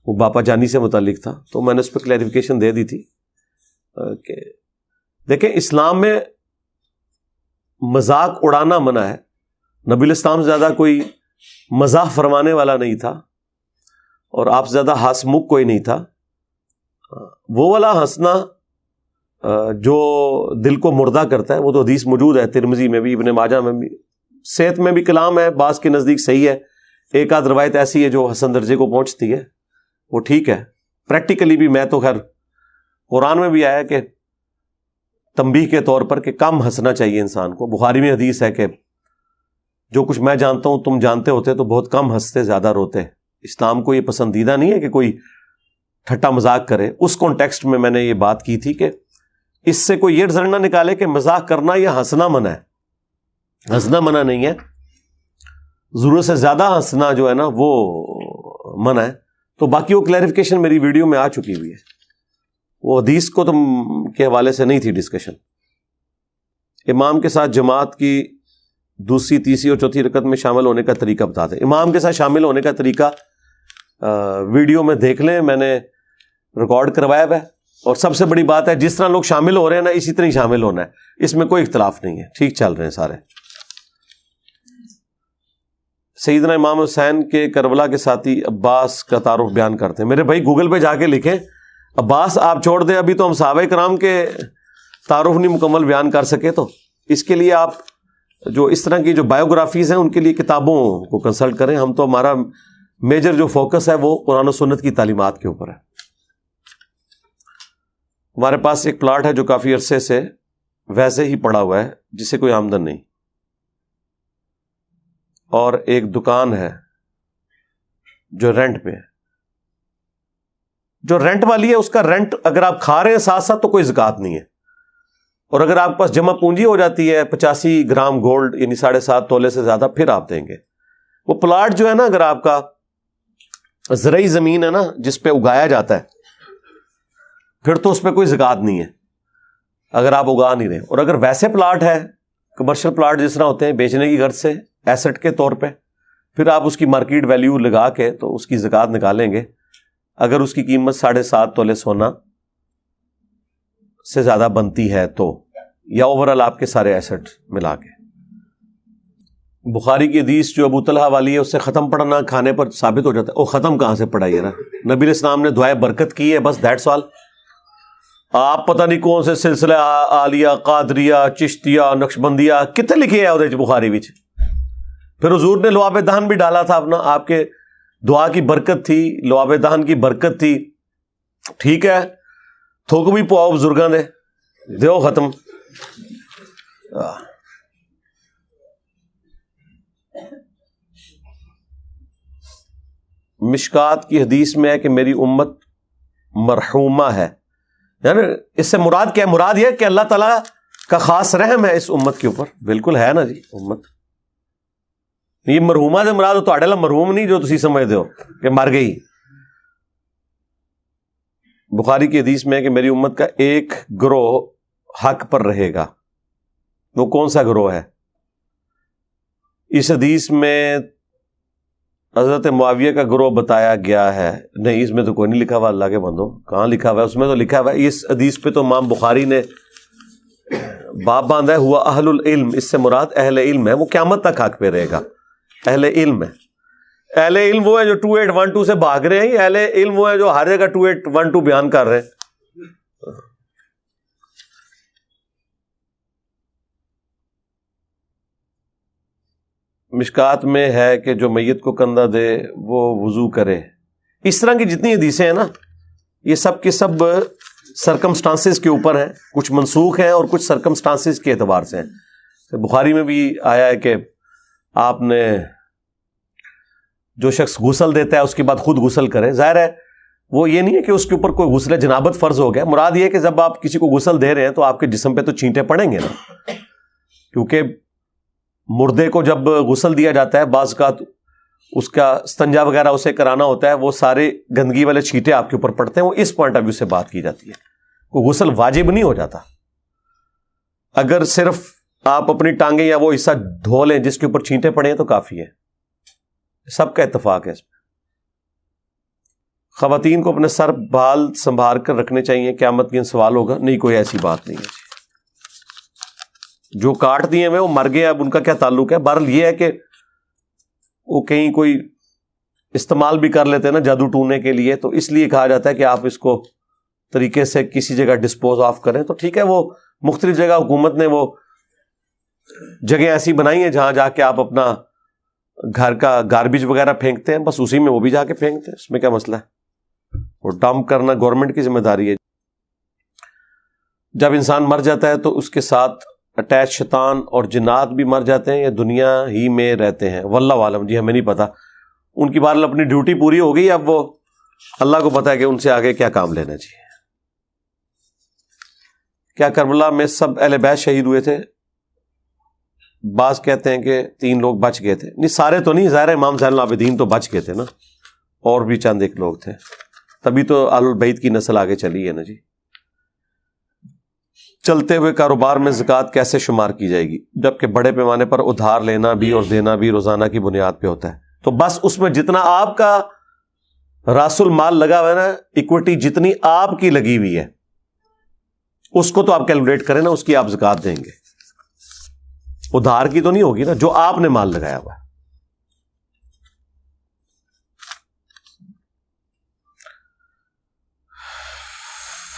وہ باپا جانی سے متعلق تھا, تو میں نے اس پہ کلیریفیکیشن دے دی تھی. دیکھیں, اسلام میں مذاق اڑانا منع ہے. نبی الاسلام سے زیادہ کوئی مزاح فرمانے والا نہیں تھا, اور آپ سے زیادہ ہنس مکھ کوئی نہیں تھا. وہ والا ہنسنا جو دل کو مردہ کرتا ہے, وہ تو حدیث موجود ہے ترمذی میں بھی, ابن ماجہ میں بھی. صحت میں بھی کلام ہے, بعض کے نزدیک صحیح ہے. ایک آدھ روایت ایسی ہے جو حسن درجے کو پہنچتی ہے, وہ ٹھیک ہے. پریکٹیکلی بھی میں تو خیر قرآن میں بھی آیا کہ تنبیہ کے طور پر کہ کم ہنسنا چاہیے انسان کو. بخاری میں حدیث ہے کہ جو کچھ میں جانتا ہوں تم جانتے ہوتے تو بہت کم ہنستے زیادہ روتے. اسلام کو یہ پسندیدہ نہیں ہے کہ کوئی ٹھٹا مذاق کرے. اس کانٹیکسٹ میں میں نے یہ بات کی تھی کہ اس سے کوئی یہ رزلٹ نہ نکالے کہ مذاق کرنا یا ہنسنا منع ہے. ہنسنا منع نہیں ہے, ضرورت سے زیادہ ہنسنا جو ہے نا وہ منع ہے. تو باقی وہ کلیریفیکیشن میری ویڈیو میں آ چکی ہوئی ہے, وہ حدیث کو تم کے حوالے سے نہیں تھی ڈسکشن. امام کے ساتھ جماعت کی دوسری, تیسری اور چوتھی رکعت میں شامل ہونے کا طریقہ بتا دیں. امام کے ساتھ شامل ہونے کا طریقہ ویڈیو میں دیکھ لیں, میں نے ریکارڈ کروایا ہے. اور سب سے بڑی بات ہے, جس طرح لوگ شامل ہو رہے ہیں نا اسی طرح ہی شامل ہونا ہے, اس میں کوئی اختلاف نہیں ہے, ٹھیک چل رہے ہیں سارے. سیدنا امام حسین کے کربلا کے ساتھی عباس کا تعارف بیان کرتے ہیں. میرے بھائی گوگل پہ جا کے لکھیں عباس, آپ چھوڑ دیں, ابھی تو ہم صحابہ کرام کے تعارف نہیں مکمل بیان کر سکے, تو اس کے لیے آپ جو اس طرح کی جو بایوگرافیز ہیں ان کے لیے کتابوں کو کنسلٹ کریں. ہم تو ہمارا میجر جو فوکس ہے وہ قرآن و سنت کی تعلیمات کے اوپر ہے. ہمارے پاس ایک پلاٹ ہے جو کافی عرصے سے ویسے ہی پڑا ہوا ہے, جس سے کوئی آمدن نہیں, اور ایک دکان ہے جو رینٹ پہ ہے. جو رینٹ والی ہے اس کا رینٹ اگر آپ کھا رہے ہیں ساتھ ساتھ تو کوئی زکوٰۃ نہیں ہے, اور اگر آپ کے پاس جمع پونجی ہو جاتی ہے 85 گرام گولڈ یعنی 7.5 تولے سے زیادہ, پھر آپ دیں گے. وہ پلاٹ جو ہے نا, اگر آپ کا زرعی زمین ہے نا جس پہ اگایا جاتا ہے, پھر تو اس پہ کوئی زکوٰۃ نہیں ہے اگر آپ اگا نہیں رہے. اور اگر ویسے پلاٹ ہے, کمرشل پلاٹ جس طرح ہوتے ہیں بیچنے کی غرض سے ایسٹ کے طور پہ, پھر آپ اس کی مارکیٹ ویلیو لگا کے تو اس کی زکوٰۃ نکالیں گے. اگر اس کی قیمت 7.5 تولے سونا سے زیادہ بنتی ہے تو یا اوورال آپ کے سارے ایسٹ ملا کے؟ بخاری کی حدیث جو ابو طلحہ والی ہے اس سے ختم پڑھنا کھانے پر ثابت ہو جاتا ہے. وہ ختم کہاں سے پڑھا یہ نا؟ نبی علیہ السلام نے دعائے برکت کی ہے بس، دیٹس آل. آپ پتہ نہیں کون سے سلسلہ عالیہ، قادریہ، چشتیہ، نقشبندیہ کتنے لکھے ہیں وہ بخاری وچ. پھر حضور نے لعاب دہن بھی ڈالا تھا اپنا، آپ کے دعا کی برکت تھی، لعاب دہن کی برکت تھی. ٹھیک ہے، تھوک بھی پواؤ بزرگاں دے دیو ختم. مشکات کی حدیث میں ہے کہ میری امت مرحومہ ہے، یعنی اس سے مراد کیا ہے؟ مراد یہ کہ اللہ تعالیٰ کا خاص رحم ہے اس امت کے اوپر. بالکل ہے نا جی امت. یہ مرحومہ سے مراد تو اڈلا مرحوم نہیں جو تسی سمجھتے ہو کہ مر گئی. بخاری کی حدیث میں ہے کہ میری امت کا ایک گروہ حق پر رہے گا. وہ کون سا گروہ ہے؟ اس حدیث میں حضرت معاویہ کا گروہ بتایا گیا ہے. نہیں، اس میں تو کوئی نہیں لکھا ہوا. اللہ کے بندو کہاں لکھا ہوا ہے؟ اس میں تو لکھا ہوا ہے، اس حدیث پہ تو امام بخاری نے باب باندھا ہے ہوا اہل العلم. اس سے مراد اہل علم ہے، وہ قیامت تک حق پہ رہے گا. اہل علم ہے. اہل علم وہ ہے جو 2812 سے بھاگ رہے ہیں، اہل علم وہ ہے جو ہر جگہ 2812 بیان کر رہے ہیں. مشکات میں ہے کہ جو میت کو کندھا دے وہ وضو کرے. اس طرح کی جتنی حدیثیں ہیں نا، یہ سب کے سب سرکمسٹانسز کے اوپر ہیں. کچھ منسوخ ہیں اور کچھ سرکمسٹانسز کے اعتبار سے ہیں. بخاری میں بھی آیا ہے کہ آپ نے جو شخص غسل دیتا ہے اس کے بعد خود غسل کرے. ظاہر ہے وہ یہ نہیں ہے کہ اس کے اوپر کوئی غسل جنابت فرض ہو گیا. مراد یہ ہے کہ جب آپ کسی کو غسل دے رہے ہیں تو آپ کے جسم پہ تو چھینٹے پڑیں گے نا، کیونکہ مردے کو جب غسل دیا جاتا ہے بعض کا اس کا استنجا وغیرہ اسے کرانا ہوتا ہے، وہ سارے گندگی والے چھینٹے آپ کے اوپر پڑتے ہیں. وہ اس پوائنٹ آف ویو سے بات کی جاتی ہے. وہ غسل واجب نہیں ہو جاتا. اگر صرف آپ اپنی ٹانگیں یا وہ حصہ دھو لیں جس کے اوپر چھینٹے پڑے ہیں تو کافی ہے. سب کا اتفاق ہے اس میں. خواتین کو اپنے سر بال سنبھال کر رکھنے چاہیے، قیامت کے دن سوال ہوگا. نہیں، کوئی ایسی بات نہیں ہے. جو کاٹ دیے ہوئے وہ مر گئے، اب ان کا کیا تعلق ہے؟ بہرحال یہ ہے کہ وہ کہیں کوئی استعمال بھی کر لیتے ہیں نا جادو ٹونے کے لیے، تو اس لیے کہا جاتا ہے کہ آپ اس کو طریقے سے کسی جگہ ڈسپوز آف کریں. تو ٹھیک ہے، وہ مختلف جگہ حکومت نے وہ جگہ ایسی بنائی ہیں جہاں جا کے آپ اپنا گھر کا گاربیج وغیرہ پھینکتے ہیں، بس اسی میں وہ بھی جا کے پھینکتے ہیں. اس میں کیا مسئلہ ہے؟ وہ ڈمپ کرنا گورنمنٹ کی ذمہ داری ہے. جب انسان مر جاتا ہے تو اس کے ساتھ اٹیچ شیطان اور جنات بھی مر جاتے ہیں یا دنیا ہی میں رہتے ہیں؟ واللہ عالم، جی ہمیں نہیں پتا. ان کی بہرحال اپنی ڈیوٹی پوری ہو گئی، اب وہ اللہ کو پتا ہے کہ ان سے آگے کیا کام لینا چاہیے. کیا کربلا میں سب اہل بیت شہید ہوئے تھے؟ بعض کہتے ہیں کہ 3 لوگ بچ گئے تھے. نہیں، سارے تو نہیں. ظاہر ہے امام زین العابدین تو بچ گئے تھے نا، اور بھی چند ایک لوگ تھے، تبھی تو اہل البیت کی نسل آگے چلی ہے نا جی. چلتے ہوئے کاروبار میں زکوٰۃ کیسے شمار کی جائے گی جبکہ بڑے پیمانے پر ادھار لینا بھی اور دینا بھی روزانہ کی بنیاد پہ ہوتا ہے؟ تو بس اس میں جتنا آپ کا راس المال لگا ہوا ہے نا، ایکوٹی جتنی آپ کی لگی ہوئی ہے اس کو تو آپ کیلکولیٹ کریں نا، اس کی آپ زکوٰۃ دیں گے. ادھار کی تو نہیں ہوگی نا، جو آپ نے مال لگایا ہوا ہے.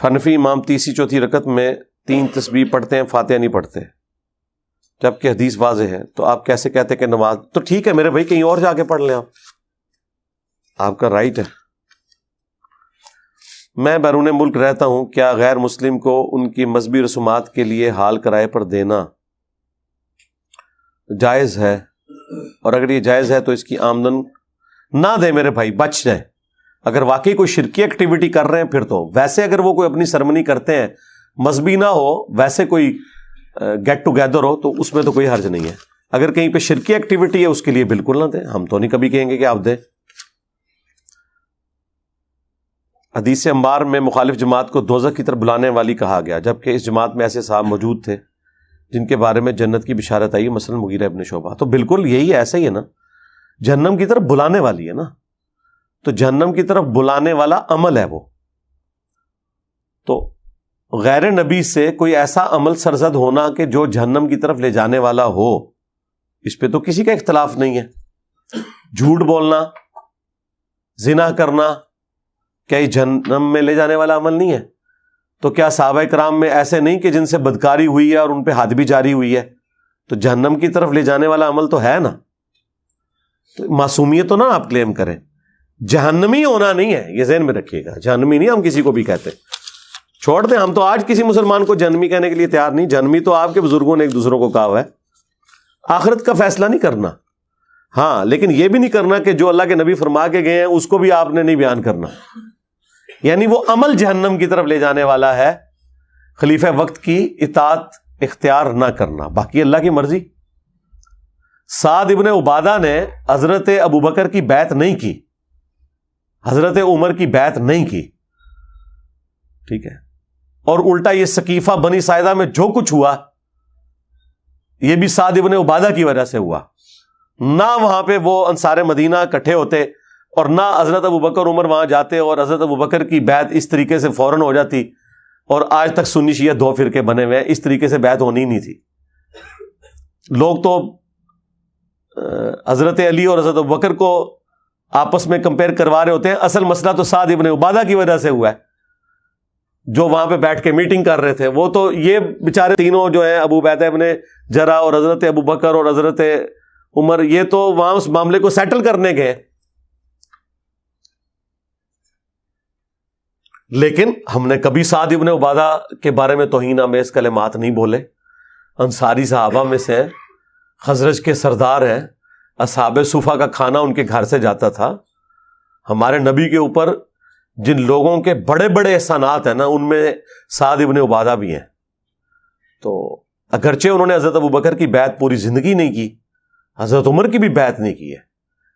حنفی امام تیسری چوتھی رکعت میں 3 تسبیح پڑھتے ہیں، فاتحہ نہیں پڑھتے، جبکہ حدیث واضح ہے. تو آپ کیسے کہتے ہیں کہ نماز؟ تو ٹھیک ہے میرے بھائی، کہیں اور جا کے پڑھ لیں، آپ کا رائٹ ہے. میں بیرون ملک رہتا ہوں، کیا غیر مسلم کو ان کی مذہبی رسومات کے لیے حال کرائے پر دینا جائز ہے؟ اور اگر یہ جائز ہے تو اس کی آمدن نہ دے میرے بھائی، بچ جائیں. اگر واقعی کوئی شرکی ایکٹیویٹی کر رہے ہیں پھر تو. ویسے اگر وہ کوئی اپنی سرمنی کرتے ہیں، مذہبی نہ ہو، ویسے کوئی گیٹ ٹوگیدر ہو، تو اس میں تو کوئی حرج نہیں ہے. اگر کہیں پہ شرکی ایکٹیویٹی ہے اس کے لیے بالکل نہ دیں. ہم تو نہیں کبھی کہیں گے کہ آپ دیں. حدیث انبار میں مخالف جماعت کو دوزخ کی طرف بلانے والی کہا گیا، جبکہ اس جماعت میں ایسے صاحب موجود تھے جن کے بارے میں جنت کی بشارت آئی، مثلا مغیرہ ابن شعبہ. تو بالکل یہی ایسا ہی ہے نا، جہنم کی طرف بلانے والی ہے نا، تو جہنم کی طرف بلانے والا عمل ہے وہ. تو غیر نبی سے کوئی ایسا عمل سرزد ہونا کہ جو جہنم کی طرف لے جانے والا ہو، اس پہ تو کسی کا اختلاف نہیں ہے. جھوٹ بولنا، زنا کرنا، کیا یہ جہنم میں لے جانے والا عمل نہیں ہے؟ تو کیا صحابہ کرام میں ایسے نہیں کہ جن سے بدکاری ہوئی ہے اور ان پہ حد بھی جاری ہوئی ہے؟ تو جہنم کی طرف لے جانے والا عمل تو ہے نا. تو معصومیت تو نہ آپ کلیم کریں. جہنمی ہونا نہیں ہے، یہ ذہن میں رکھیے گا. جہنمی نہیں ہم کسی کو بھی کہتے. چھوڑ دیں، ہم تو آج کسی مسلمان کو جہنمی کہنے کے لیے تیار نہیں. جہنمی تو آپ کے بزرگوں نے ایک دوسروں کو کہا ہوا ہے. آخرت کا فیصلہ نہیں کرنا. ہاں، لیکن یہ بھی نہیں کرنا کہ جو اللہ کے نبی فرما کے گئے ہیں اس کو بھی آپ نے نہیں بیان کرنا. یعنی وہ عمل جہنم کی طرف لے جانے والا ہے. خلیفہ وقت کی اطاعت اختیار نہ کرنا، باقی اللہ کی مرضی. سعد ابن عبادہ نے حضرت ابوبکر کی بیعت نہیں کی، حضرت عمر کی بیعت نہیں کی، ٹھیک ہے. اور الٹا یہ ثقیفہ بنی ساعدہ میں جو کچھ ہوا یہ بھی سعد ابن عبادہ کی وجہ سے ہوا. نہ وہاں پہ وہ انصار مدینہ اکٹھے ہوتے اور نہ حضرت ابوبکر عمر وہاں جاتے اور حضرت ابوبکر کی بیعت اس طریقے سے فوراً ہو جاتی. اور آج تک سنی شیعہ دو فرقے بنے ہوئے ہیں. اس طریقے سے بیعت ہونی نہیں تھی. لوگ تو حضرت علی اور حضرت ابوبکر کو آپس میں کمپیئر کروا رہے ہوتے ہیں. اصل مسئلہ تو سعد ابن عبادہ کی وجہ سے ہوا ہے، جو وہاں پہ بیٹھ کے میٹنگ کر رہے تھے. وہ تو یہ بیچارے تینوں جو ہیں، ابو عبیدہ ابن جرح اور حضرت ابوبکر اور حضرت عمر، یہ تو وہاں اس معاملے کو سیٹل کرنے گئے. لیکن ہم نے کبھی سعد ابن عبادہ کے بارے میں توہین آمیز کلمات نہیں بولے. انصاری صحابہ میں سے ہیں، خزرج کے سردار ہیں، اصحاب صفہ کا کھانا ان کے گھر سے جاتا تھا. ہمارے نبی کے اوپر جن لوگوں کے بڑے بڑے احسانات ہیں نا، ان میں سعد ابن عبادہ بھی ہیں. تو اگرچہ انہوں نے حضرت ابوبکر کی بیعت پوری زندگی نہیں کی، حضرت عمر کی بھی بیعت نہیں کی ہے،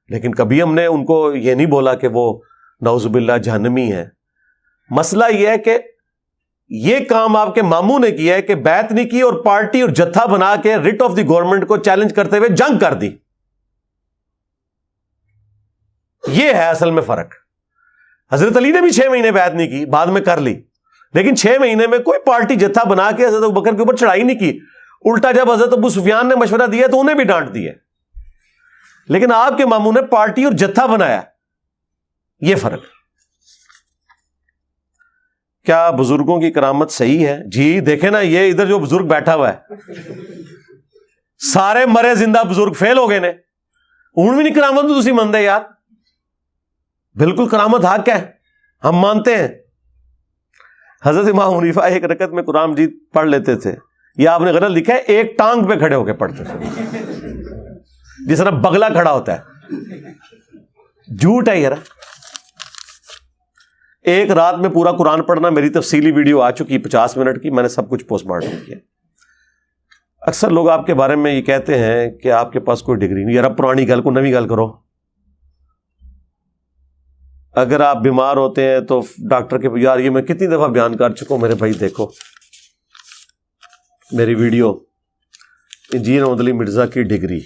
لیکن کبھی ہم نے ان کو یہ نہیں بولا کہ وہ نعوذ باللہ جہنمی ہیں. مسئلہ یہ ہے کہ یہ کام آپ کے ماموں نے کیا ہے کہ بیعت نہیں کی اور پارٹی اور جتھا بنا کے ریٹ آف دی گورنمنٹ کو چیلنج کرتے ہوئے جنگ کر دی. یہ ہے اصل میں فرق. حضرت علی نے بھی 6 مہینے بیعت نہیں کی، بعد میں کر لی، لیکن 6 مہینے میں کوئی پارٹی جتھا بنا کے حضرت ابوبکر کے اوپر چڑھائی نہیں کی. الٹا جب حضرت ابو سفیان نے مشورہ دیا تو انہیں بھی ڈانٹ دیا. لیکن آپ کے ماموں نے پارٹی اور جتھا بنایا. یہ فرق. کیا بزرگوں کی کرامت صحیح ہے؟ جی دیکھیں نا، یہ ادھر جو بزرگ بیٹھا ہوا ہے، سارے مرے زندہ بزرگ فیل ہو گئے نے. ان بھی نہیں کرامت تو تسی مندے یار. بالکل کرامت حق ہے، ہم مانتے ہیں. حضرت امام حنیفہ ایک رکعت میں قرآن مجید پڑھ لیتے تھے. یہ آپ نے غلط لکھا ہے، ایک ٹانگ پہ کھڑے ہو کے پڑھتے تھے، جس طرح بگلا کھڑا ہوتا ہے. جھوٹ ہے یار. ایک رات میں پورا قرآن پڑھنا، میری تفصیلی ویڈیو آ چکی 50 منٹ کی، میں نے سب کچھ پوسٹ مارٹم کیا. اکثر لوگ آپ کے بارے میں یہ کہتے ہیں کہ آپ کے پاس کوئی ڈگری نہیں. یار اب پرانی گل کو نوی گل کرو. اگر آپ بیمار ہوتے ہیں تو ڈاکٹر کے، یار یہ میں کتنی دفعہ بیان کر چکا ہوں میرے بھائی، دیکھو میری ویڈیو، انجینئر محمد علی مرزا کی ڈگری،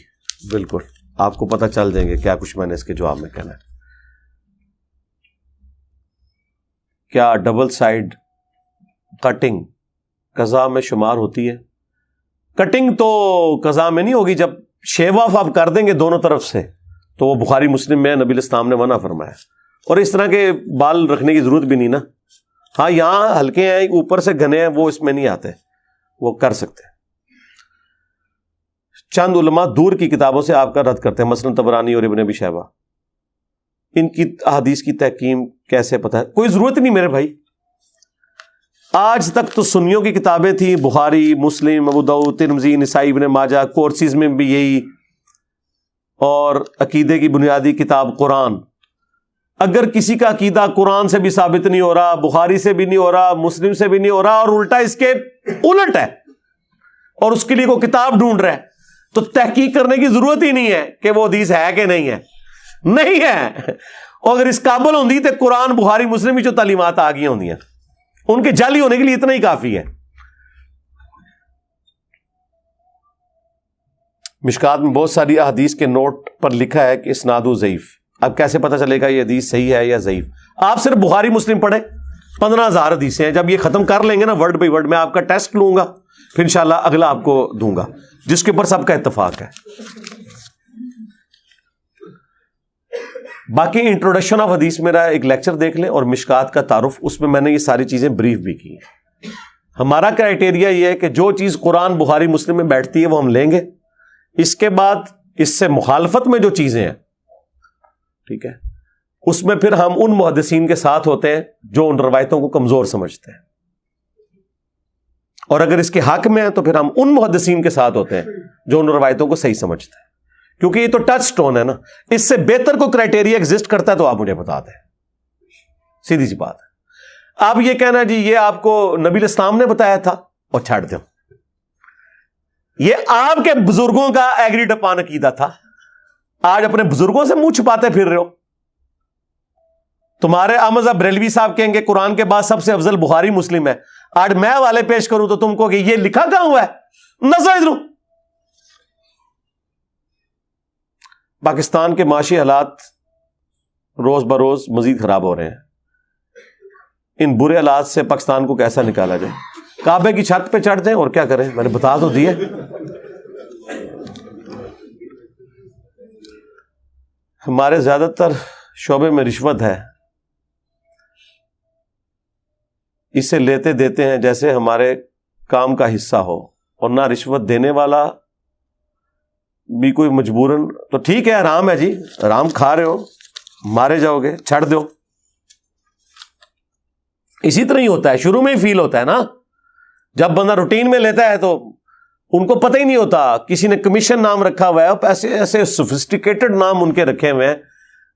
بالکل آپ کو پتہ چل جائیں گے کیا کچھ میں نے اس کے جواب میں کہنا ہے. کیا ڈبل سائڈ کٹنگ قضا میں شمار ہوتی ہے؟ کٹنگ تو قضا میں نہیں ہوگی. جب شیو آف آپ کر دیں گے دونوں طرف سے تو وہ بخاری مسلم میں نبی الاسلام نے منع فرمایا. اور اس طرح کے بال رکھنے کی ضرورت بھی نہیں نا. ہاں یہاں ہلکے ہیں، اوپر سے گھنے ہیں، وہ اس میں نہیں آتے، وہ کر سکتے ہیں. چند علماء دور کی کتابوں سے آپ کا رد کرتے ہیں، مثلا طبرانی اور ابن ابی شیبہ. ان کی احادیث کی تحکیم کیسے پتہ ہے؟ کوئی ضرورت نہیں میرے بھائی. آج تک تو سنیوں کی کتابیں تھیں، بخاری، مسلم، ابو داؤد، ترمذی، نسائی، ابن ماجہ. کورسز میں بھی یہی. اور عقیدے کی بنیادی کتاب قرآن. اگر کسی کا عقیدہ قرآن سے بھی ثابت نہیں ہو رہا، بخاری سے بھی نہیں ہو رہا، مسلم سے بھی نہیں ہو رہا، اور الٹا اس کے الٹ ہے، اور اس کے لیے کوئی کتاب ڈھونڈ رہا ہے، تو تحقیق کرنے کی ضرورت ہی نہیں ہے کہ وہ حدیث ہے کہ نہیں ہے. نہیں ہے. اور اگر اس قابل ہوندی تو قرآن، بخاری، مسلم کی جو تعلیمات آ گئی ہوندی ہیں، ان کے جعلی ہونے کے لیے اتنا ہی کافی ہے. مشکات میں بہت ساری احادیث کے نوٹ پر لکھا ہے کہ اسناد ضعیف. اب کیسے پتہ چلے گا یہ حدیث صحیح ہے یا ضعیف؟ آپ صرف بخاری مسلم پڑھیں، 15,000 حدیثیں ہیں. جب یہ ختم کر لیں گے نا ورڈ بائی ورڈ, میں آپ کا ٹیسٹ لوں گا, پھر انشاءاللہ اگلا آپ کو دوں گا جس کے اوپر سب کا اتفاق ہے. باقی انٹروڈکشن آف حدیث میرا ایک لیکچر دیکھ لیں, اور مشکات کا تعارف, اس میں نے یہ ساری چیزیں بریف بھی کی ہیں. ہمارا کرائٹیریا یہ ہے کہ جو چیز قرآن بخاری مسلم میں بیٹھتی ہے وہ ہم لیں گے. اس کے بعد اس سے مخالفت میں جو چیزیں ہیں, ٹھیک ہے, اس میں پھر ہم ان محدثین کے ساتھ ہوتے ہیں جو ان روایتوں کو کمزور سمجھتے ہیں, اور اگر اس کے حق میں ہیں تو پھر ہم ان محدثین کے ساتھ ہوتے ہیں جو ان روایتوں کو صحیح سمجھتے ہیں. کیونکہ یہ تو ٹچ سٹون ہے نا, اس سے بہتر کوئی کرائٹیریا ایگزسٹ کرتا ہے تو آپ مجھے بتا دیں, سیدھی سی بات ہے. آپ یہ کہنا جی یہ آپ کو نبی الاسلام نے بتایا تھا, اور چھاڑ دو, یہ آپ کے بزرگوں کا ایگریڈ اپان عقیدہ تھا, آج اپنے بزرگوں سے منہ چھپاتے پھر رہے ہو. تمہارے احمد بریلوی صاحب کہیں گے قرآن کے بعد سب سے افضل بخاری مسلم ہے, آج میں والے پیش کروں تو تم کو کہ یہ لکھا کہاں ہوا ہے, نظر ادھر. پاکستان کے معاشی حالات روز بروز مزید خراب ہو رہے ہیں. ان برے حالات سے پاکستان کو کیسا نکالا جائے؟ کعبے کی چھت پہ چڑھ دیں اور کیا کریں, میں نے بتا تو دیا. ہمارے زیادہ تر شعبے میں رشوت ہے, اسے لیتے دیتے ہیں جیسے ہمارے کام کا حصہ ہو, اور نہ رشوت دینے والا بھی کوئی مجبوراً, تو ٹھیک ہے حرام ہے جی, حرام کھا رہے ہو, مارے جاؤ گے, چھڑ دو. اسی طرح ہی ہوتا ہے, شروع میں ہی فیل ہوتا ہے نا, جب بندہ روٹین میں لیتا ہے تو ان کو پتہ ہی نہیں ہوتا, کسی نے کمیشن نام رکھا ہوا ہے, ایسے ایسے سوفسٹیکیٹڈ نام ان کے رکھے ہوئے ہیں,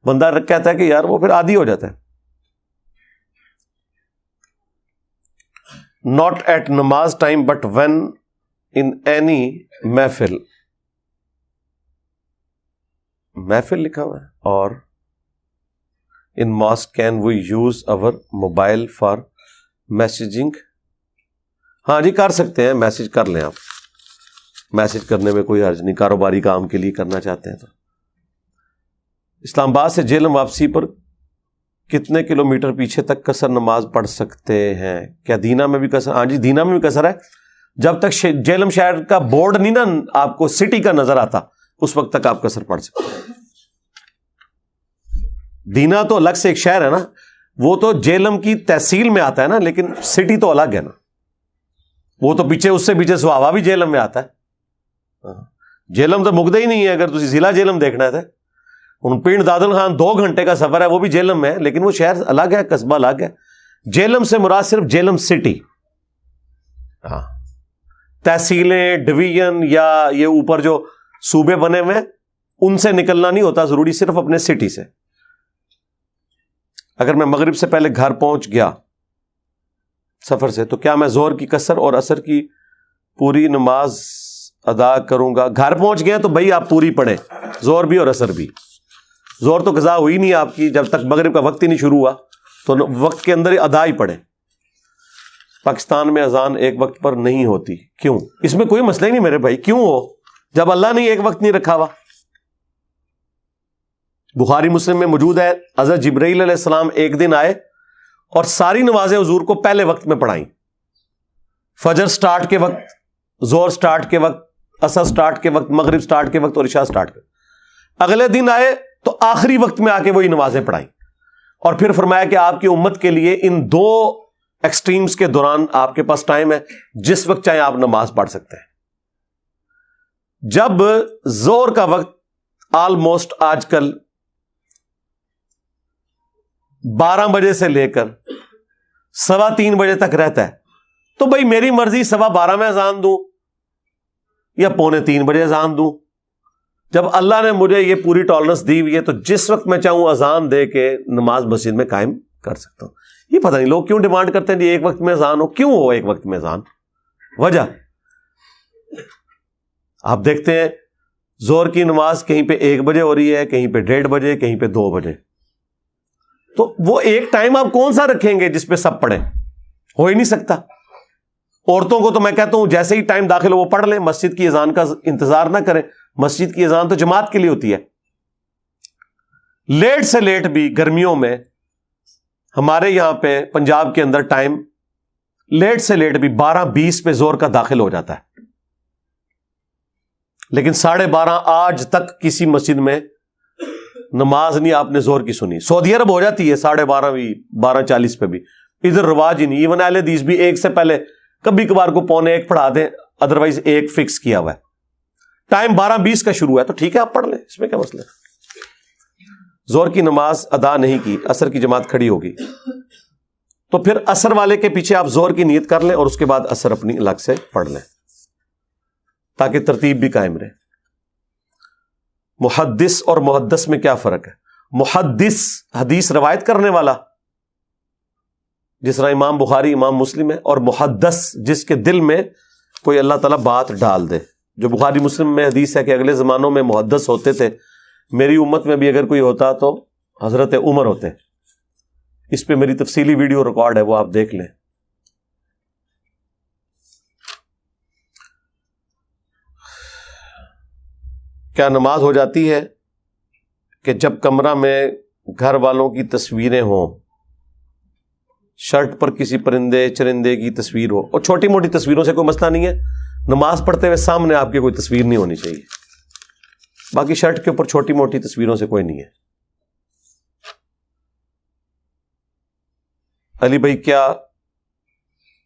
بندہ کہتا ہے کہ یار وہ پھر عادی ہو جاتا ہے. Not at نماز time but when in any محفل, محفل لکھا ہوا ہے. اور in mosque can we use our mobile for messaging? ہاں جی کر سکتے ہیں, میسج کر لیں آپ, میسج کرنے میں کوئی حرج نہیں, کاروباری کام کے لیے کرنا چاہتے ہیں تو. اسلام آباد سے جہلم واپسی پر کتنے کلومیٹر پیچھے تک قصر نماز پڑھ سکتے ہیں؟ کیا دینا میں بھی قصر؟ ہاں جی دینا میں بھی قصر ہے. جب تک جہلم شہر کا بورڈ نہیں نا آپ کو سٹی کا نظر آتا, اس وقت تک آپ قصر پڑھ سکتے ہیں. دینا تو الگ سے ایک شہر ہے نا, وہ تو جہلم کی تحصیل میں آتا ہے نا, لیکن سٹی تو الگ ہے نا, وہ تو پیچھے, اس سے پیچھے سہاوا بھی جہلم میں آتا ہے. جہلم تو مکدا ہی نہیں ہے, اگر تسی ضلع جہلم دیکھنا ہے. ان پنڈ دادل خان 2 گھنٹے کا سفر ہے, وہ بھی جہلم میں ہے, لیکن وہ شہر الگ ہے, قصبہ الگ ہے. جہلم سے مراد صرف جہلم سٹی, ہاں تحصیلیں, ڈویژن یا یہ اوپر جو صوبے بنے ہوئے ہیں ان سے نکلنا نہیں ہوتا ضروری, صرف اپنے سٹی سے. اگر میں مغرب سے پہلے گھر پہنچ گیا سفر سے, تو کیا میں ظہر کی قصر اور عصر کی پوری نماز ادا کروں گا؟ گھر پہنچ گیا تو بھائی آپ پوری پڑھیں, ظہر بھی اور عصر بھی. ظہر تو قضا ہوئی نہیں آپ کی, جب تک مغرب کا وقت ہی نہیں شروع ہوا, تو وقت کے اندر ہی ادا ہی پڑھیں. پاکستان میں اذان ایک وقت پر نہیں ہوتی, کیوں؟ اس میں کوئی مسئلہ ہی نہیں میرے بھائی, کیوں ہو جب اللہ نے ایک وقت نہیں رکھا ہوا. بخاری مسلم میں موجود ہے, حضرت جبرائیل علیہ السلام ایک دن آئے اور ساری نمازیں حضور کو پہلے وقت میں پڑھائیں. فجر سٹارٹ کے وقت, ظہر سٹارٹ کے وقت, عصر سٹارٹ کے وقت, مغرب سٹارٹ کے وقت اور عشاء سٹارٹ کے وقت. اگلے دن آئے تو آخری وقت میں آ کے وہی نمازیں پڑھائیں, اور پھر فرمایا کہ آپ کی امت کے لیے ان 2 ایکسٹریمز کے دوران آپ کے پاس ٹائم ہے, جس وقت چاہے آپ نماز پڑھ سکتے ہیں. جب ظہر کا وقت آلموسٹ آج کل 12 بجے سے لے کر 3:15 بجے تک رہتا ہے, تو بھائی میری مرضی 12:15 میں اذان دوں یا 2:45 بجے اذان دوں. جب اللہ نے مجھے یہ پوری ٹالرنس دی ہوئی ہے تو جس وقت میں چاہوں اذان دے کے نماز مسجد میں قائم کر سکتا ہوں. یہ پتہ نہیں لوگ کیوں ڈیمانڈ کرتے ہیں جی ایک وقت میں اذان ہو, کیوں ہو ایک وقت میں اذان؟ وجہ آپ دیکھتے ہیں ظہر کی نماز کہیں پہ 1 بجے ہو رہی ہے, کہیں پہ 1:30 بجے, کہیں پہ 2 بجے. تو وہ ایک ٹائم آپ کون سا رکھیں گے جس پہ سب پڑھیں؟ ہو ہی نہیں سکتا. عورتوں کو تو میں کہتا ہوں جیسے ہی ٹائم داخل ہو وہ پڑھ لیں, مسجد کی اذان کا انتظار نہ کریں. مسجد کی اذان تو جماعت کے لیے ہوتی ہے. لیٹ سے لیٹ بھی گرمیوں میں ہمارے یہاں پہ پنجاب کے اندر ٹائم لیٹ سے لیٹ بھی 12:20 پہ زور کا داخل ہو جاتا ہے، لیکن 12:30 آج تک کسی مسجد میں نماز نہیں آپ نے زور کی سنی۔ سعودی عرب ہو جاتی ہے 12:30 بھی، 12:40 پہ بھی، ادھر رواج ہی نہیں۔ ایون اہل حدیث بھی 1 سے پہلے کبھی کبھار کو 1:45 پڑھا دیں، ادروائز 1 فکس کیا ہوا ہے۔ ٹائم 12:20 کا شروع ہے تو ٹھیک ہے آپ پڑھ لیں، اس میں کیا مسئلہ ہے؟ زور کی نماز ادا نہیں کی، عصر کی جماعت کھڑی ہوگی تو پھر عصر والے کے پیچھے آپ زور کی نیت کر لیں اور اس کے بعد عصر اپنی الگ سے پڑھ لیں تاکہ ترتیب بھی قائم رہے۔ محدث اور محدث میں کیا فرق ہے؟ محدث حدیث روایت کرنے والا، جس طرح امام بخاری امام مسلم ہے، اور محدث جس کے دل میں کوئی اللہ تعالیٰ بات ڈال دے۔ جو بخاری مسلم میں حدیث ہے کہ اگلے زمانوں میں محدث ہوتے تھے، میری امت میں بھی اگر کوئی ہوتا تو حضرت عمر ہوتے۔ اس پہ میری تفصیلی ویڈیو ریکارڈ ہے، وہ آپ دیکھ لیں۔ کیا نماز ہو جاتی ہے کہ جب کمرہ میں گھر والوں کی تصویریں ہوں، شرٹ پر کسی پرندے چرندے کی تصویر ہو؟ اور چھوٹی موٹی تصویروں سے کوئی مسئلہ نہیں ہے، نماز پڑھتے ہوئے سامنے آپ کی کوئی تصویر نہیں ہونی چاہیے، باقی شرٹ کے اوپر چھوٹی موٹی تصویروں سے کوئی نہیں ہے۔ علی بھائی، کیا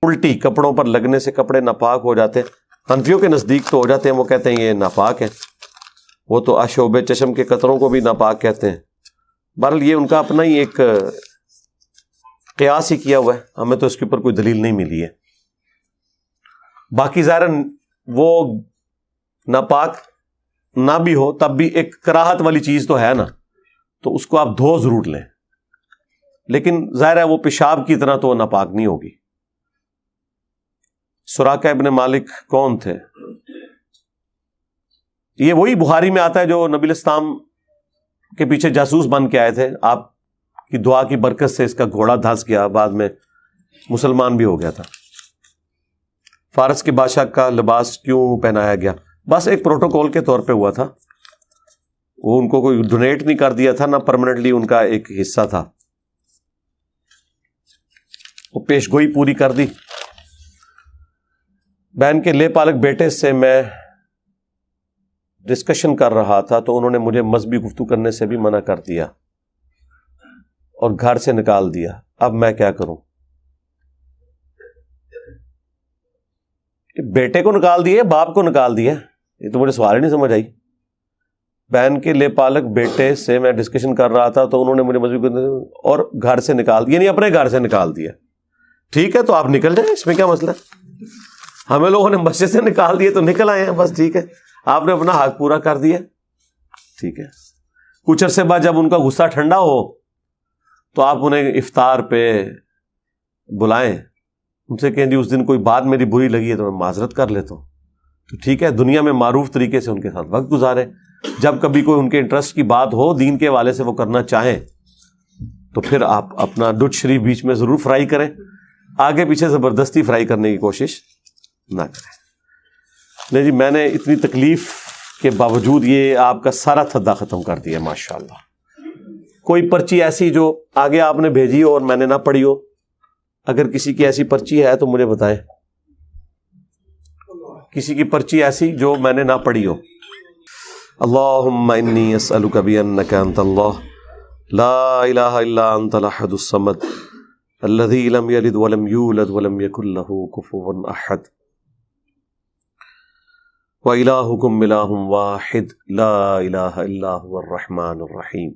الٹی کپڑوں پر لگنے سے کپڑے ناپاک ہو جاتے ہیں؟ حنفیوں کے نزدیک تو ہو جاتے ہیں، وہ کہتے ہیں یہ ناپاک ہے، وہ تو آشوب چشم کے قطروں کو بھی ناپاک کہتے ہیں۔ بہرحال یہ ان کا اپنا ہی ایک قیاس ہی کیا ہوا ہے، ہمیں تو اس کے اوپر کوئی دلیل نہیں ملی ہے۔ باقی ظاہراً وہ ناپاک نہ بھی ہو تب بھی ایک کراہت والی چیز تو ہے نا، تو اس کو آپ دھو ضرور لیں، لیکن ظاہر ہے وہ پیشاب کی طرح تو ناپاک نہیں ہوگی۔ سراقہ ابن مالک کون تھے؟ یہ وہی بخاری میں آتا ہے جو نبی الاسلام کے پیچھے جاسوس بن کے آئے تھے، آپ کی دعا کی برکت سے اس کا گھوڑا دھنس گیا، بعد میں مسلمان بھی ہو گیا تھا۔ فارس کے بادشاہ کا لباس کیوں پہنایا گیا؟ بس ایک پروٹوکول کے طور پہ ہوا تھا، وہ ان کو کوئی ڈونیٹ نہیں کر دیا تھا، نہ پرماننٹلی ان کا ایک حصہ تھا، وہ پیش گوئی پوری کر دی۔ بہن کے لے پالک بیٹے سے میں ڈسکشن کر رہا تھا تو انہوں نے مجھے مذہبی گفتگو کرنے سے بھی منع کر دیا اور گھر سے نکال دیا، اب میں کیا کروں؟ بیٹے کو نکال دیا، باپ کو نکال دیا؟ یہ تو مجھے سوال ہی نہیں سمجھ آئی۔ بہن کے لے پالک بیٹے سے میں ڈسکشن کر رہا تھا تو انہوں نے مجھے مذہبی اور گھر سے نکال دیا، یعنی اپنے گھر سے نکال دیا۔ ٹھیک ہے تو آپ نکل جائیں، اس میں کیا مسئلہ؟ ہمیں لوگوں نے مسجد سے نکال دیے تو نکل آئے ہیں، بس ٹھیک ہے، آپ نے اپنا حق پورا کر دیا، ٹھیک ہے۔ کچھ عرصے بعد جب ان کا غصہ ٹھنڈا ہو تو آپ انہیں افطار پہ بلائیں، ان سے کہیں جی اس دن کوئی بات میری بری لگی ہے تو میں معذرت کر لیتا ہوں، تو ٹھیک ہے، دنیا میں معروف طریقے سے ان کے ساتھ وقت گزاریں۔ جب کبھی کوئی ان کے انٹرسٹ کی بات ہو، دین کے حوالے سے وہ کرنا چاہیں تو پھر آپ اپنا دودھ شریف بیچ میں ضرور فرائی کریں، آگے پیچھے زبردستی فرائی کرنے کی کوشش نہ کریں۔ نہیں جی، میں نے اتنی تکلیف کے باوجود یہ آپ کا سارا تھدا ختم کر دیا، ماشاءاللہ۔ کوئی پرچی ایسی جو آگے آپ نے بھیجی ہو اور میں نے نہ پڑھی ہو، اگر کسی کی ایسی پرچی ہے تو مجھے بتائیں، کسی کی پرچی ایسی جو میں نے نہ پڑھی ہو۔ اللہم انی اسألک بانک انت اللہ لا الہ الا انت الاحد الصمد الذی لم یلد ولم یولد ولم یکن لہ کفوا احد وَإِلَٰهُكُمْ إِلَٰهٌ وَاحِدٌ لَا إِلَٰهَ إِلَّا هُوَ الرَّحْمَٰنُ الرَّحِيمُ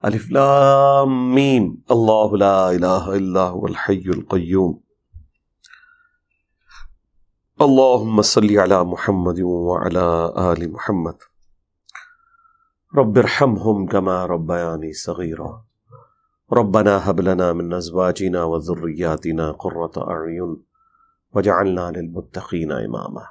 الف لام میم اللہ لا الہ الا هو الحی القیوم اللہم صلی علی محمد وعلی آل محمد رب ارحمہم کما ربیانی صغیرا ربنا هب لنا من ازواجنا وذریاتنا قرۃ اعین واجعلنا للمتقین اماما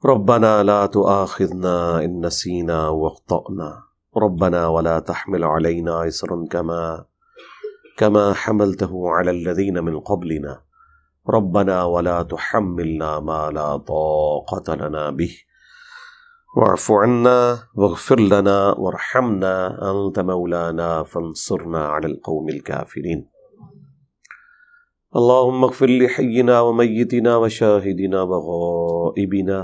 ربنا لا تؤاخذنا ان نسینا واخطأنا ربنا ولا تحمل علينا إصرا كما حملته على الذين من قبلنا ربنا ولا تحملنا ما لا طاقة لنا به واعف عنا واغفر لنا وارحمنا أنت مولانا فانصرنا على القوم الكافرين اللهم اغفر لحينا وميتنا وشاهدنا وغائبنا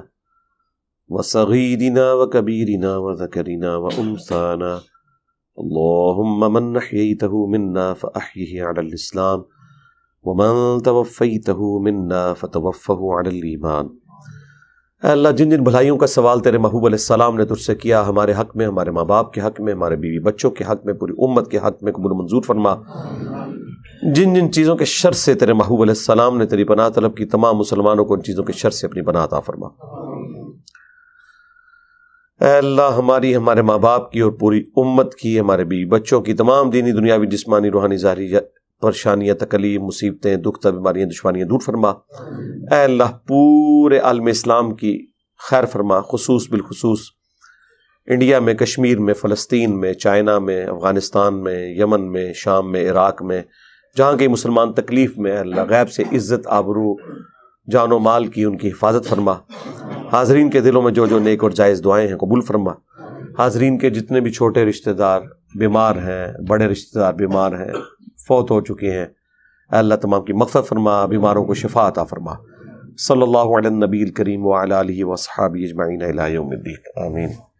وصغيرنا وكبيرنا وذكرنا وأنثانا اللهم من أحييته منا فأحيه على الإسلام ومن توفيته منا فتوفه على الإيمان۔ اے اللہ جن جن بھلائیوں کا سوال تیرے محبوب علیہ السلام نے تجھ سے کیا، ہمارے حق میں، ہمارے ماں باپ کے حق میں، ہمارے بیوی بچوں کے حق میں، پوری امت کے حق میں قبول منظور فرما۔ جن جن چیزوں کے شر سے تیرے محبوب علیہ السلام نے تیری پناہ طلب کی، تمام مسلمانوں کو ان چیزوں کے شر سے اپنی پناہ عطا فرما۔ اے اللہ ہماری، ہمارے ماں باپ کی اور پوری امت کی، ہمارے بیوی بچوں کی تمام دینی، دنیاوی، جسمانی، روحانی، ظاہری پریشانیاں، تکلیف، مصیبتیں، دکھ، بیماریاں، دشواریاں دور فرما۔ اے اللہ پورے عالم اسلام کی خیر فرما، خصوص بالخصوص انڈیا میں، کشمیر میں، فلسطین میں، چائنا میں، افغانستان میں، یمن میں، شام میں، عراق میں، جہاں کے مسلمان تکلیف میں، اے اللہ غیب سے عزت، آبرو، جان و مال کی ان کی حفاظت فرما۔ حاضرین کے دلوں میں جو جو نیک اور جائز دعائیں ہیں قبول فرما۔ حاضرین کے جتنے بھی چھوٹے رشتہ دار بیمار ہیں، بڑے رشتہ دار بیمار ہیں، فوت ہو چکے ہیں، اے اللہ تمام کی مغفرت فرما، بیماروں کو شفا عطا فرما۔ صلی اللہ علی النبی الکریم وعلی آلہ واصحابہ اجمعین الی یوم الدین، آمین۔